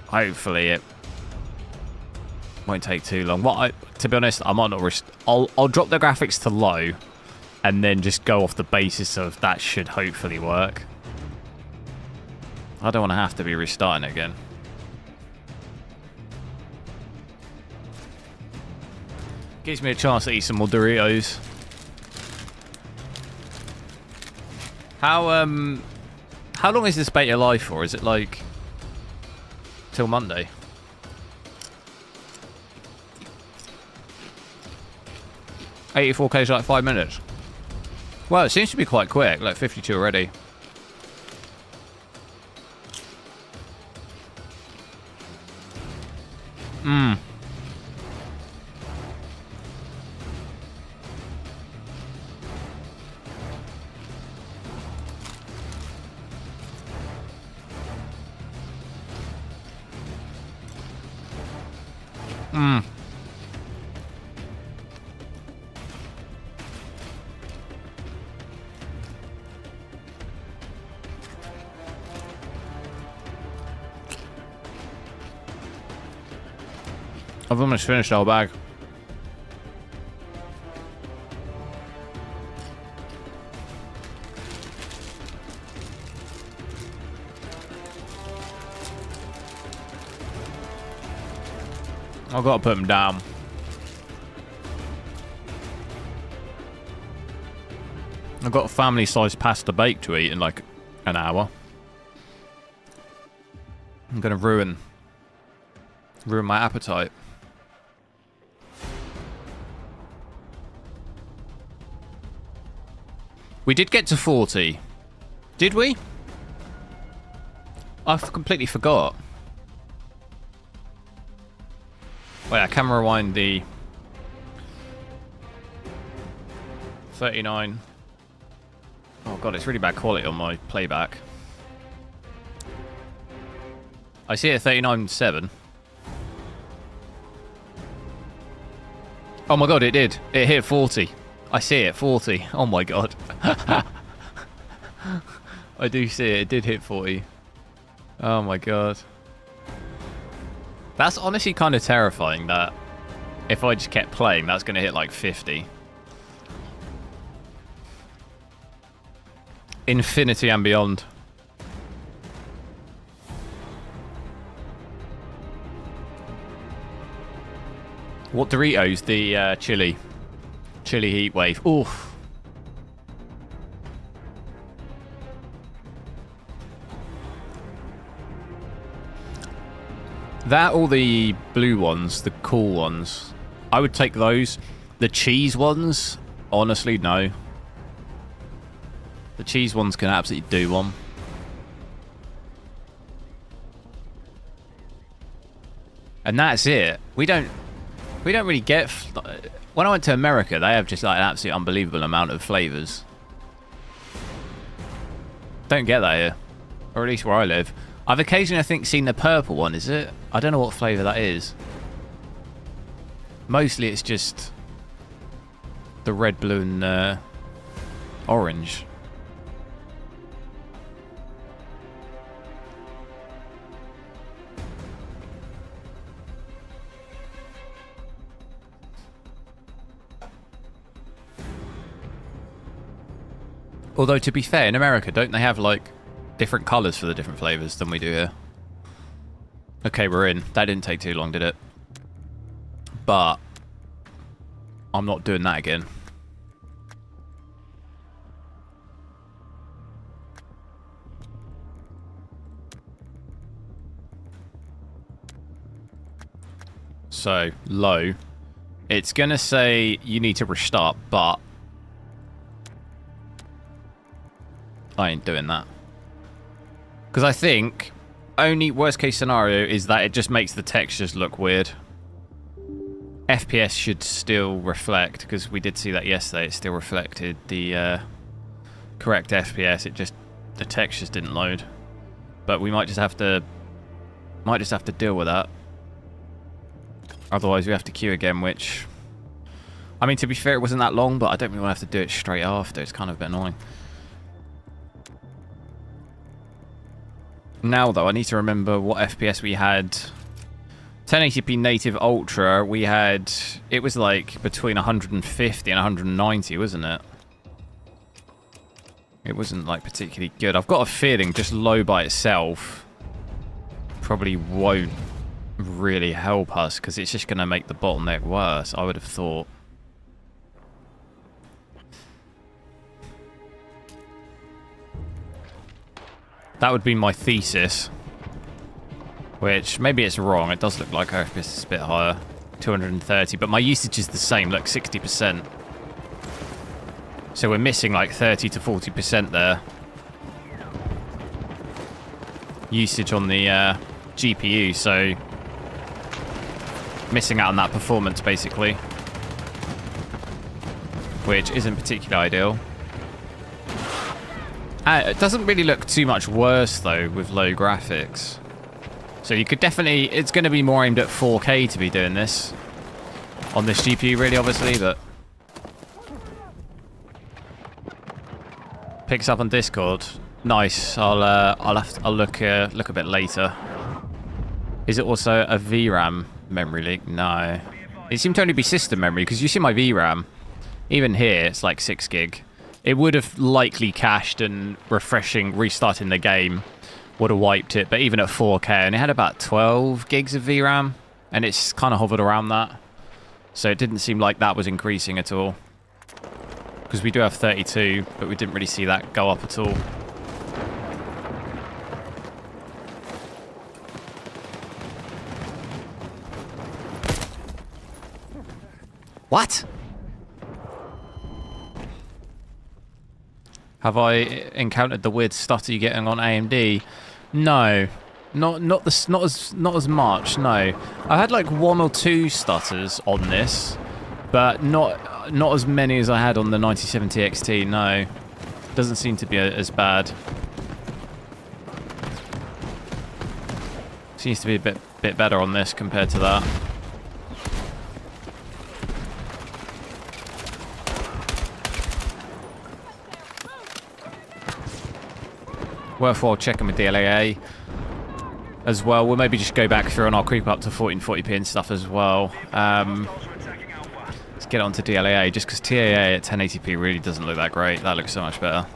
hopefully it won't take too long. To be honest, I might not I'll drop the graphics to low and then just go off the basis of that should hopefully work. I don't want to have to be restarting it again. Gives me a chance to eat some more Doritos. How long is this beta live for? Is it like till Monday? $84K is like 5 minutes. Well, it seems to be quite quick, like 52 already. I've almost finished the whole bag. I've got to put them down. I've got a family-sized pasta bake to eat in like an hour. I'm going to ruin my appetite. We did get to 40. Did we? I completely forgot. Wait, I can rewind the 39. Oh god, it's really bad quality on my playback. I see it at 39.7. Oh my god, it did. It hit 40. I see it, 40. Oh my god. I do see it. It did hit 40. Oh my god. That's honestly kind of terrifying that if I just kept playing, that's going to hit like 50. Infinity and beyond. What Doritos? The chili heat wave. Oof. That or the blue ones, the cool ones. I would take those. The cheese ones, honestly, no. The cheese ones can absolutely do one. And that's it. We don't really get... When I went to America, they have just like an absolutely unbelievable amount of flavors. Don't get that here. Or at least where I live. I've occasionally, I think, seen the purple one, is it? I don't know what flavor that is. Mostly it's just the red, blue, and orange. Although, to be fair, in America, don't they have, like, different colours for the different flavours than we do here? Okay, we're in. That didn't take too long, did it? But I'm not doing that again. So, low. It's going to say you need to restart, but I ain't doing that. Because I think only worst case scenario is that it just makes the textures look weird. FPS should still reflect, because we did see that yesterday. It still reflected the correct FPS. It just, the textures didn't load. But we might just have to deal with that. Otherwise we have to queue again, which, I mean, to be fair, it wasn't that long, but I don't really want to have to do it straight after. It's kind of a bit annoying. Now, though, I need to remember what FPS we had. 1080p native ultra, we had... It was like between 150 and 190, wasn't it? It wasn't like particularly good. I've got a feeling just low by itself probably won't really help us, because it's just going to make the bottleneck worse, I would have thought. That would be my thesis. Which, maybe it's wrong. It does look like our FPS is a bit higher. 230. But my usage is the same. Look, 60%. So we're missing like 30 to 40% there. Usage on the GPU. So missing out on that performance, basically. Which isn't particularly ideal. It doesn't really look too much worse, though, with low graphics. So you could definitely... It's going to be more aimed at 4K to be doing this. On this GPU, really, obviously, but... Picks up on Discord. Nice. I'll look a bit later. Is it also a VRAM memory leak? No. It seemed to only be system memory, because you see my VRAM. Even here, it's like 6 gig. It would have likely cached, and restarting the game would have wiped it. But even at 4K, and it had about 12 gigs of VRAM, and it's kind of hovered around that. So it didn't seem like that was increasing at all. Because we do have 32, but we didn't really see that go up at all. What? Have I encountered the weird stutter you're getting on AMD? No. Not as much, no. I had like 1 or 2 stutters on this, but not as many as I had on the 9070 XT, no. Doesn't seem to be as bad. Seems to be a bit better on this compared to that. Worthwhile checking with DLAA as well. We'll maybe just go back through and I'll creep up to 1440p and stuff as well. Let's get on to DLAA, just because TAA at 1080p really doesn't look that great. That looks so much better.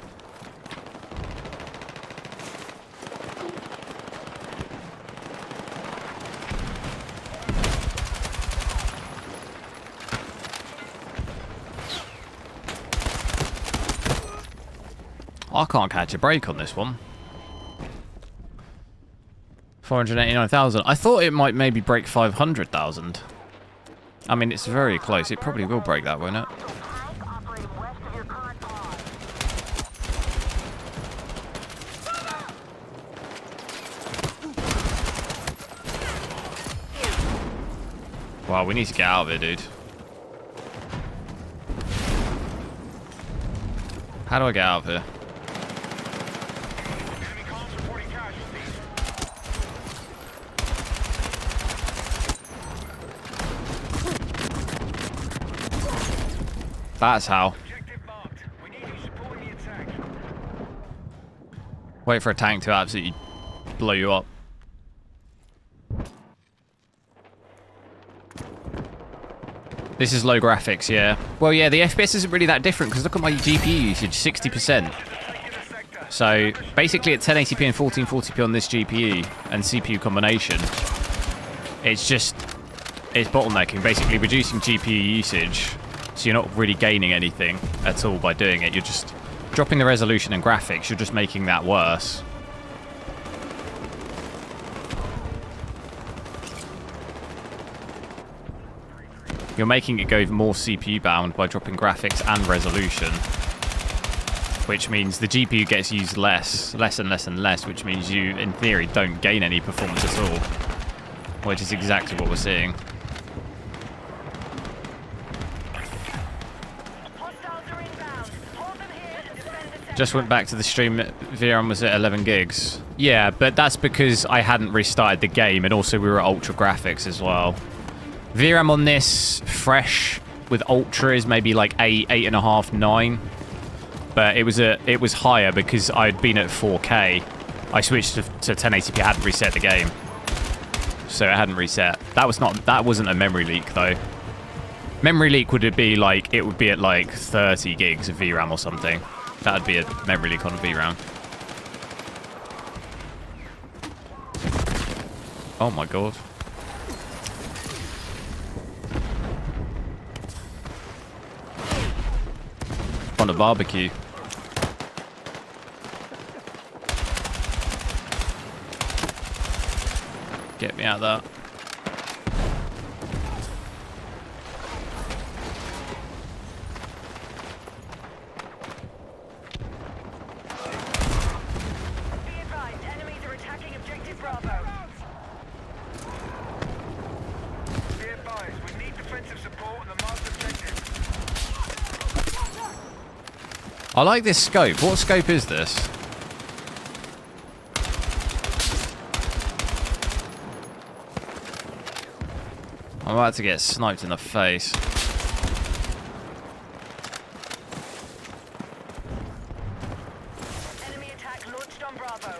I can't catch a break on this one. 489,000. I thought it might maybe break 500,000. I mean, it's very close. It probably will break that, won't it? Wow, we need to get out of here, dude. How do I get out of here? That's how. Wait for a tank to absolutely blow you up. This is low graphics, yeah. Well, yeah, the FPS isn't really that different because look at my GPU usage, 60%. So basically at 1080p and 1440p on this GPU and CPU combination, it's bottlenecking, basically reducing GPU usage. So you're not really gaining anything at all by doing it. You're just dropping the resolution and graphics. You're just making that worse. You're making it go more CPU bound by dropping graphics and resolution. Which means the GPU gets used less and less, which means you, in theory, don't gain any performance at all. Which is exactly what we're seeing. Just went back to the stream. VRAM was at 11 gigs. Yeah, but that's because I hadn't restarted the game, and also we were at ultra graphics as well. VRAM on this fresh with ultra is maybe like 8.5, 9. But it was higher because I'd been at 4K. I switched to 1080p. I hadn't reset the game, so it hadn't reset. That wasn't a memory leak though. Memory leak would be like, it would be at like 30 gigs of VRAM or something. That would be a memory leak on VRAM. Oh my god. On a barbecue. Get me out of that. I like this scope. What scope is this? I'm about to get sniped in the face. Enemy attack launched on Bravo.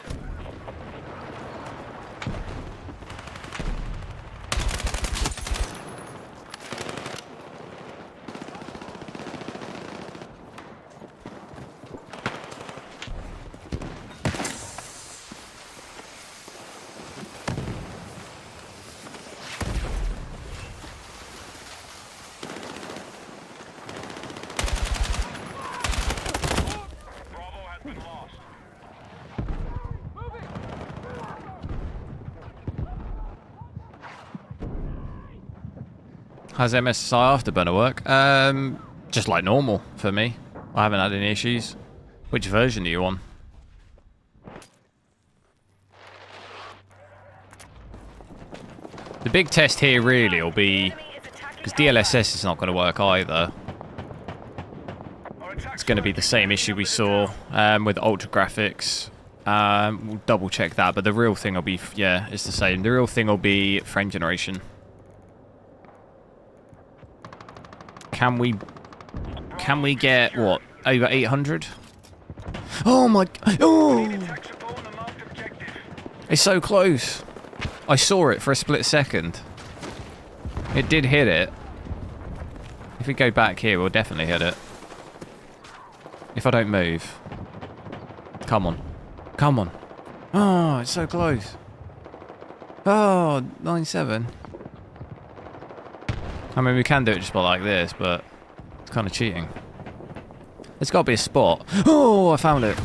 How's MSI Afterburner work? Just like normal for me. I haven't had any issues. Which version are you on? The big test here really will be, because DLSS is not going to work either. It's going to be the same issue we saw with Ultra Graphics. We'll double check that, but the real thing will be, yeah, it's the same. The real thing will be frame generation. Can we get, what, over 800? Oh my, oh! It's so close. I saw it for a split second. It did hit it. If we go back here, we'll definitely hit it. If I don't move. Come on. Come on. Oh, it's so close. Oh, 9-7. I mean, we can do it just by like this, but it's kind of cheating. There's got to be a spot. Oh, I found it.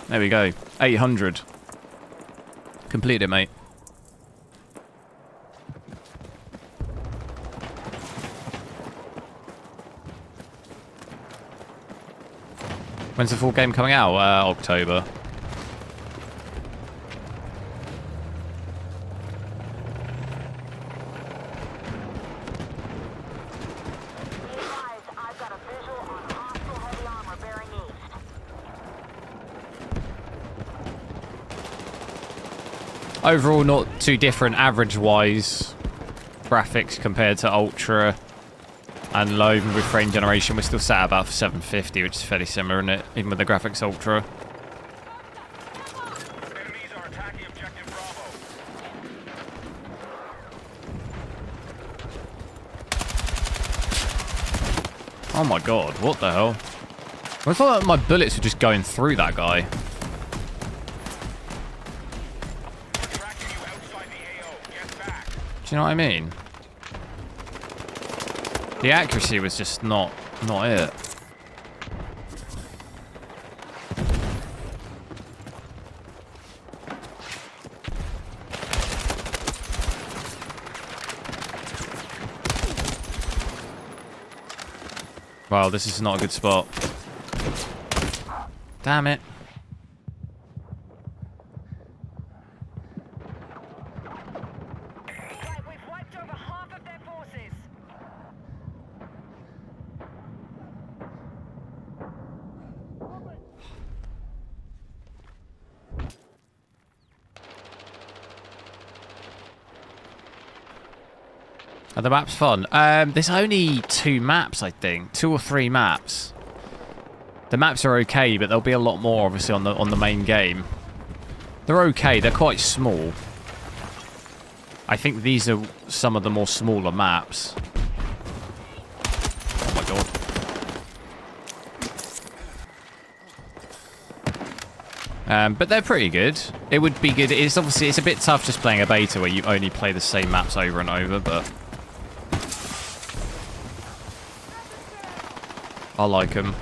There we go. 800. Complete it, mate. When's the full game coming out? October. I've got a visual on hostile heavy armor bearing east. Overall, not too different average-wise. Graphics compared to Ultra and low with frame generation. We're still sat at about 750, which is fairly similar, isn't it? Even with the graphics Ultra. Enemies are attacking objective Bravo. Oh my god, what the hell? I thought that my bullets were just going through that guy. Tracking you outside the AO. Get back. Do you know what I mean? The accuracy was just not it. Wow, this is not a good spot. Damn it. Right, we've wiped over half of their forces. Are the maps fun? There's only 2 maps, I think. 2 or 3 maps. The maps are okay, but there'll be a lot more, obviously, on the main game. They're okay. They're quite small. I think these are some of the more smaller maps. Oh my god. But they're pretty good. It would be good. It's obviously it's a bit tough just playing a beta where you only play the same maps over and over, but I like them.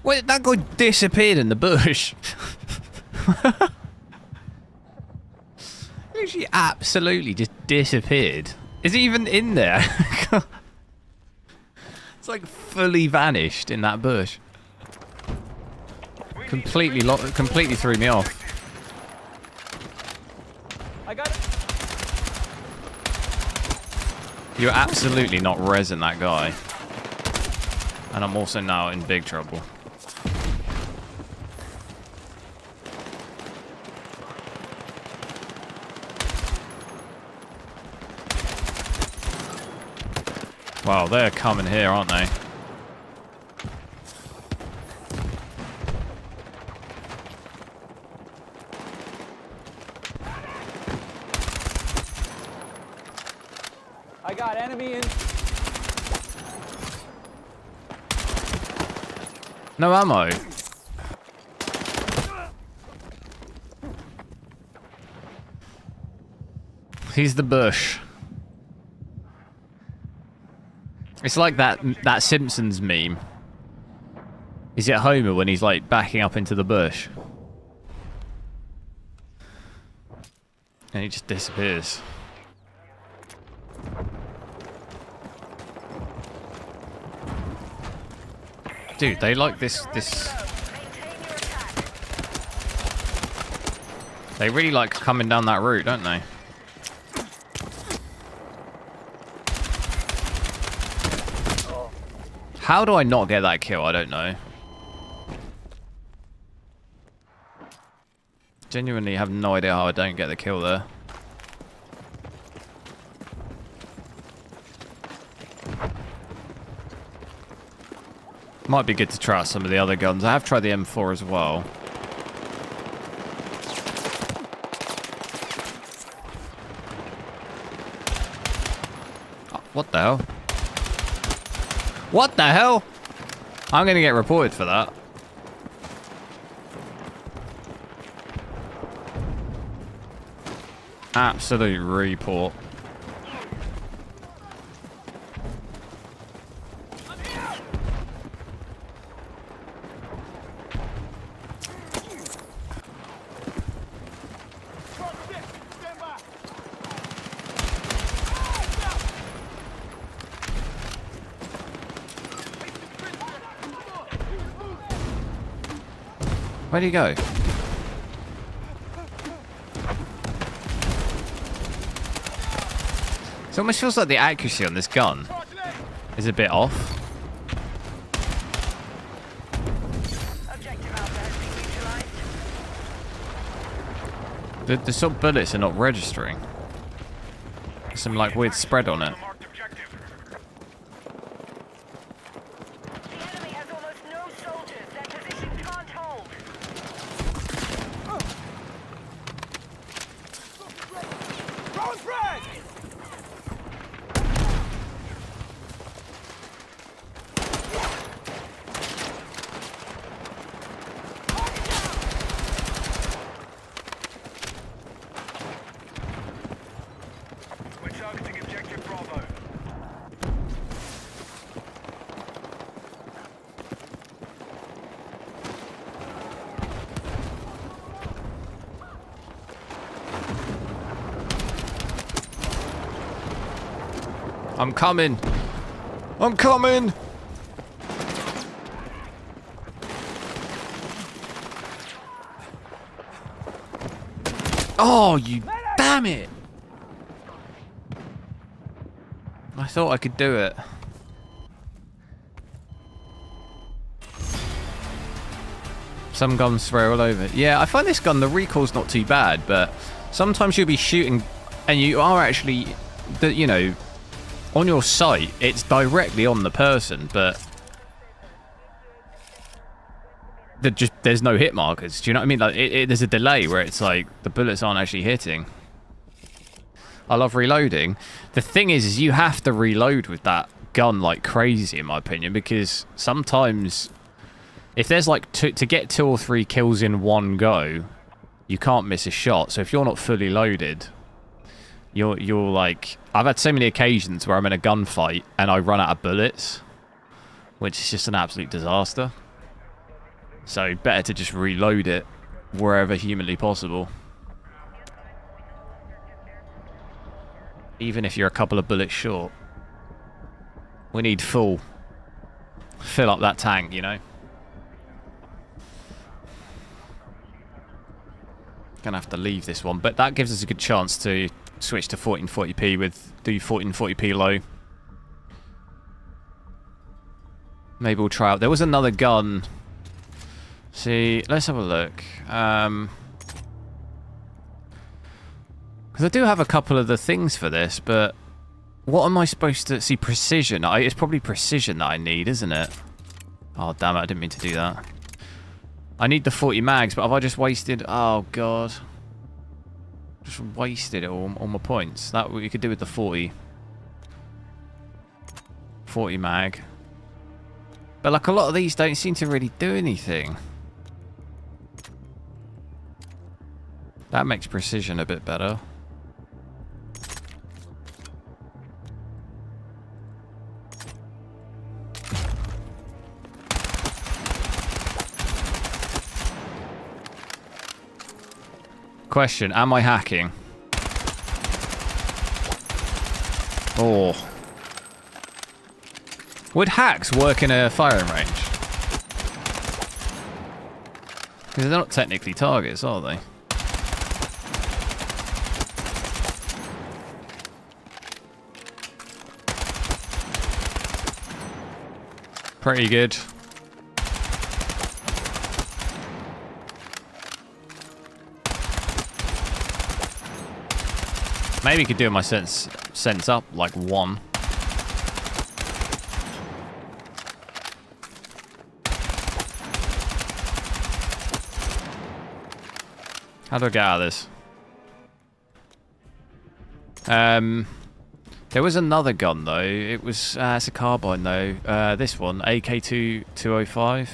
Wait, that guy disappeared in the bush. He absolutely just disappeared. Is he even in there? It's like fully vanished in that bush. Completely threw me off. I got it. You're absolutely not rezzing that guy. And I'm also now in big trouble. Wow, they're coming here, aren't they? I got enemy in. No ammo. He's the bush. It's like that Simpsons meme. Is it Homer when he's like backing up into the bush? And he just disappears. Dude, they like this. They really like coming down that route, don't they? How do I not get that kill? I don't know. Genuinely have no idea how I don't get the kill there. Might be good to try out some of the other guns. I have tried the M4 as well. Oh, what the hell? What the hell? I'm going to get reported for that. Absolute report. Where'd he go? It almost feels like the accuracy on this gun is a bit off. Objective Alpha has been neutralized. The sort of bullets are not registering. There's some like weird spread on it. Marked objective. The enemy has almost no soldiers. Their position can't hold. Throwing frag! We're targeting objective Bravo. I'm coming. I'm coming. Oh, you damn it. I thought I could do it. Some guns spray all over. Yeah, I find this gun, the recoil's not too bad, but sometimes you'll be shooting and you are actually, you know, on your sight, it's directly on the person, but there's no hit markers. Do you know what I mean? Like there's a delay where it's like the bullets aren't actually hitting. I love reloading. The thing is you have to reload with that gun like crazy, in my opinion, because sometimes if there's like to get 2 or 3 kills in one go, you can't miss a shot. So if you're not fully loaded, you're like, I've had so many occasions where I'm in a gunfight and I run out of bullets, which is just an absolute disaster. So better to just reload it wherever humanly possible. Even if you're a couple of bullets short. We need fill up that tank, you know. Gonna have to leave this one, but that gives us a good chance to switch to 1440p with do 1440p low. Maybe we'll try out. There was another gun. See, let's have a look. Because I do have a couple of the things for this, but what am I supposed to see? Precision. It's probably precision that I need, isn't it? Oh damn it! I didn't mean to do that. I need the 40 mags, but have I just wasted? Oh god. Just wasted it all my points. That we could do with the 40 mag. But like a lot of these don't seem to really do anything. That makes precision a bit better. question, am I hacking? Oh. Would hacks work in a firing range? Because they're not technically targets, are they? Pretty good. Maybe could do my sense up like 1. How do I get out of this? There was another gun though. It was it's a carbine though. This one, AK-205.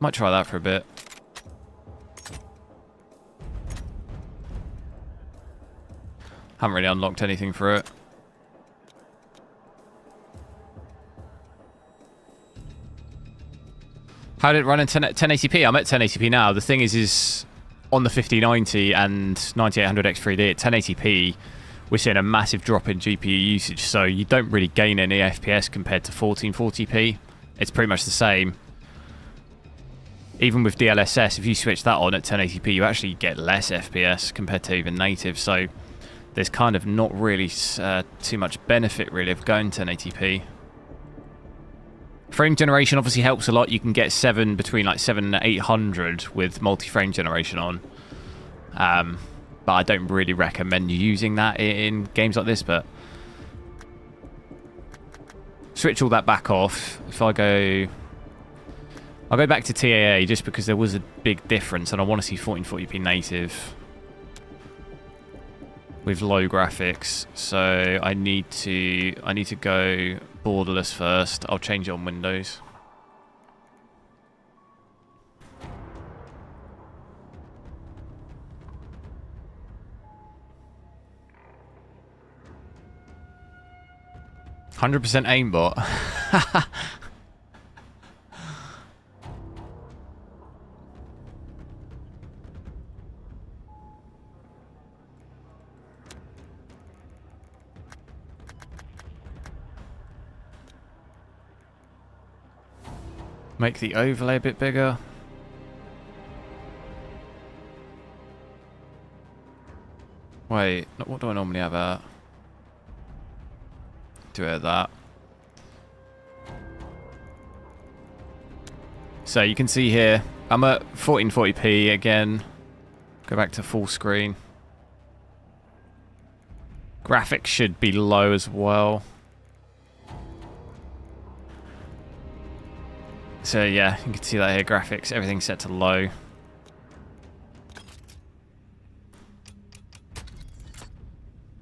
Might try that for a bit. Haven't really unlocked anything for it. How did it run in 1080p? I'm at 1080p now. The thing is on the 5090 and 9800X3D at 1080p, we're seeing a massive drop in GPU usage, so you don't really gain any FPS compared to 1440p. It's pretty much the same. Even with DLSS, if you switch that on at 1080p, you actually get less FPS compared to even native, so there's kind of not really too much benefit really of going 1080p. Frame generation obviously helps a lot. You can get between like 700 and 800 with multi-frame generation on. But I don't really recommend using that in games like this, but switch all that back off. If I'll go back to TAA just because there was a big difference and I want to see 1440p native with low graphics, so I need to go borderless first. I'll change it on Windows. %100% aimbot. Make the overlay a bit bigger. Wait, what do I normally have at? Do it at that. So you can see here, I'm at 1440p again. Go back to full screen. Graphics should be low as well. So yeah, you can see that here, graphics, everything's set to low.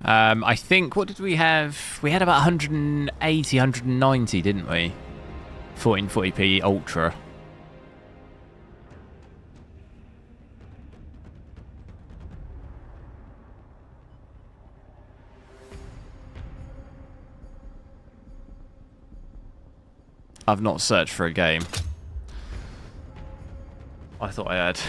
I think, what did we have? We had about 180, 190, didn't we? 1440p Ultra. I've not searched for a game. I thought I had.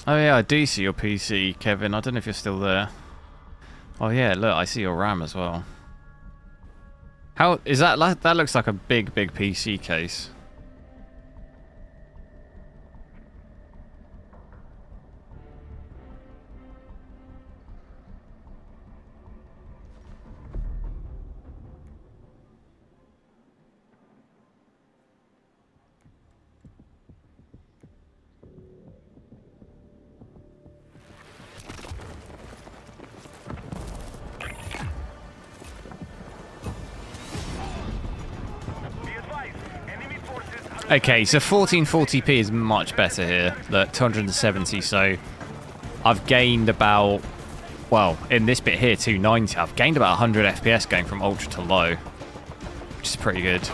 Oh yeah, I do see your PC, Kevin. I don't know if you're still there. Oh yeah, look, I see your RAM as well. How is that? That looks like a big PC case. Okay, so 1440p is much better here. Look, 270, so I've gained about well, in this bit here, 290, I've gained about 100 FPS going from ultra to low, which is pretty good.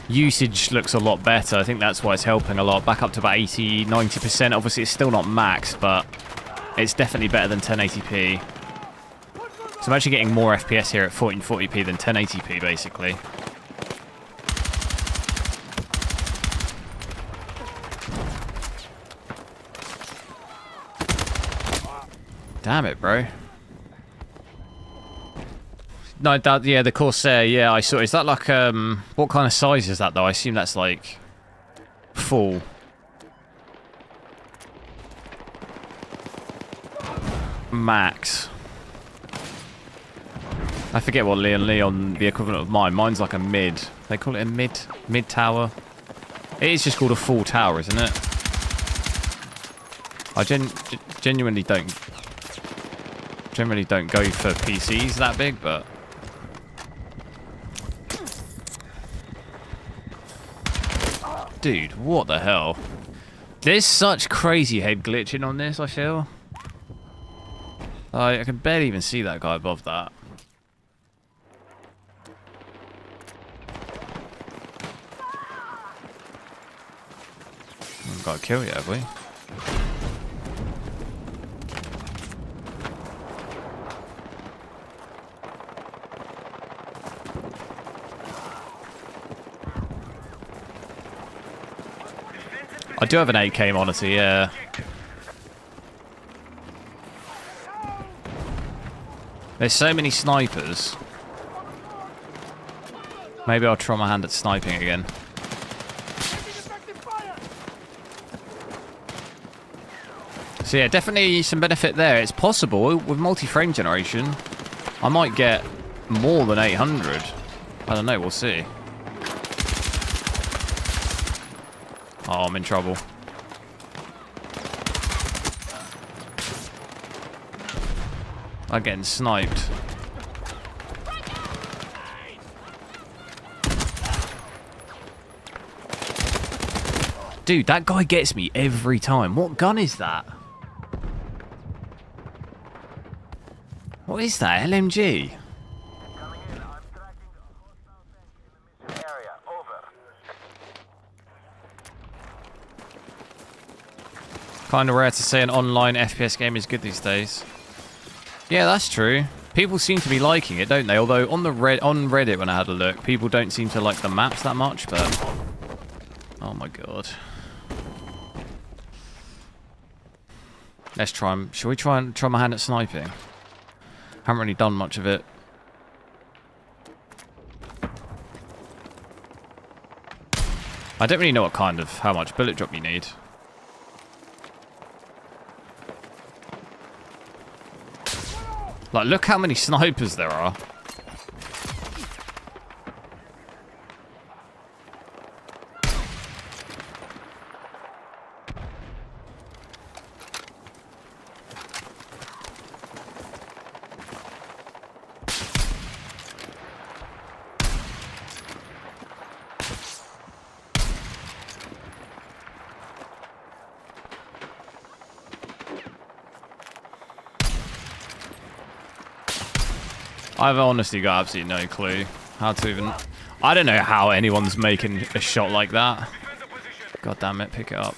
Usage looks a lot better. I think that's why it's helping a lot. Back up to about 80, 90%. Obviously, it's still not max, but it's definitely better than 1080p. So I'm actually getting more FPS here at 1440p than 1080p, basically. Damn it, bro. No, that, yeah, the Corsair, yeah, I saw. Is that like, what kind of size is that, though? I assume that's like full. Max. I forget what Leon, the equivalent of mine. Mine's like a mid. They call it a mid tower. It is just called a full tower, isn't it? I genuinely don't go for PCs that big, but dude, what the hell? There's such crazy head glitching on this, I feel. I can barely even see that guy above that. Haven't got a kill yet, have we? I do have an 8K monitor, yeah. There's so many snipers. Maybe I'll try my hand at sniping again. So yeah, definitely some benefit there. It's possible, with multi-frame generation, I might get more than 800. I don't know, we'll see. Oh, I'm in trouble. I'm getting sniped. Dude, that guy gets me every time. What gun is that? What is that? LMG? Kind of rare to say an online FPS game is good these days. Yeah, that's true. People seem to be liking it, don't they? Although on Reddit when I had a look, people don't seem to like the maps that much, but oh my god. Let's try them. Shall we try my hand at sniping? Haven't really done much of it. I don't really know how much bullet drop you need. Like, look how many snipers there are. I've honestly got absolutely no clue how to even... I don't know how anyone's making a shot like that. God damn it, pick it up.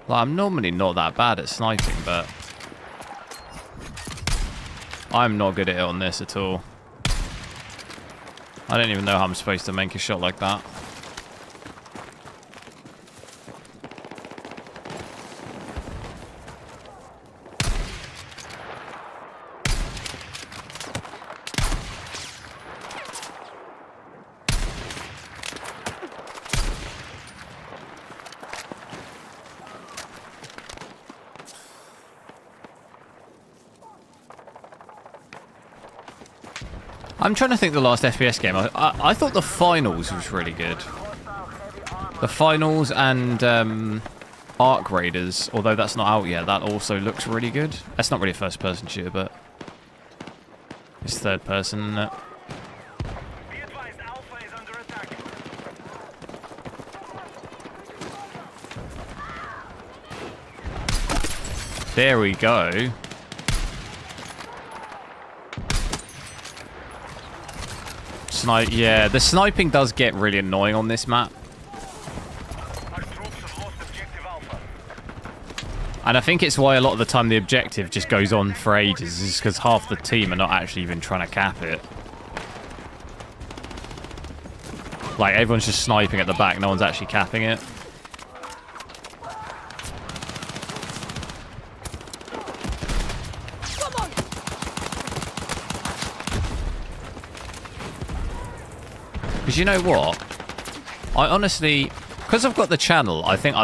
Like, I'm normally not that bad at sniping, but I'm not good at it on this at all. I don't even know how I'm supposed to make a shot like that. I'm trying to think the last FPS game. I thought the finals was really good. The finals and Arc Raiders, although that's not out yet, that also looks really good. That's not really a first-person shooter, but it's third-person, isn't it? There we go. Yeah, the sniping does get really annoying on this map. Our troops have lost objective Alpha. And I think it's why a lot of the time the objective just goes on for ages, is because half the team are not actually even trying to cap it. Like, everyone's just sniping at the back, no one's actually capping it. Because you know what? I honestly, because I've got the channel, I think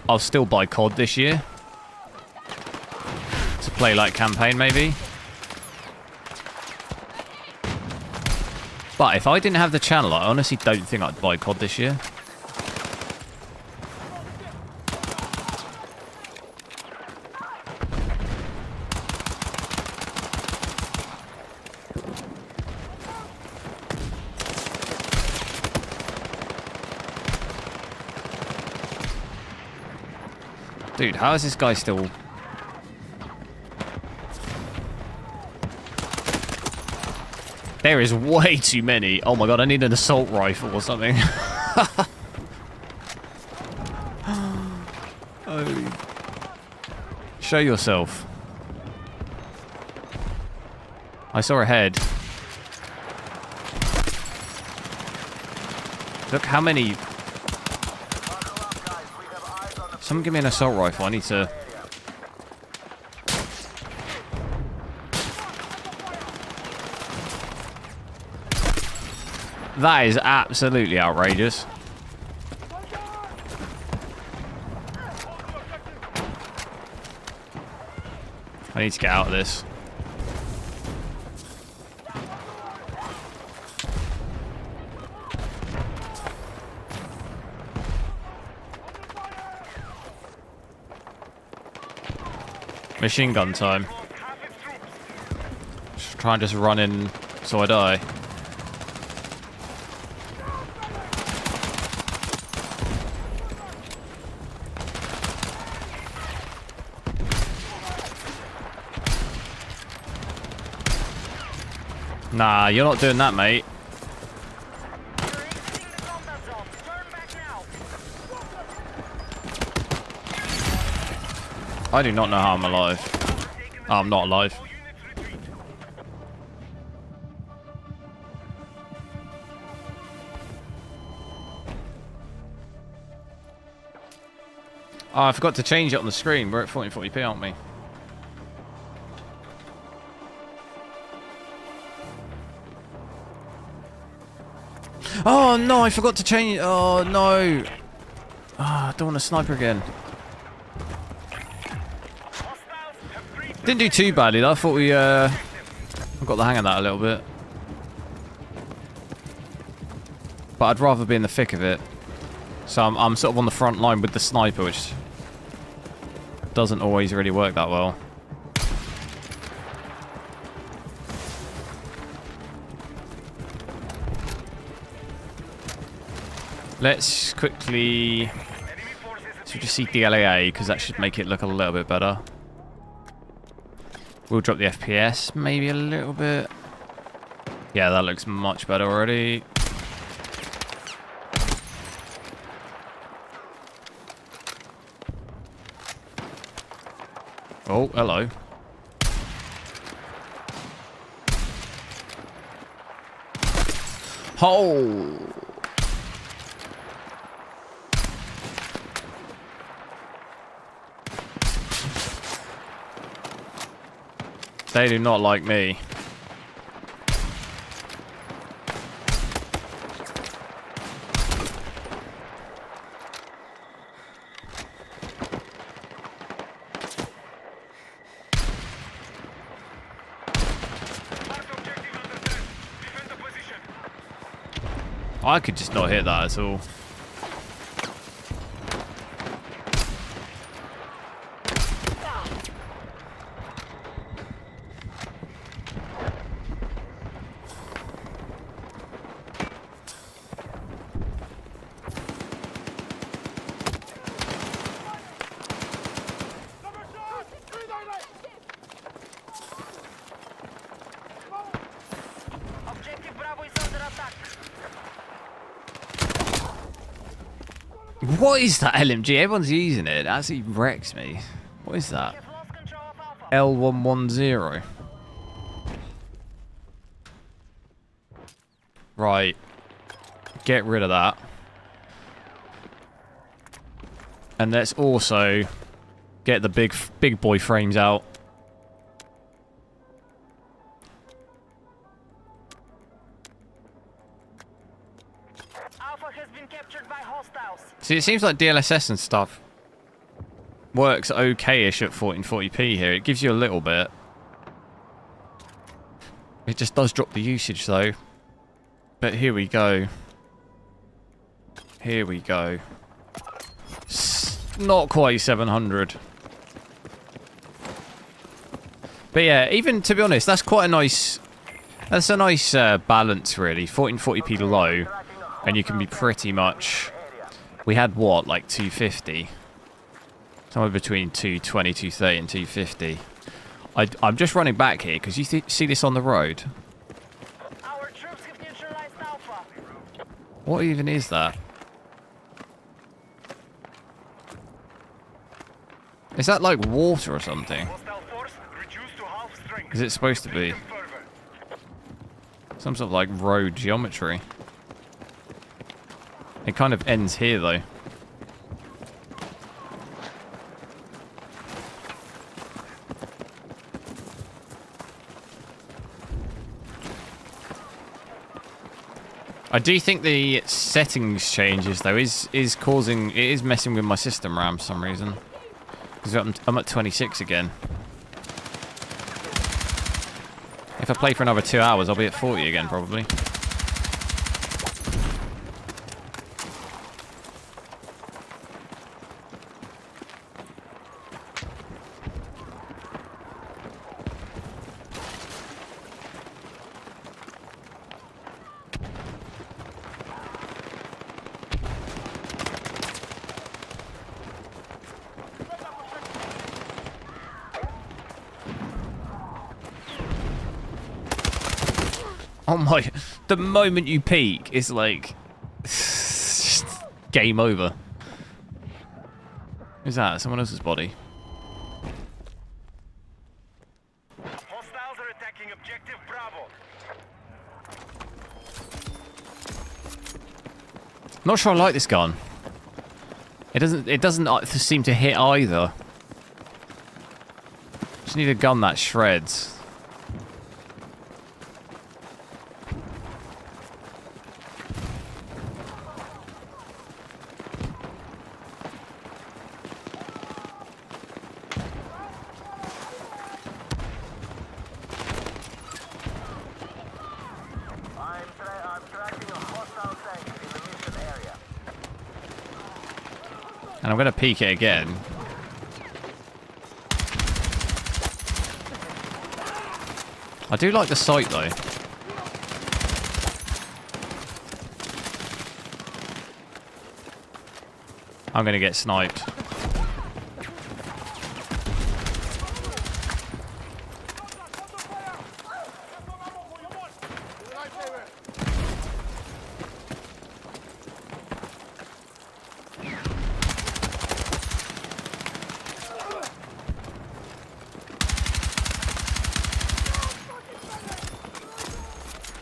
I'll still buy COD this year. To play like campaign maybe. But if I didn't have the channel, I honestly don't think I'd buy COD this year. Dude, how is this guy still... There is way too many. Oh my god, I need an assault rifle or something. Oh. Show yourself. I saw a head. Look how many... Someone give me an assault rifle. I need to... That is absolutely outrageous. I need to get out of this. Machine gun time. Try and just run in so I die. Nah, you're not doing that, mate. You're exiting the combat zone. Turn back now. I do not know how I'm alive. Oh, I'm not alive. Oh, I forgot to change it on the screen. We're at 1440p, aren't we? Oh no, I forgot to change. Oh no. I don't want a sniper again. Didn't do too badly though. I thought we got the hang of that a little bit. But I'd rather be in the thick of it. So I'm sort of on the front line with the sniper, which doesn't always really work that well. Let's quickly... So we just see DLAA, because that should make it look a little bit better. We'll drop the FPS maybe a little bit. Yeah, that looks much better already. Oh, hello. Oh! They do not like me. I could just not hit that at all. What is that LMG? Everyone's using it. It absolutely wrecks me. What is that? You've lost control of Alpha. L110. Right. Get rid of that. And let's also get the big boy frames out. Alpha has been captured by hostiles. See, it seems like DLSS and stuff works okay-ish at 1440p here. It gives you a little bit. It just does drop the usage though. But here we go. Here we go. Not quite 700. But yeah, even to be honest, that's quite a nice... That's a nice balance really. 1440p low. And you can be pretty much... We had what, like 250? Somewhere between 220, 230 and 250. I'm just running back here because you see this on the road. Our troops have neutralized Alpha. What even is that? Is that like water or something? Hostile force reduced to half strength. Is it supposed to be? Further. Some sort of like road geometry. It kind of ends here though. I do think the settings changes though is causing, it is messing with my system RAM for some reason. Because I'm at 26 again. If I play for another 2 hours, I'll be at 40 again probably. Oh my, the moment you peek, it's like, just game over. Who's that? Someone else's body. Hostiles are attacking objective Bravo. Not sure I like this gun. It doesn't seem to hit either. Just need a gun that shreds. I'm tracking a hostile tank in the mission area. And I'm going to peek it again. I do like the sight though. I'm going to get sniped.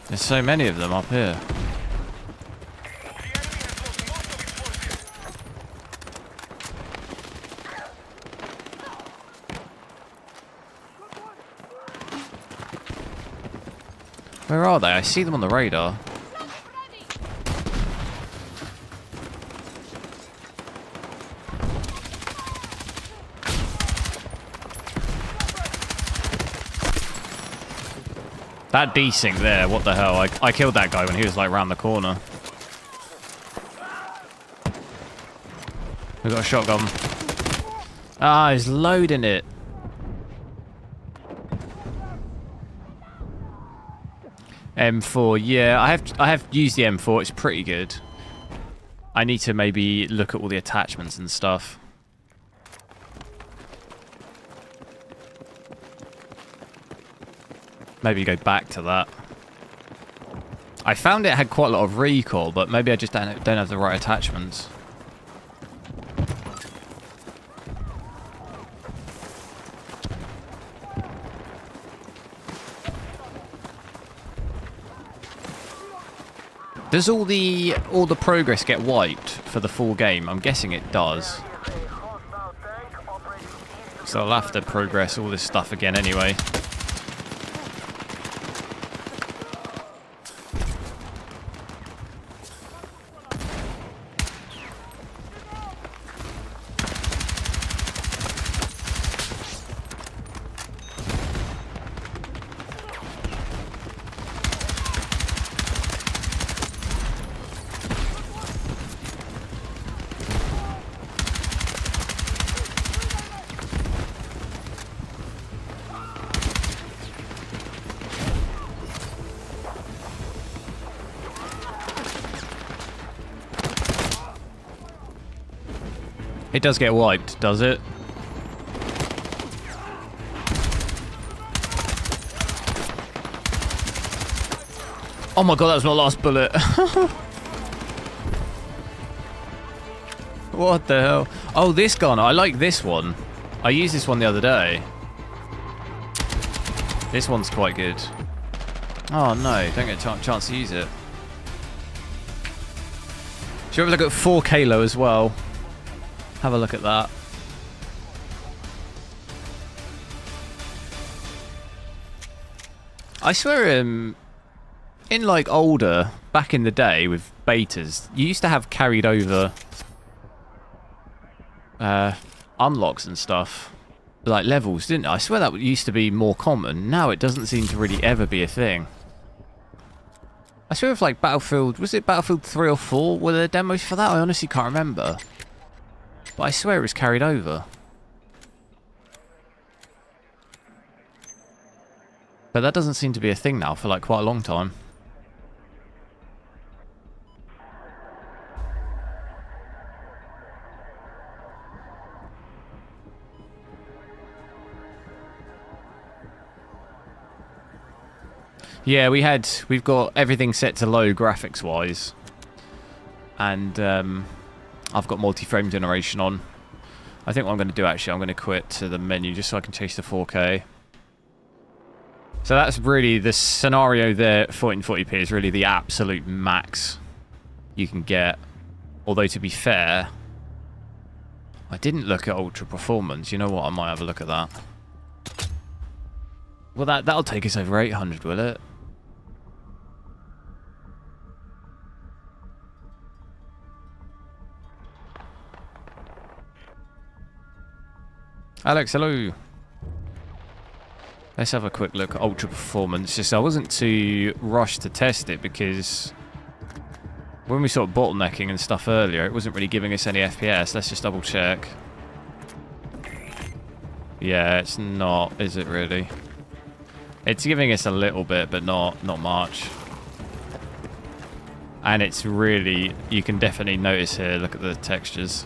There's so many of them up here. The enemy has lost most of its forces. Where are they? I see them on the radar. That desync there, what the hell? I killed that guy when he was like round the corner. We got a shotgun. Ah, he's loading it. M4, yeah, I have used the M4. It's pretty good. I need to maybe look at all the attachments and stuff. Maybe go back to that. I found it had quite a lot of recoil, but maybe I just don't have the right attachments. Does all the progress get wiped for the full game? I'm guessing it does. So I'll have to progress all this stuff again anyway. It does get wiped, does it? Oh my god, that was my last bullet. What the hell? Oh, this gun. I like this one. I used this one the other day. This one's quite good. Oh no, don't get a chance to use it. Should we have a look at 4K as well? Have a look at that. I swear, in like older, back in the day with betas, you used to have carried over unlocks and stuff, like levels, didn't it? I swear that used to be more common. Now it doesn't seem to really ever be a thing. I swear if like Battlefield, was it Battlefield 3 or 4? Were there demos for that? I honestly can't remember. But I swear it was carried over. But that doesn't seem to be a thing now for like quite a long time. Yeah, we've got everything set to low graphics wise. And I've got multi-frame generation on. I think what I'm going to do actually, I'm going to quit to the menu just so I can chase the 4K. So that's really the scenario there. 1440p is really the absolute max you can get. Although to be fair, I didn't look at ultra performance. You know what? I might have a look at that. Well, that'll take us over 800, will it? Alex, hello. Let's have a quick look at ultra performance. Just I wasn't too rushed to test it because when we saw bottlenecking and stuff earlier, it wasn't really giving us any FPS. Let's just double check. Yeah, it's not, is it really? It's giving us a little bit, but not much. And it's really, you can definitely notice here, look at the textures.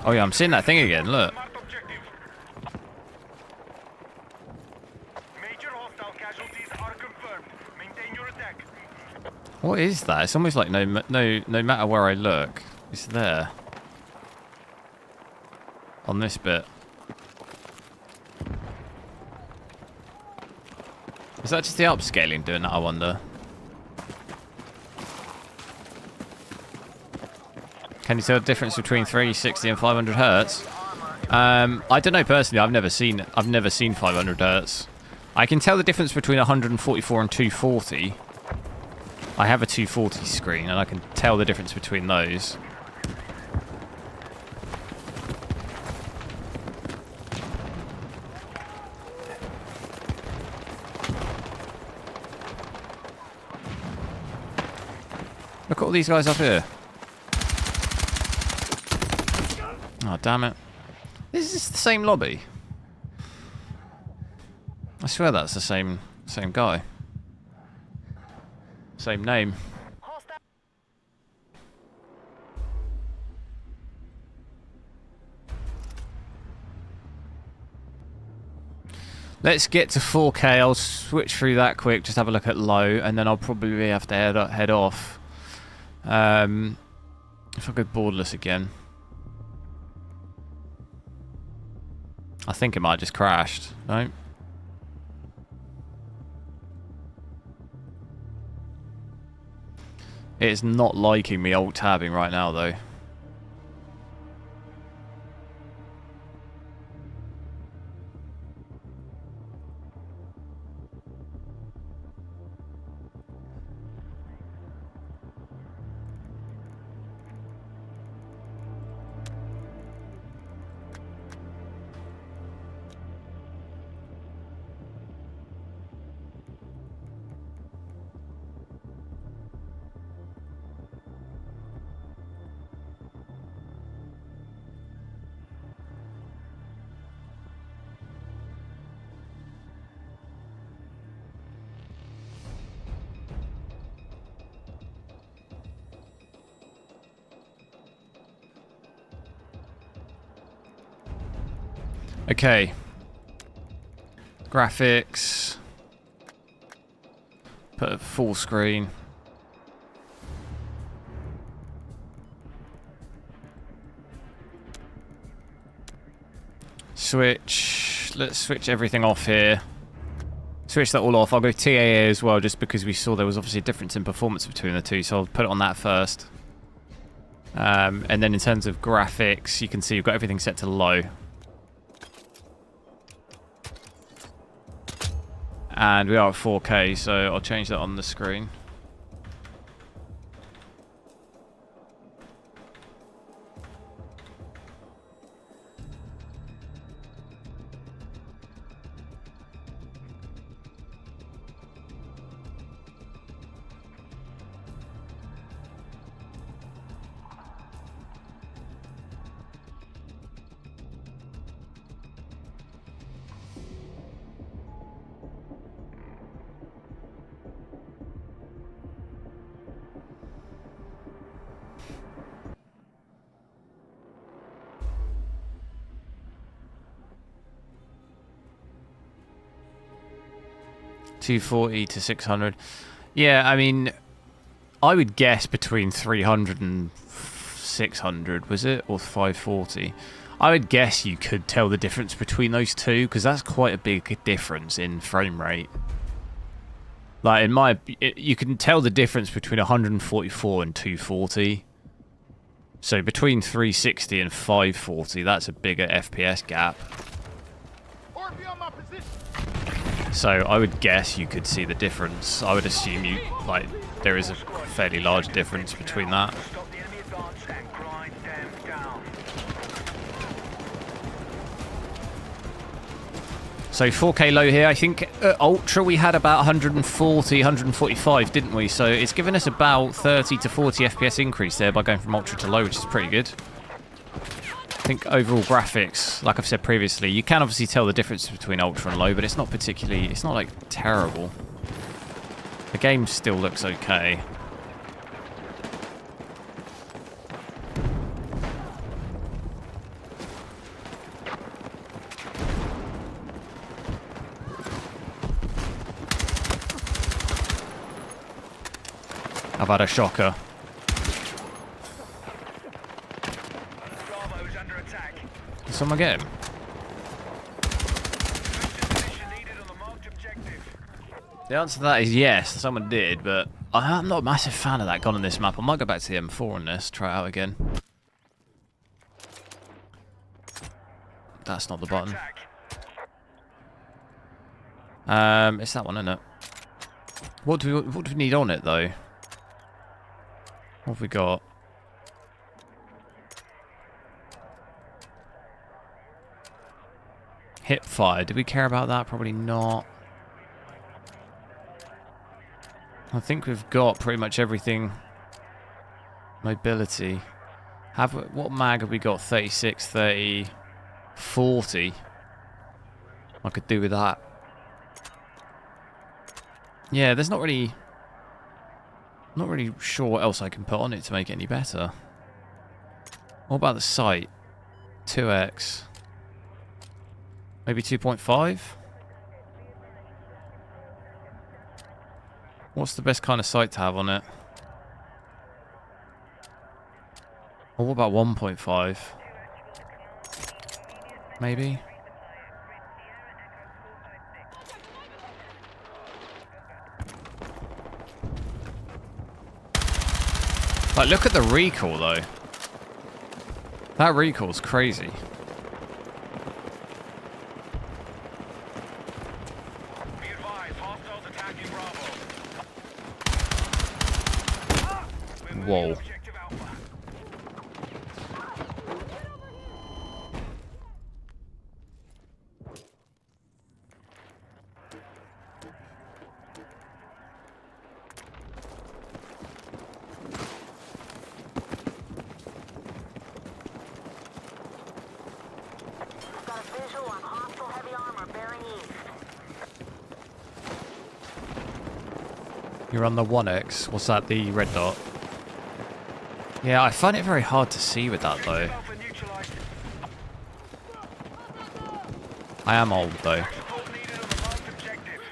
Oh yeah, I'm seeing that thing again, look. Major hostile casualties are confirmed. Maintain your attack. What is that? It's almost like no matter where I look, it's there. On this bit. Is that just the upscaling doing that, I wonder? Can you tell the difference between 360 and 500 hertz? I don't know personally. I've never seen 500 hertz. I can tell the difference between 144 and 240. I have a 240 screen, and I can tell the difference between those. Look at all these guys up here. Oh, damn it. Is this the same lobby? I swear that's the same guy. Same name. Let's get to 4K. I'll switch through that quick, just have a look at low, and then I'll probably have to head off. If I go borderless again. I think it might have just crashed, no? It's not liking me alt-tabbing right now, though. Okay. Graphics. Put a full screen. Switch. Let's switch everything off here. Switch that all off. I'll go TAA as well, just because we saw there was obviously a difference in performance between the two, so I'll put it on that first. And then in terms of graphics, you can see we've got everything set to low. And we are at 4K, so I'll change that on the screen. $240 to $600. Yeah, I mean, I would guess between 300 and 600, was it? Or 540. I would guess you could tell the difference between those two, because that's quite a big difference in frame rate. Like, you can tell the difference between 144 and 240. So between 360 and 540, that's a bigger FPS gap. So I would guess you could see the difference. I would assume there is a fairly large difference between that. Stop the enemy advance and grind them down. So 4K low here. I think at Ultra we had about 140, 145, didn't we? So it's given us about 30 to 40 FPS increase there by going from Ultra to low, which is pretty good. I think overall graphics, like I've said previously, you can obviously tell the difference between Ultra and low, but it's not like terrible. The game still looks okay. I've had a shocker. Bravo is under attack. Did someone get him? Position needed on the marked objective. The answer to that is yes, someone did, but I'm not a massive fan of that gun on this map. I might go back to the M4 on this, try it out again. That's not the button. It's that one, isn't it? What do we need on it though? What have we got? Hip fire. Do we care about that? Probably not. I think we've got pretty much everything. Mobility. What mag have we got? 36, 30, 40. I could do with that. Yeah, there's not really sure what else I can put on it to make it any better. What about the sight? 2x. Maybe 2.5? What's the best kind of sight to have on it? Or what about 1.5? Maybe? Like, look at the recoil, though. That recoil's crazy. Be advised, hostiles attacking Bravo. Whoa. Objective Alpha. Got a visual on hostile heavy armor bearing east. You're on the 1X. What's that, the red dot? Yeah, I find it very hard to see with that, though. Alpha neutralized. I am old, though. Support needed on the marked objective.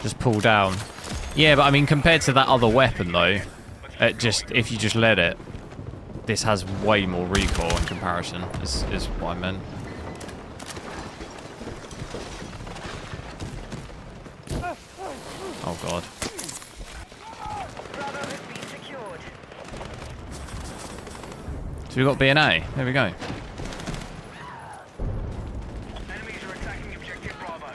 Just pull down. Yeah, but I mean, compared to that other weapon, though, if you just let it, this has way more recoil in comparison, is what I meant. Oh, God. Bravo has been secured. So we got B and A. There we go. Enemies are attacking objective Bravo.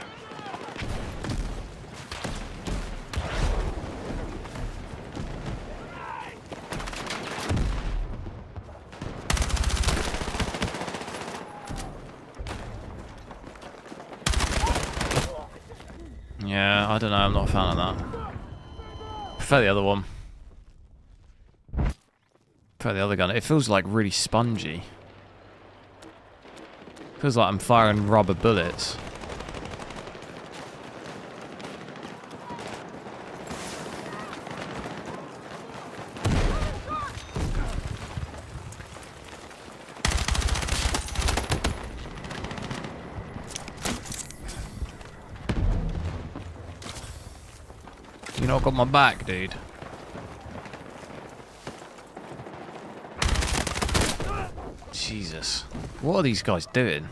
Yeah, I don't know. I'm not a fan of that. Prefer the other one. Prefer the other gun. It feels like really spongy. Feels like I'm firing rubber bullets. You not got my back, dude. Jesus. What are these guys doing?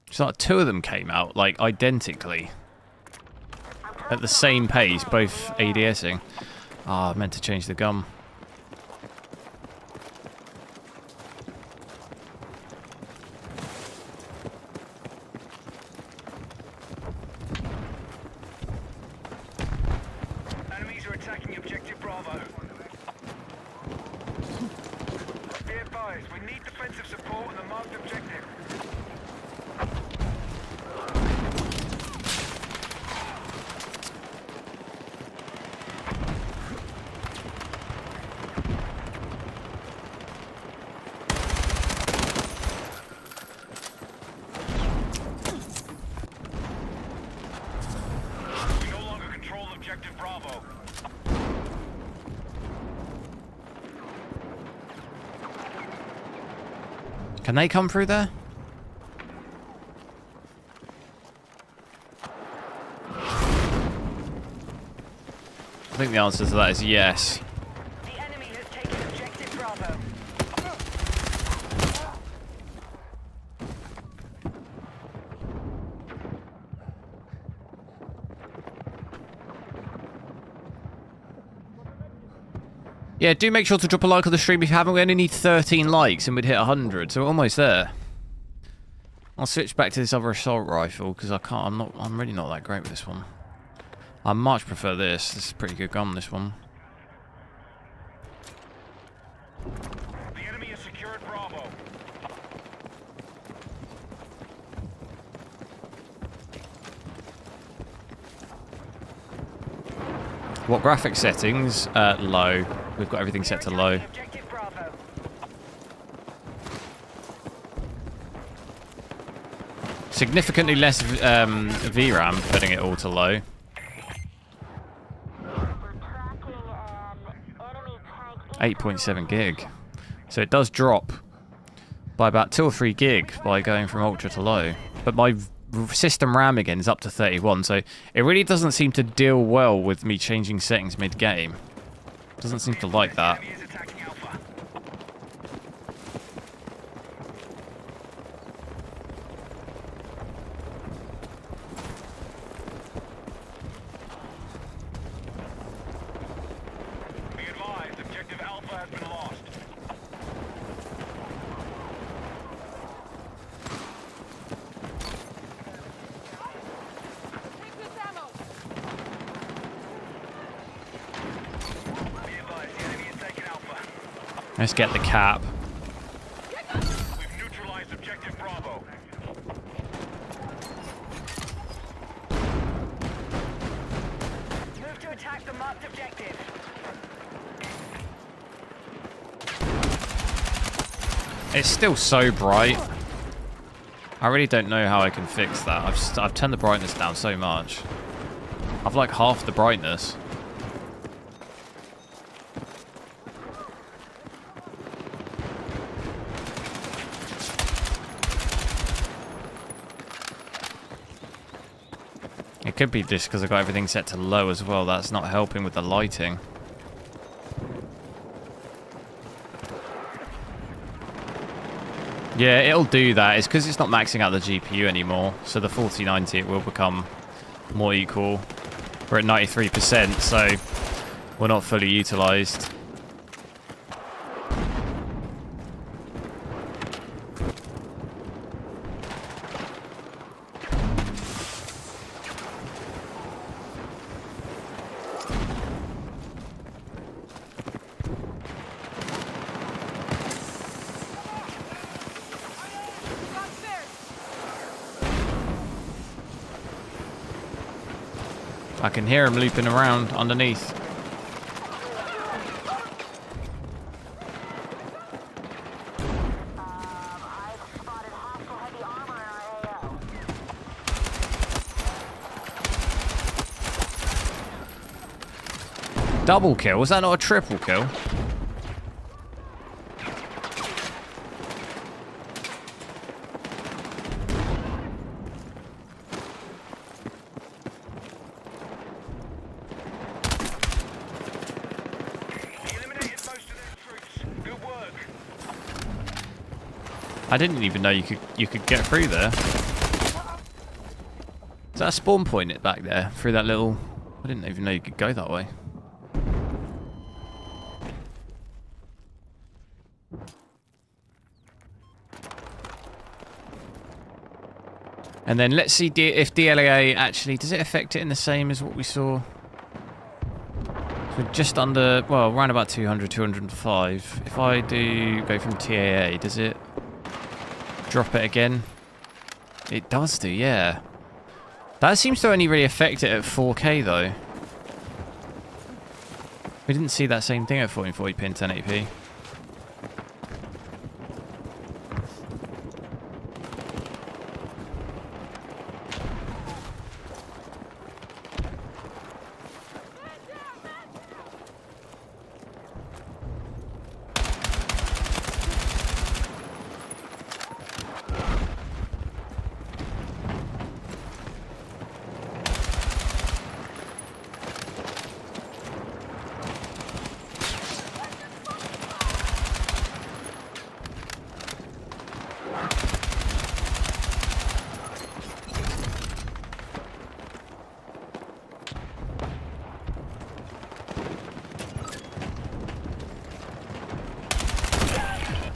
It's like two of them came out, like, identically. At the same pace, both ADSing. Ah, I meant to change the gun. Enemies are attacking objective Bravo. Be advised, we need defensive support on the marked objective. We no longer control objective Bravo. Can they come through there? I think the answer to that is yes. The enemy has taken objective Bravo. Yeah, do make sure to drop a like on the stream if you haven't. We only need 13 likes and we'd hit 100, so we're almost there. I'll switch back to this other assault rifle because I'm really not that great with this one. I much prefer this. This is a pretty good gun, this one. The enemy has secured Bravo. What graphic settings? Low. We've got everything set to low. Objective Bravo. Significantly less VRAM, putting it all to low. We're tracking an enemy tank 8.7 gig. So it does drop by about 2 or 3 gig by going from ultra to low. But my system RAM again is up to 31, so it really doesn't seem to deal well with me changing settings mid-game. Doesn't seem to like that. Enemy is attacking Alpha. Be advised, objective Alpha has been lost. Take this ammo. Be advised, the enemy is taking Alpha. Let's get the cap. We've neutralized objective Bravo. Move to attack the marked objective. It's still so bright. I really don't know how I can fix that. I've turned the brightness down so much. I've like half the brightness. It could be just because I've got everything set to low as well. That's not helping with the lighting. Yeah, it'll do that. It's because it's not maxing out the GPU anymore. So the 4090 it will become more equal. We're at 93%, so we're not fully utilized. I can hear him looping around underneath. I've spotted hostile heavy armor in our AO. Double kill? Was that not a triple kill? Eliminated most of their troops. Good work. I didn't even know you could get through there. Is that a spawn point back there through that little? I didn't even know you could go that way. And then let's see if DLA actually does it affect it in the same as what we saw. So just under, well, around about 200, 205. If I do go from TAA, does it drop it again? It does do, yeah. That seems to only really affect it at 4K though. We didn't see that same thing at 1440p and 1080p.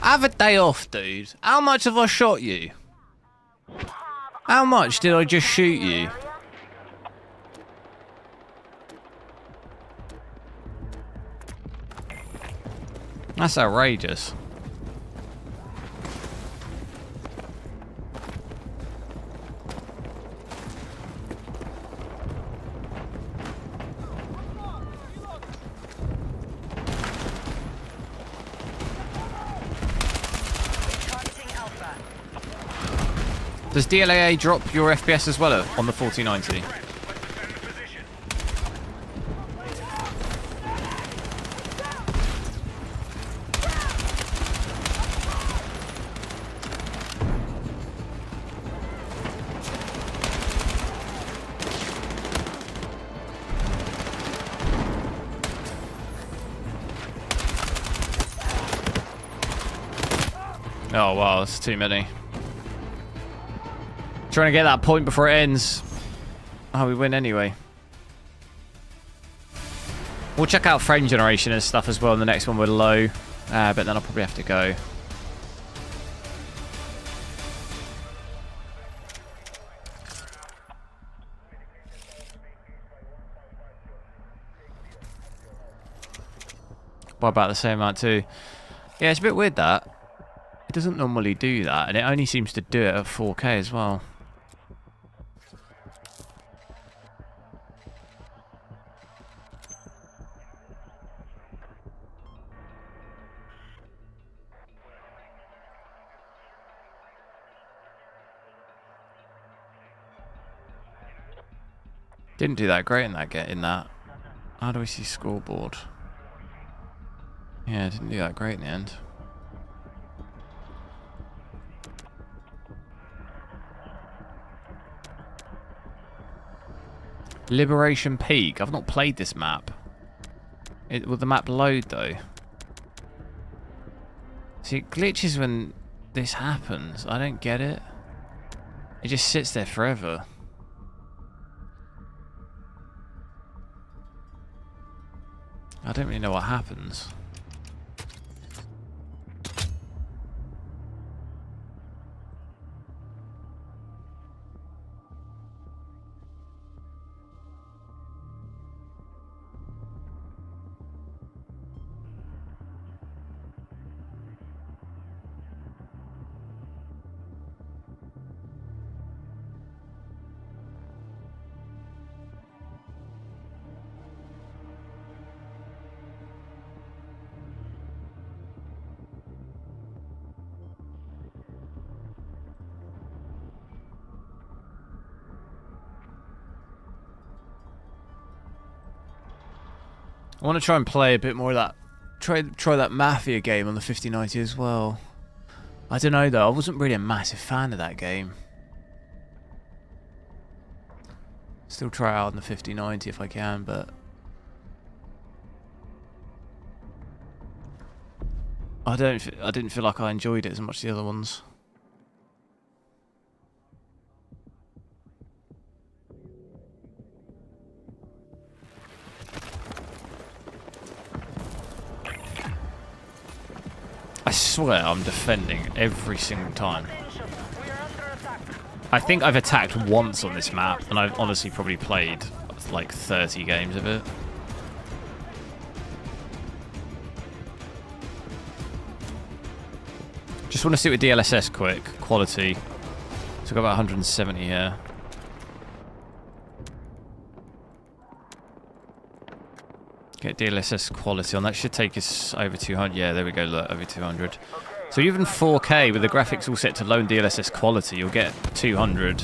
Have a day off, dude. How much have I shot you? How much did I just shoot you? That's outrageous. Targeting Alpha. Does DLAA drop your FPS as well on the 4090? Let's defend the position. Oh, wow, that's too many. Trying to get that point before it ends. Oh, we win anyway. We'll check out frame generation and stuff as well in the next one. We're low, but then I'll probably have to go. By about the same amount too. Yeah, it's a bit weird that. It doesn't normally do that, and it only seems to do it at 4K as well. Didn't do that great in that. How do we see scoreboard? Yeah, didn't do that great in the end. Liberation Peak. I've not played this map. Will the map load though? See, it glitches when this happens. I don't get it. It just sits there forever. I don't really know what happens. I want to try and play a bit more of that. Try that Mafia game on the 5090 as well. I don't know though. I wasn't really a massive fan of that game. Still try it out on the 5090 if I can, but I didn't feel like I enjoyed it as much as the other ones. I swear I'm defending every single time. I think I've attacked once on this map, and I've honestly probably played like 30 games of it. Just want to see what DLSS quick. Quality. So I've got about 170 here. Get DLSS quality on. That should take us over 200. Yeah, there we go. Look, over 200. So even 4K with the graphics all set to low and DLSS quality, you'll get 200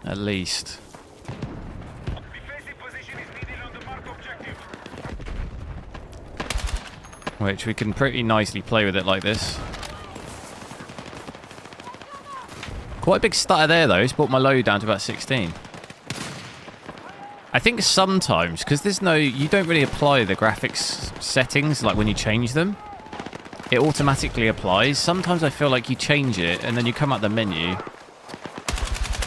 at least. Defensive position is needed on the mark objective. Which we can pretty nicely play with it like this. Quite a big stutter there though. It's brought my load down to about 16. I think sometimes, because there's no, you don't really apply the graphics settings, like when you change them, it automatically applies. Sometimes I feel like you change it, and then you come out the menu,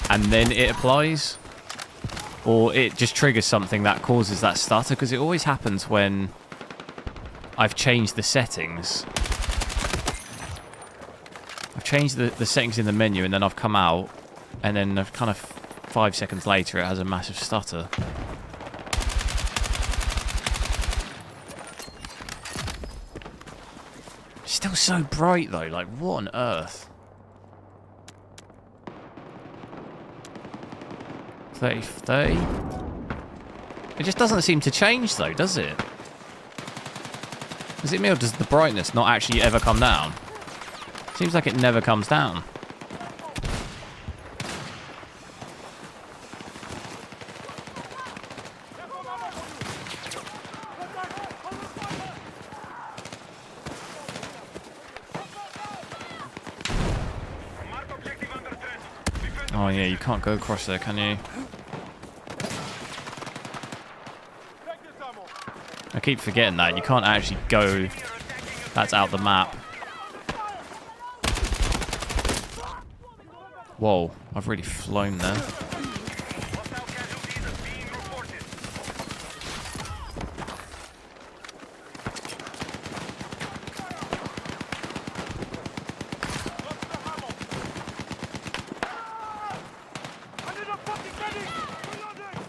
and then it applies. Or it just triggers something that causes that stutter, because it always happens when I've changed the settings. I've changed the settings in the menu, and then I've come out, and then I've kind of 5 seconds later it has a massive stutter. Still so bright though, like what on earth? 30. It just doesn't seem to change though, does it? Is it me or does the brightness not actually ever come down? Seems like it never comes down. Oh yeah, you can't go across there, can you? I keep forgetting that. You can't actually go... That's out the map. Whoa, I've really flown there. Hostile casualties being reported. I need a fucking medic! Reloading!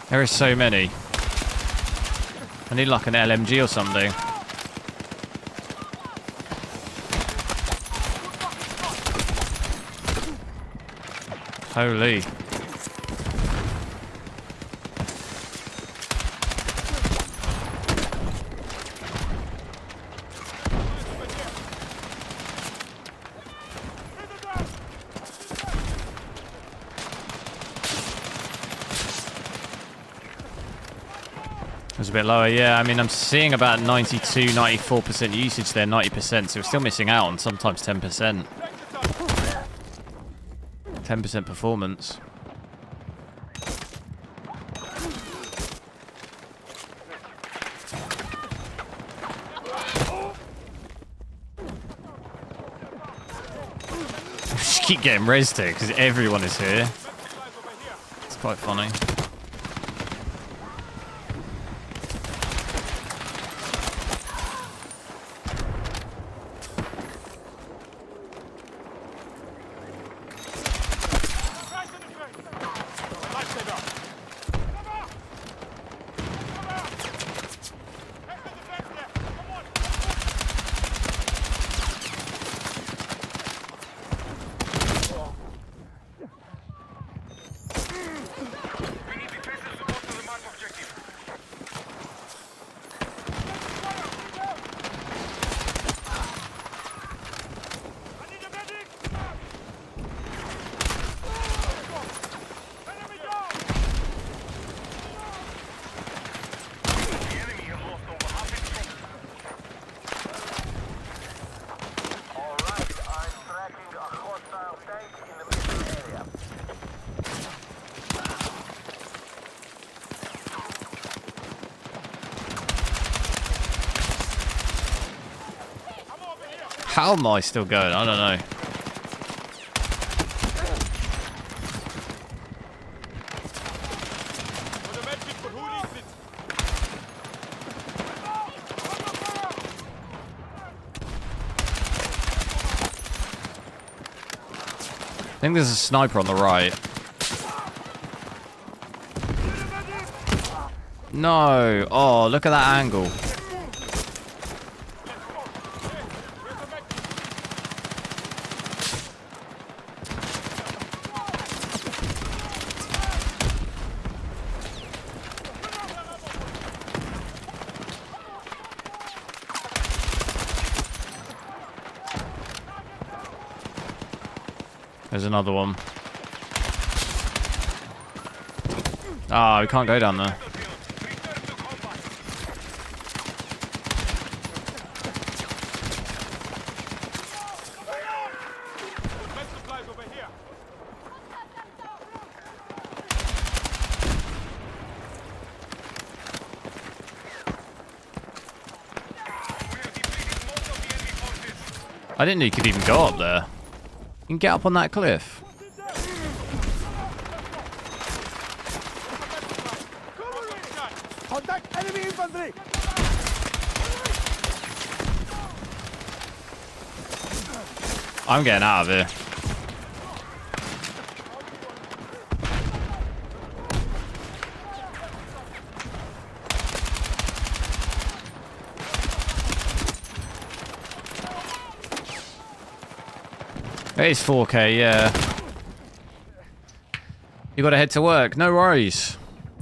There is so many. I need like an LMG or something. Holy. It was a bit lower, yeah. I mean, I'm seeing about 92, 94% usage there, 90%, so we're still missing out on sometimes 10%. 10% performance. Just keep getting rezzed here because everyone is here. It's quite funny. We need defensive support to the mark objective. I need a medic! Enemy down! The enemy has lost over half its troops. Alright, I'm tracking a hostile tank in the middle area. How am I still going? I don't know. For the medic, but who needs it? I think there's a sniper on the right. No. Oh, look at that angle. There's another one. Ah, we can't go down there. Return to combat. Med supplies over here. We have depleted most of the enemy forces. I didn't know you could even go up there. You can get up on that cliff. Contact enemy infantry! I'm getting out of here. It is 4K, yeah. You gotta head to work. No worries.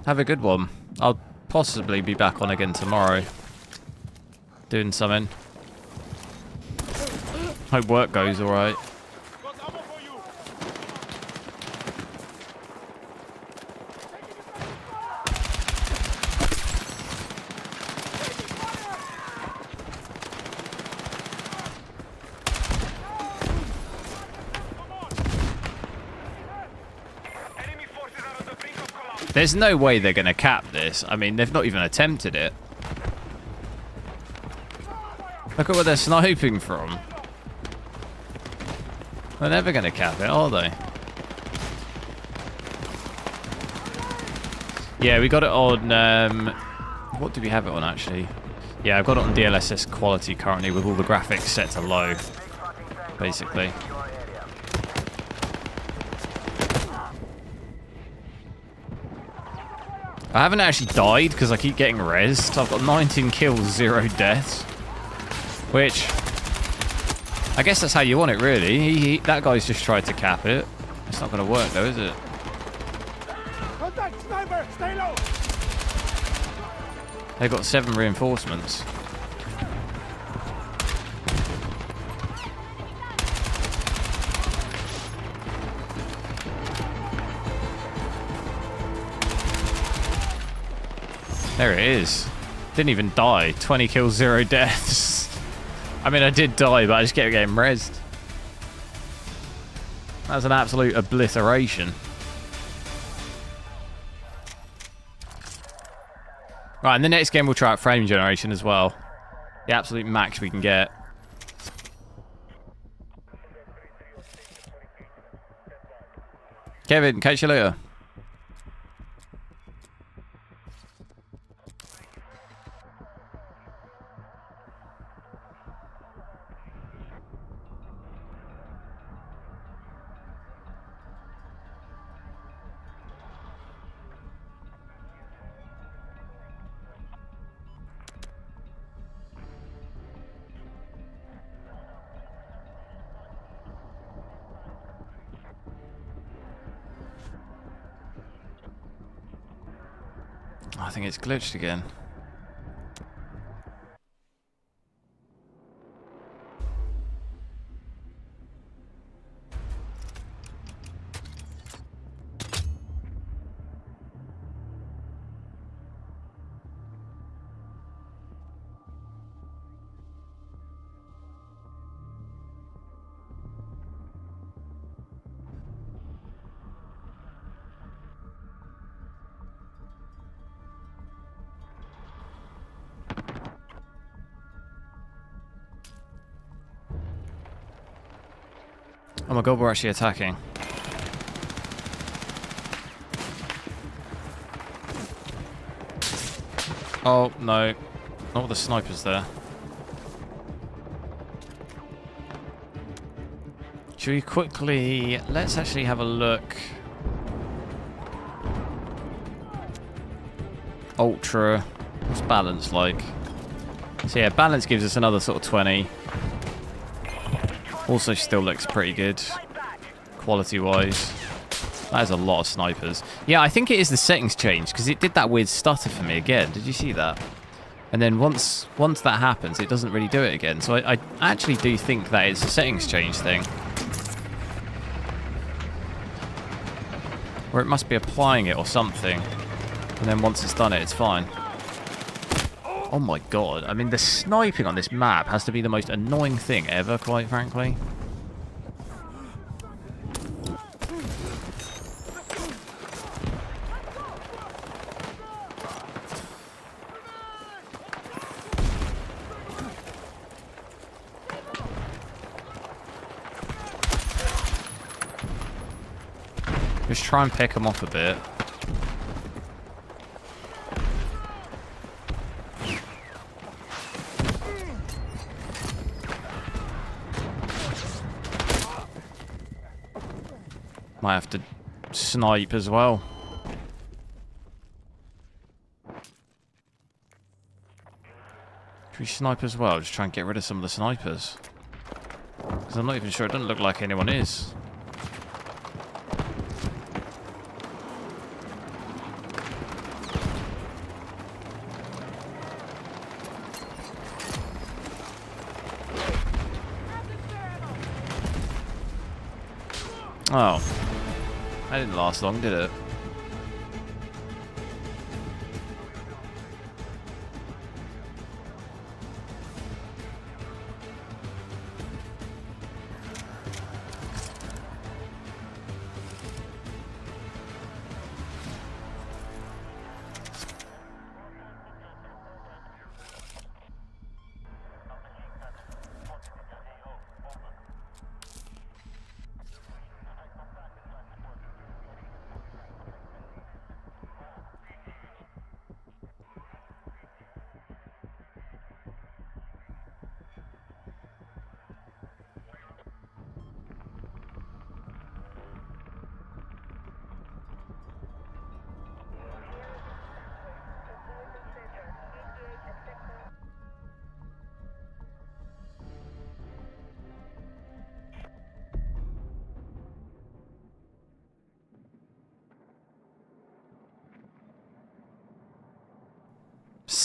Have a good one. I'll possibly be back on again tomorrow. Doing something. Hope work goes alright. Got ammo for you! There's no way they're going to cap this. I mean, they've not even attempted it. Look at where they're sniping from. They're never going to cap it, are they? Yeah, we got it on... what do we have it on, actually? Yeah, I've got it on DLSS quality currently with all the graphics set to low, basically. I haven't actually died because I keep getting rezzed. I've got 19 kills, 0 deaths. Which, I guess that's how you want it, really. That guy's just tried to cap it. It's not going to work, though, is it? Contact sniper, stay low. They've got 7 reinforcements. There it is. Didn't even die. 20 kills, 0 deaths. I mean, I did die, but I just kept getting rezzed. That was an absolute obliteration. Right, in the next game we'll try out frame generation as well. The absolute max we can get. Kevin, catch you later. I think it's glitched again. Oh my god, we're actually attacking. Oh, no. Not with the snipers there. Should we quickly... Let's actually have a look. Ultra. What's balance like? So yeah, balance gives us another sort of 20. Also still looks pretty good, quality-wise. That is a lot of snipers. Yeah, I think it is the settings change, because it did that weird stutter for me again. Did you see that? And then once that happens, it doesn't really do it again. So I actually do think that it's a settings change thing. Or it must be applying it or something. And then once it's done it, it's fine. Oh my god, I mean the sniping on this map has to be the most annoying thing ever, quite frankly. Just try and pick them off a bit. Might have to snipe as well. Should we snipe as well? Just try and get rid of some of the snipers. Because I'm not even sure. It doesn't look like anyone is. Oh. That didn't last long, did it?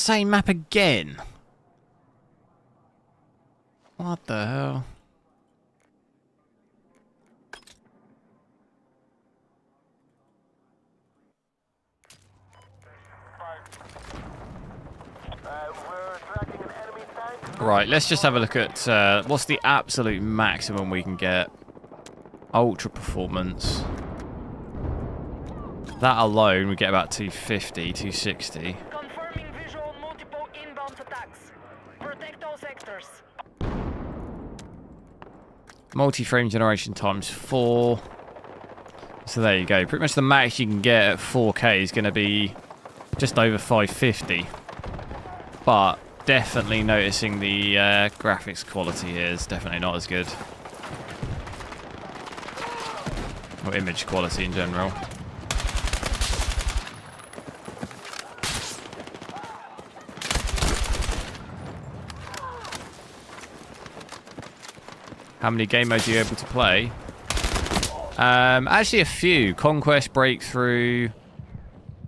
same map again. What the hell? We're tracking an enemy tank. Right, let's just have a look at what's the absolute maximum we can get. Ultra performance. That alone, we get about 250, 260. Confirming visual multiple inbound attacks. Protect all sectors. Multi-frame generation times 4. So there you go. Pretty much the max you can get at 4K is going to be just over 550. But definitely noticing the graphics quality here is definitely not as good. Or image quality in general. How many game modes are you able to play? Actually a few. Conquest, Breakthrough.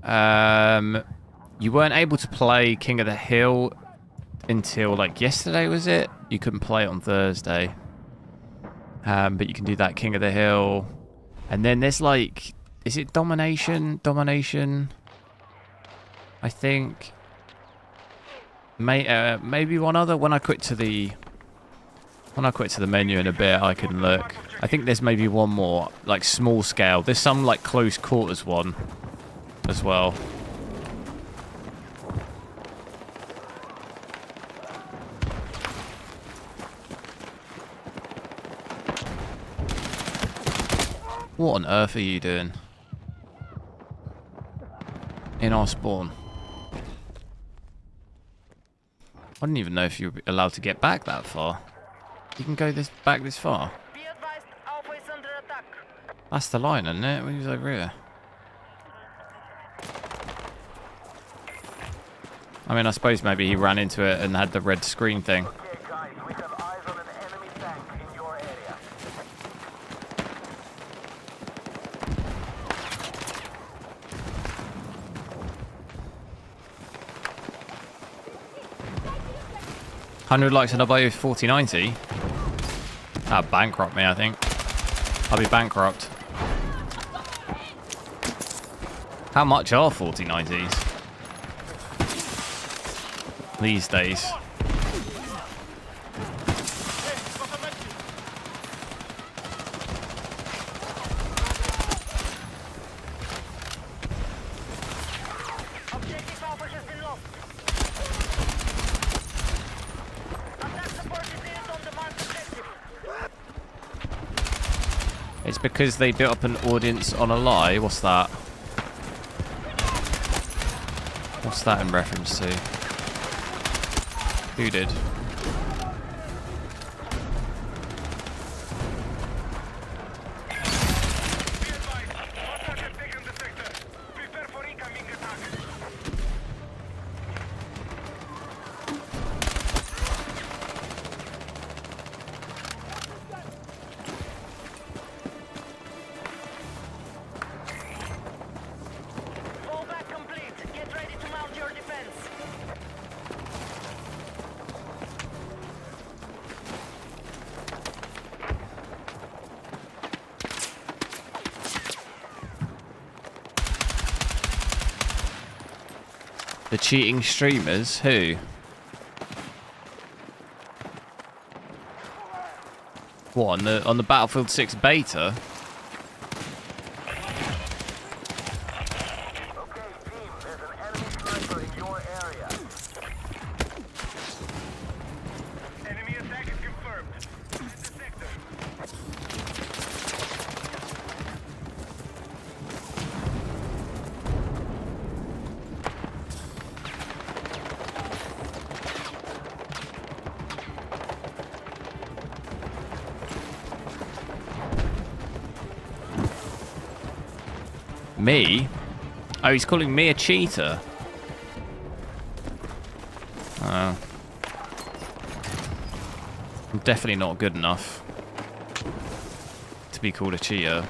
You weren't able to play King of the Hill until like yesterday, was it? You couldn't play it on Thursday. But you can do that King of the Hill. And then there's like, is it Domination? Domination? I think. Maybe one other. When I quit to the menu in a bit, I can look. I think there's maybe one more, like small scale. There's some like close quarters one as well. What on earth are you doing? In our spawn. I didn't even know if you were allowed to get back that far. You can go back this far. Be advised, Alpha is under attack. That's the line, isn't it? When he was over here. I mean, I suppose maybe he ran into it and had the red screen thing. Okay, guys, we have eyes on an enemy tank in your area. $100 likes and I'll buy you 4090. That'll bankrupt me, I think. I'll be bankrupt. How much are 4090s? These days. Objective Alpha has been lost. Attack support is needed on the marked objective. It's because they built up an audience on a lie. What's that? What's that in reference to? Who did? Fallback complete. Get ready to mount your defense. The cheating streamers? Who? What, on the Battlefield 6 beta? Okay, team, there's an enemy sniper in your area. Enemy attack is confirmed. Hit the sector. Me? Oh, he's calling me a cheater. Oh. I'm definitely not good enough to be called a cheater.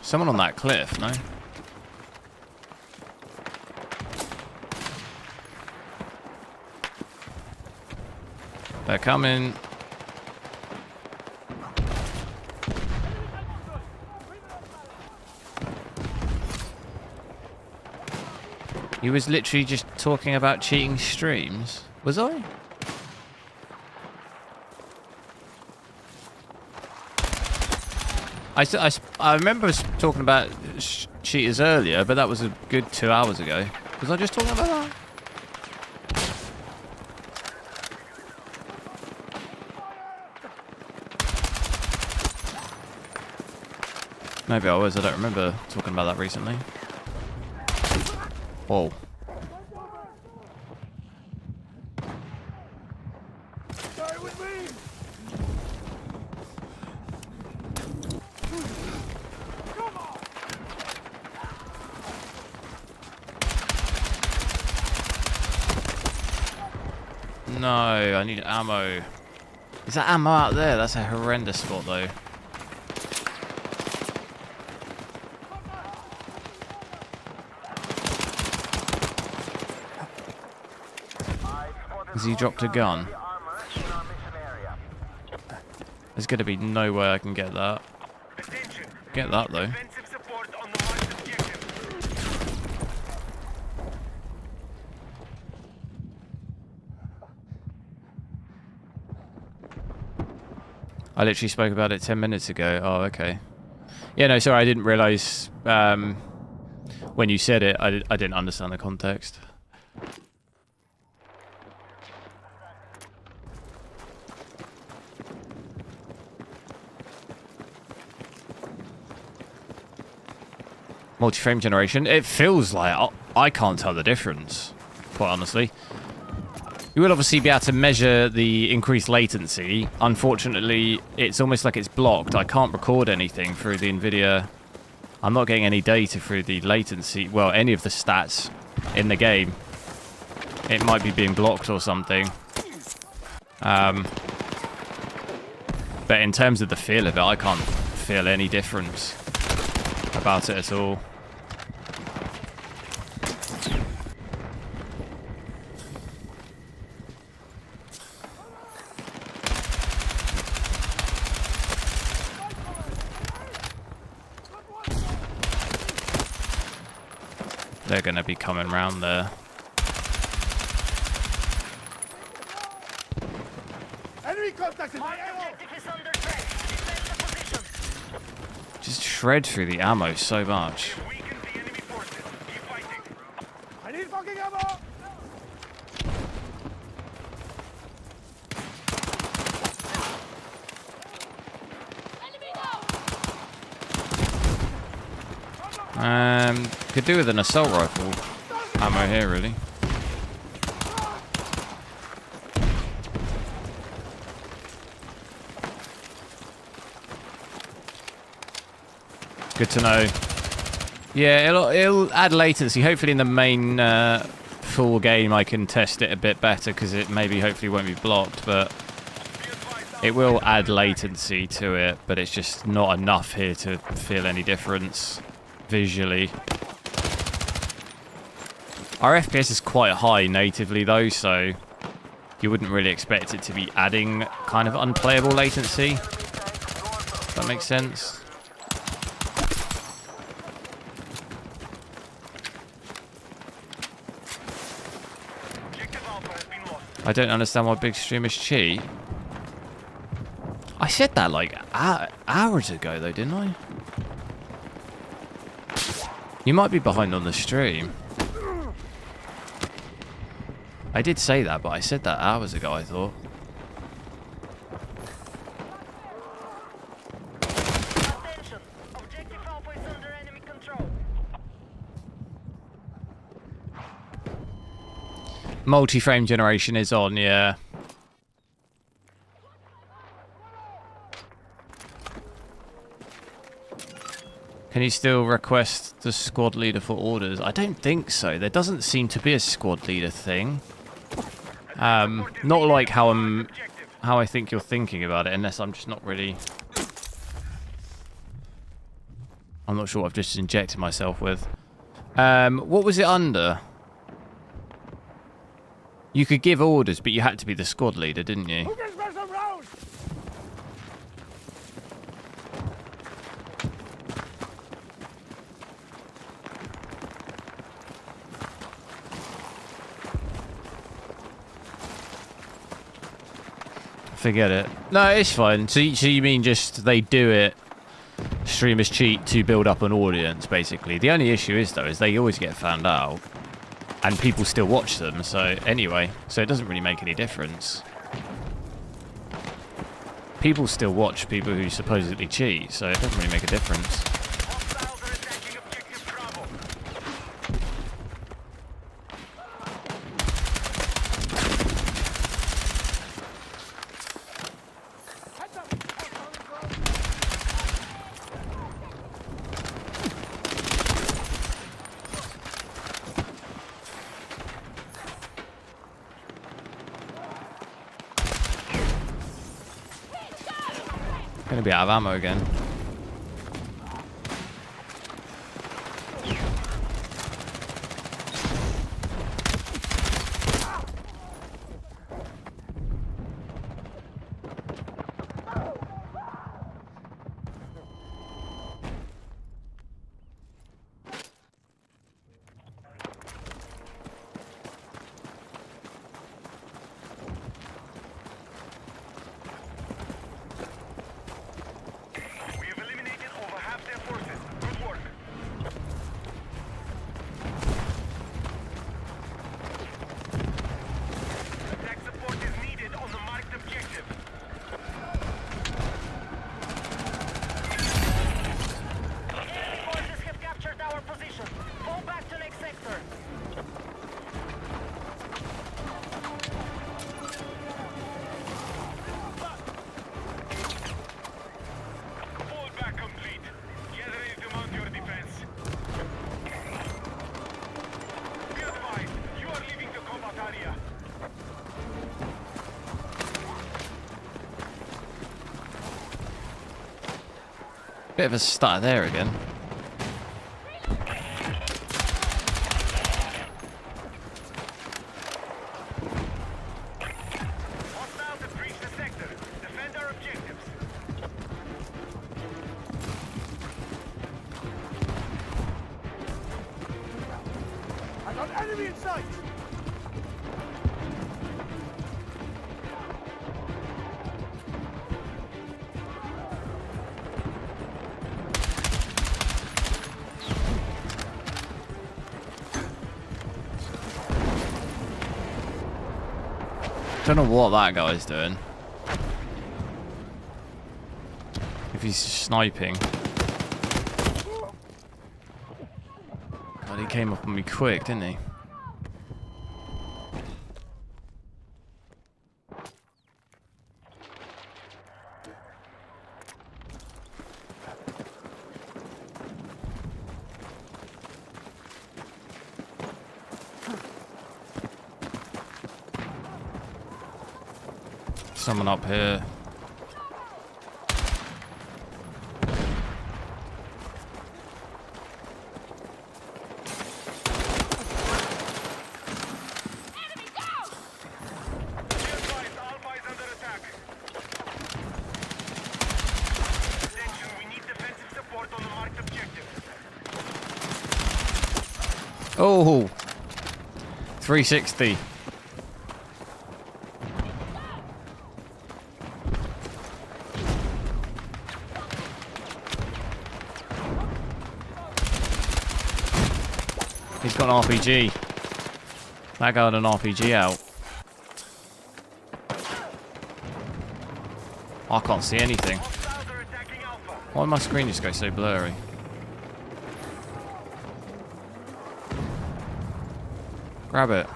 Someone on that cliff, no? They're coming. He was literally just talking about cheating streams. Was I? I remember us talking about cheaters earlier, but that was a good 2 hours ago. Was I just talking about that? Maybe I was. I don't remember talking about that recently. Whoa. Stay with me. Come on. No, I need ammo. Is that ammo out there? That's a horrendous spot, though. Has he dropped a gun? There's going to be no way I can get that. Get that, though. Defensive support on the marked objective. I literally spoke about it 10 minutes ago. Oh, okay. Yeah, no, sorry, I didn't realise when you said it, I didn't understand the context. Multi-frame generation. It feels like I can't tell the difference, quite honestly. You will obviously be able to measure the increased latency. Unfortunately, it's almost like it's blocked. I can't record anything through the Nvidia. I'm not getting any data through the latency. Well, any of the stats in the game. It might be being blocked or something. But in terms of the feel of it, I can't feel any difference about it at all. They're going to be coming round there. Enemy contact in my ammo. Objective is under threat. Defend the position. Just shred through the ammo so much. Weaken the enemy forces. Keep fighting. I need fucking ammo. Could do with an assault rifle ammo here, really. Good to know. Yeah, it'll add latency. Hopefully in the main full game I can test it a bit better because it maybe hopefully won't be blocked, but it will add latency to it, but it's just not enough here to feel any difference visually. Our FPS is quite high natively though, so you wouldn't really expect it to be adding kind of unplayable latency. If that makes sense. Objective Alpha has been lost. I don't understand why big streamers cheat. I said that like hours ago though, didn't I? You might be behind on the stream. I did say that, but I said that hours ago, I thought. Attention. Objective Alpha is under enemy control. Multi-frame generation is on, yeah. Can you still request the squad leader for orders? I don't think so. There doesn't seem to be a squad leader thing. Not like how I think you're thinking about it, unless I'm just not really. I'm not sure what I've just injected myself with. What was it under? You could give orders, but you had to be the squad leader, didn't you? Who can spare some rounds? Forget it. No, it's fine. So you mean just they do it, streamers cheat to build up an audience, basically. The only issue is, though, is they always get found out. And people still watch them, so anyway. So it doesn't really make any difference. People still watch people who supposedly cheat, so it doesn't really make a difference. Hostiles are attacking objective Bravo. Heads up! Gonna be out of ammo again. We have eliminated over half their forces. Good work. Attack support is needed on the marked objective. Enemy forces have captured our position. Fall back to next sector. Fall back complete. Get ready to mount your defense. Be advised, you are leaving the combat area. Bit of a stutter there again. Hostiles have breached the sector. Defend our objectives. I got enemy in sight! Don't know what that guy's doing. If he's sniping. God, he came up on me quick, didn't he? Someone up here. Be advised, Alpha is under attack. Attention, we need defensive support on the marked objective. Oh! 360. He's got an RPG. That guy had an RPG out. I can't see anything. Hostiles are attacking Alpha. Why did my screen just go so blurry? Grab it.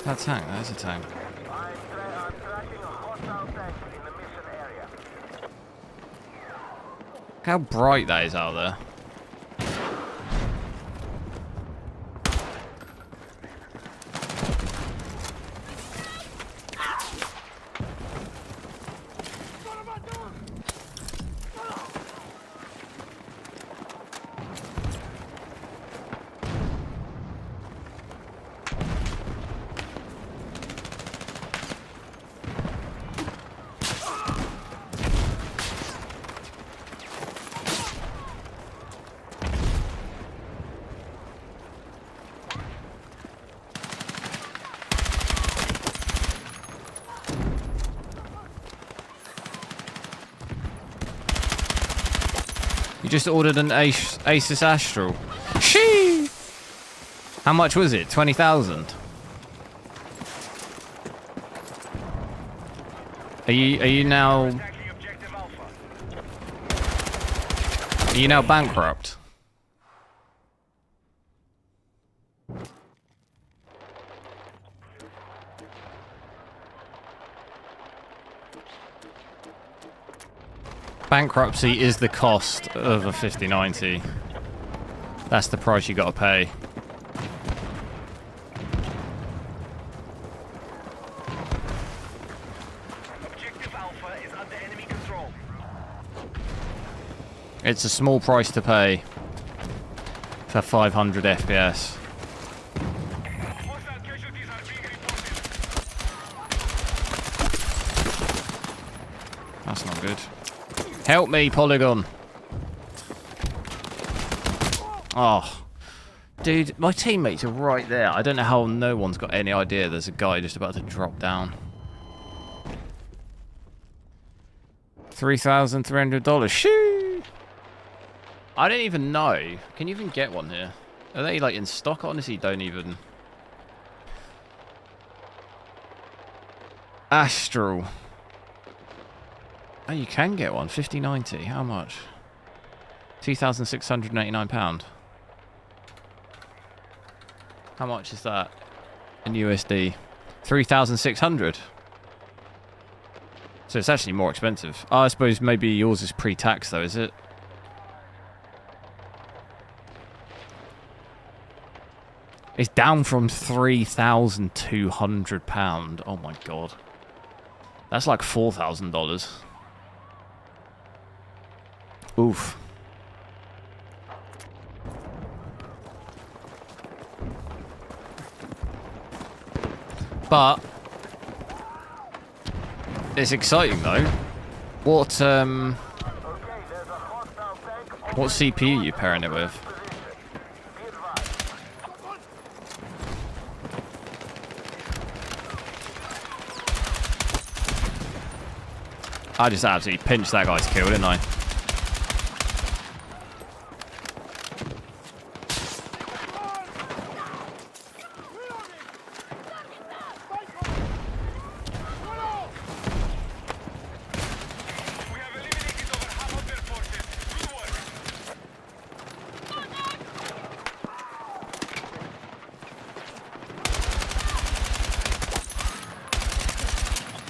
That tank, there's a tank. I'm tracking a hostile tank in the mission area. Look how bright that is out there. You just ordered an Asus Astral. Shee! How much was it? 20,000. Are you now? Attacking objective Alpha. Are you now bankrupt? Bankruptcy is the cost of a 5090. That's the price you gotta pay. Objective Alpha is under enemy control. It's a small price to pay for 500 FPS. Hostile casualties are being reported. That's not good. Help me, Polygon. Oh. Dude, my teammates are right there. I don't know how no one's got any idea there's a guy just about to drop down. $3,300. Shoo! I don't even know. Can you even get one here? Are they like in stock? I honestly don't even. Astral. Oh, you can get one. 5090. How much? £2,689. How much is that in USD? 3,600. So it's actually more expensive. Oh, I suppose maybe yours is pre-tax though, is it? It's down from £3,200. Oh my god. That's like $4,000. Oof. But it's exciting though. What CPU are you pairing it with? I just absolutely pinched that guy's kill, didn't I? We have eliminated over half of their forces. Good work.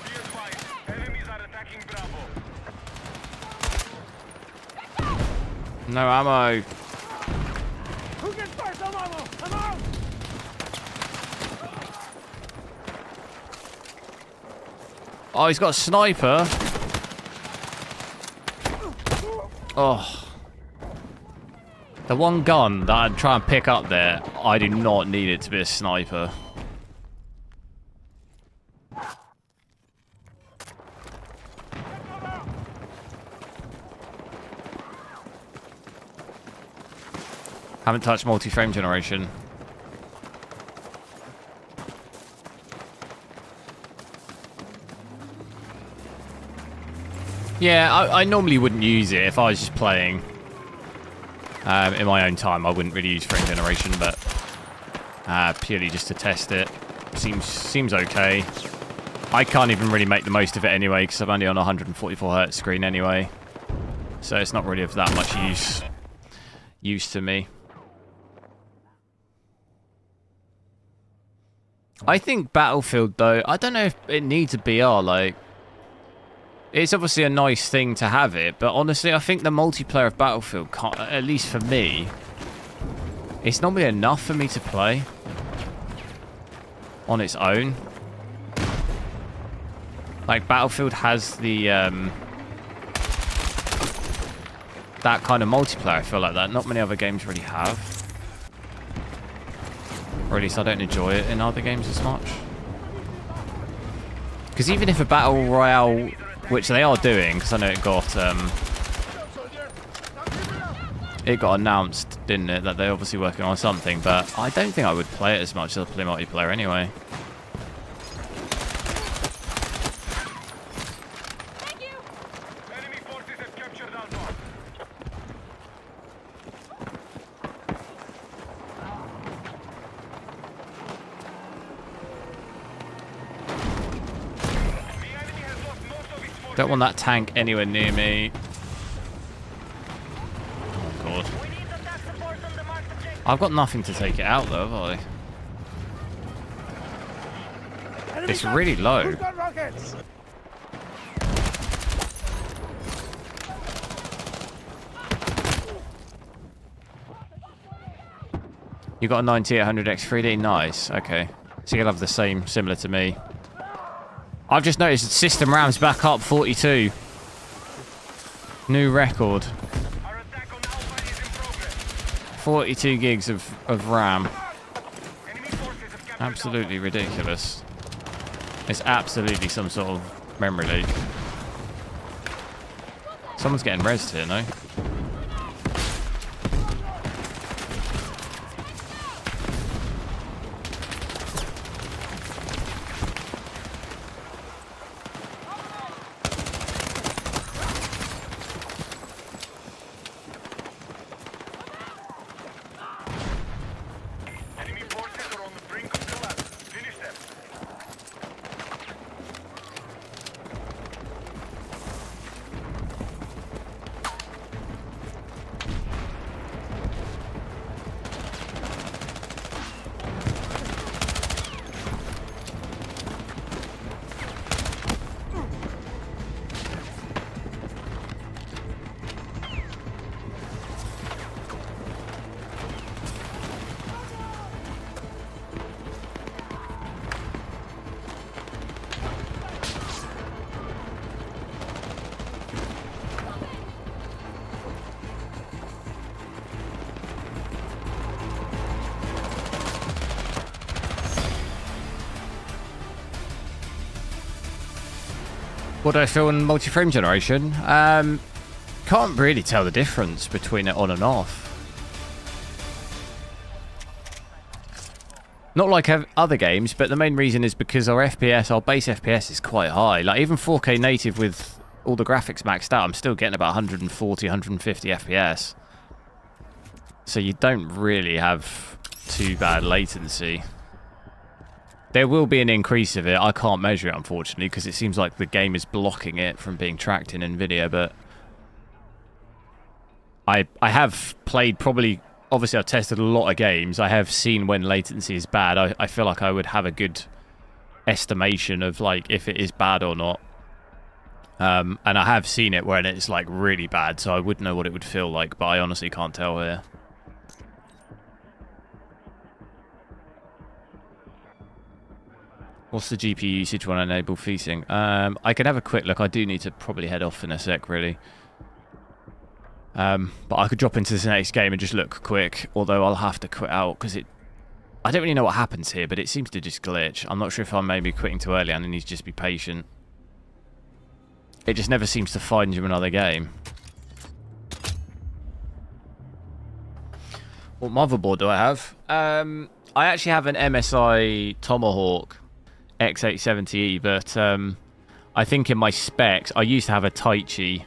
Be advised, enemies are attacking Bravo. No ammo. Who gets first? I'm out! I'm out! Oh, he's got a sniper. Oh. The one gun that I'd try and pick up there, I do not need it to be a sniper. Haven't touched multi-frame generation. Yeah, I normally wouldn't use it if I was just playing in my own time. I wouldn't really use frame generation, but purely just to test it. Seems okay. I can't even really make the most of it anyway because I'm only on a 144Hz screen anyway. So it's not really of that much use to me. I think Battlefield though, I don't know if it needs a BR, like It's obviously a nice thing to have it, but honestly, I think the multiplayer of Battlefield, at least for me, it's not really enough for me to play on its own. Like, Battlefield has the, that kind of multiplayer, I feel like that. Not many other games really have. Or at least I don't enjoy it in other games as much. Because even if a Battle Royale, which they are doing, because I know it got announced, didn't it, that they're obviously working on something, but I don't think I would play it as much as I play multiplayer anyway. Enemy forces have captured Alpha. The enemy has lost most of its forces. Don't want that tank anywhere near me. Oh god. We need attack support on the marked objective. I've got nothing to take it out though, have I? Enemy It's guns. really low. Who's got rockets? You got a 9800X 3D? Nice. Okay. So you'll have the same, similar to me. I've just noticed that system RAM's back up 42. New record. Our attack on Alpha is in progress. 42 gigs of RAM. Enemy forces have captured Absolutely ridiculous. It's absolutely some sort of memory leak. Someone's getting rezzed here, no? Enemy forces are on the brink of collapse. Finish them. What do I feel in multi-frame generation? Can't really tell the difference between it on and off. Not like other games, but the main reason is because our FPS, our base FPS is quite high. Like even 4K native with all the graphics maxed out, I'm still getting about 140, 150 FPS. So you don't really have too bad latency. There will be an increase of it. I can't measure it, unfortunately, because it seems like the game is blocking it from being tracked in Nvidia, but I have played probably... Obviously, I've tested a lot of games. I have seen when latency is bad. I feel like I would have a good estimation of like if it is bad or not. And I have seen it when it's like really bad, so I would know what it would feel like, but I honestly can't tell here. What's the GPU usage when I enable feasting? I can have a quick look. I do need to probably head off in a sec, really. But I could drop into this next game and just look quick, although I'll have to quit out because I don't really know what happens here, but it seems to just glitch. I'm not sure if I'm maybe quitting too early and I need to just be patient. It just never seems to find you another game. What motherboard do I have? I actually have an MSI Tomahawk X870E, but I think in my specs, I used to have a Taichi,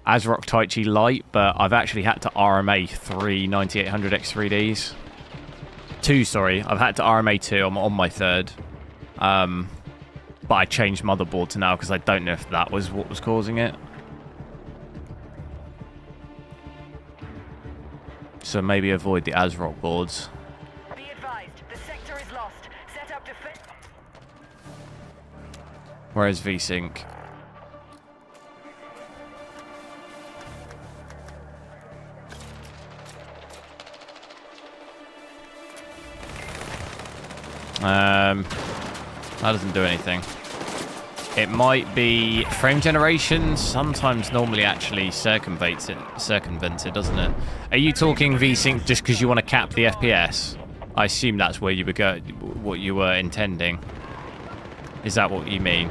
ASRock Taichi Lite, but I've actually had to RMA 3 9800X3Ds. 2, sorry. I've had to RMA 2. I'm on my third. But I changed motherboard to now because I don't know if that was what was causing it. So maybe avoid the ASRock boards. Be advised, the sector is lost. Set up defense. Whereas VSync. That doesn't do anything. It might be frame generation. Sometimes normally actually circumvents it, doesn't it? Are you talking VSync just because you want to cap the FPS? I assume that's where you were what you were intending. Is that what you mean?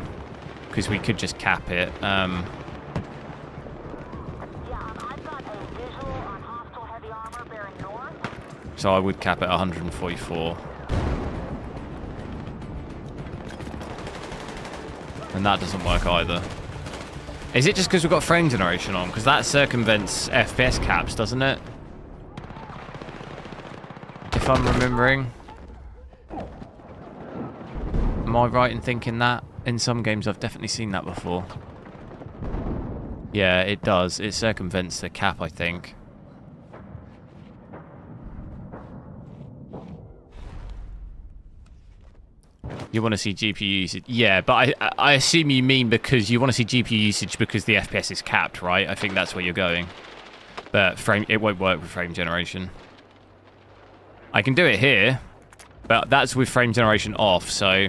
Because we could just cap it. Yeah, I've got a visual on hostile heavy armor bearing north. So I would cap it 144. And that doesn't work either. Is it just because we've got frame generation on? Because that circumvents FPS caps, doesn't it? If I'm remembering. Am I right in thinking that? In some games I've definitely seen that before. Yeah, it does. It circumvents the cap, I think. You want to see GPU usage? Yeah, but I assume you mean because you want to see GPU usage because the FPS is capped, right? I think that's where you're going. But it won't work with frame generation. I can do it here, but that's with frame generation off, so...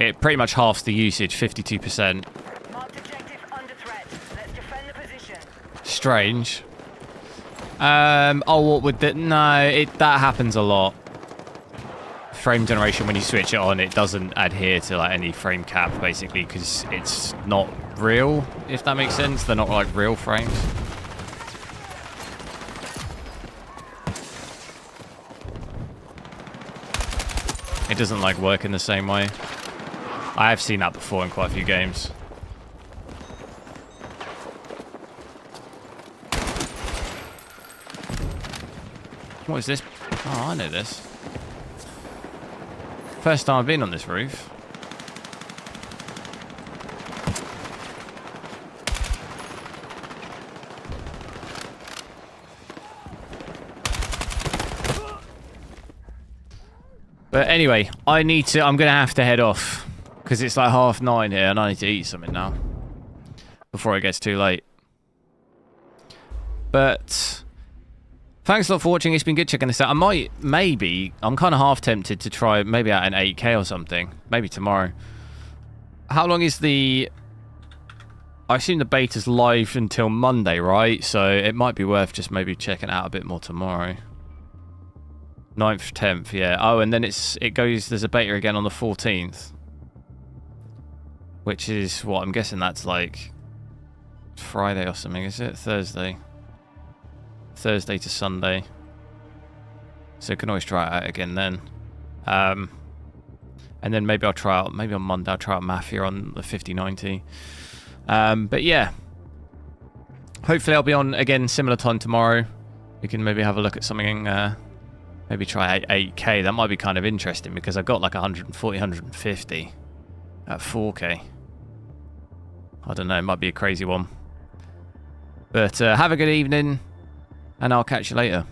It pretty much halves the usage, 52%. Marked objective under threat. Let's defend the position. Strange. Oh, what would that? No, that happens a lot. Frame generation, when you switch it on, it doesn't adhere to like any frame cap, basically, because it's not real, if that makes sense. They're not like real frames. It doesn't like work in the same way. I have seen that before in quite a few games. What is this? Oh, I know this. First time I've been on this roof. But anyway, I'm going to have to head off. Because it's like 9:30 here and I need to eat something now. Before it gets too late. But... thanks a lot for watching. It's been good checking this out. I'm kind of half tempted to try maybe out an 8K or something. Maybe tomorrow. How long is the... I assume the beta's live until Monday, right? So it might be worth just maybe checking it out a bit more tomorrow. 9th, 10th, yeah. Oh, and then there's a beta again on the 14th. Which is what? I'm guessing that's like Friday or something, is it? Thursday to Sunday. So I can always try it out again then. And then maybe I'll try out, maybe on Monday I'll try out Mafia on the 5090. But yeah. Hopefully I'll be on again similar time tomorrow. We can maybe have a look at something, maybe try 8K. That might be kind of interesting because I've got like 140, 150 at 4K. I don't know, it might be a crazy one. But have a good evening. And I'll catch you later.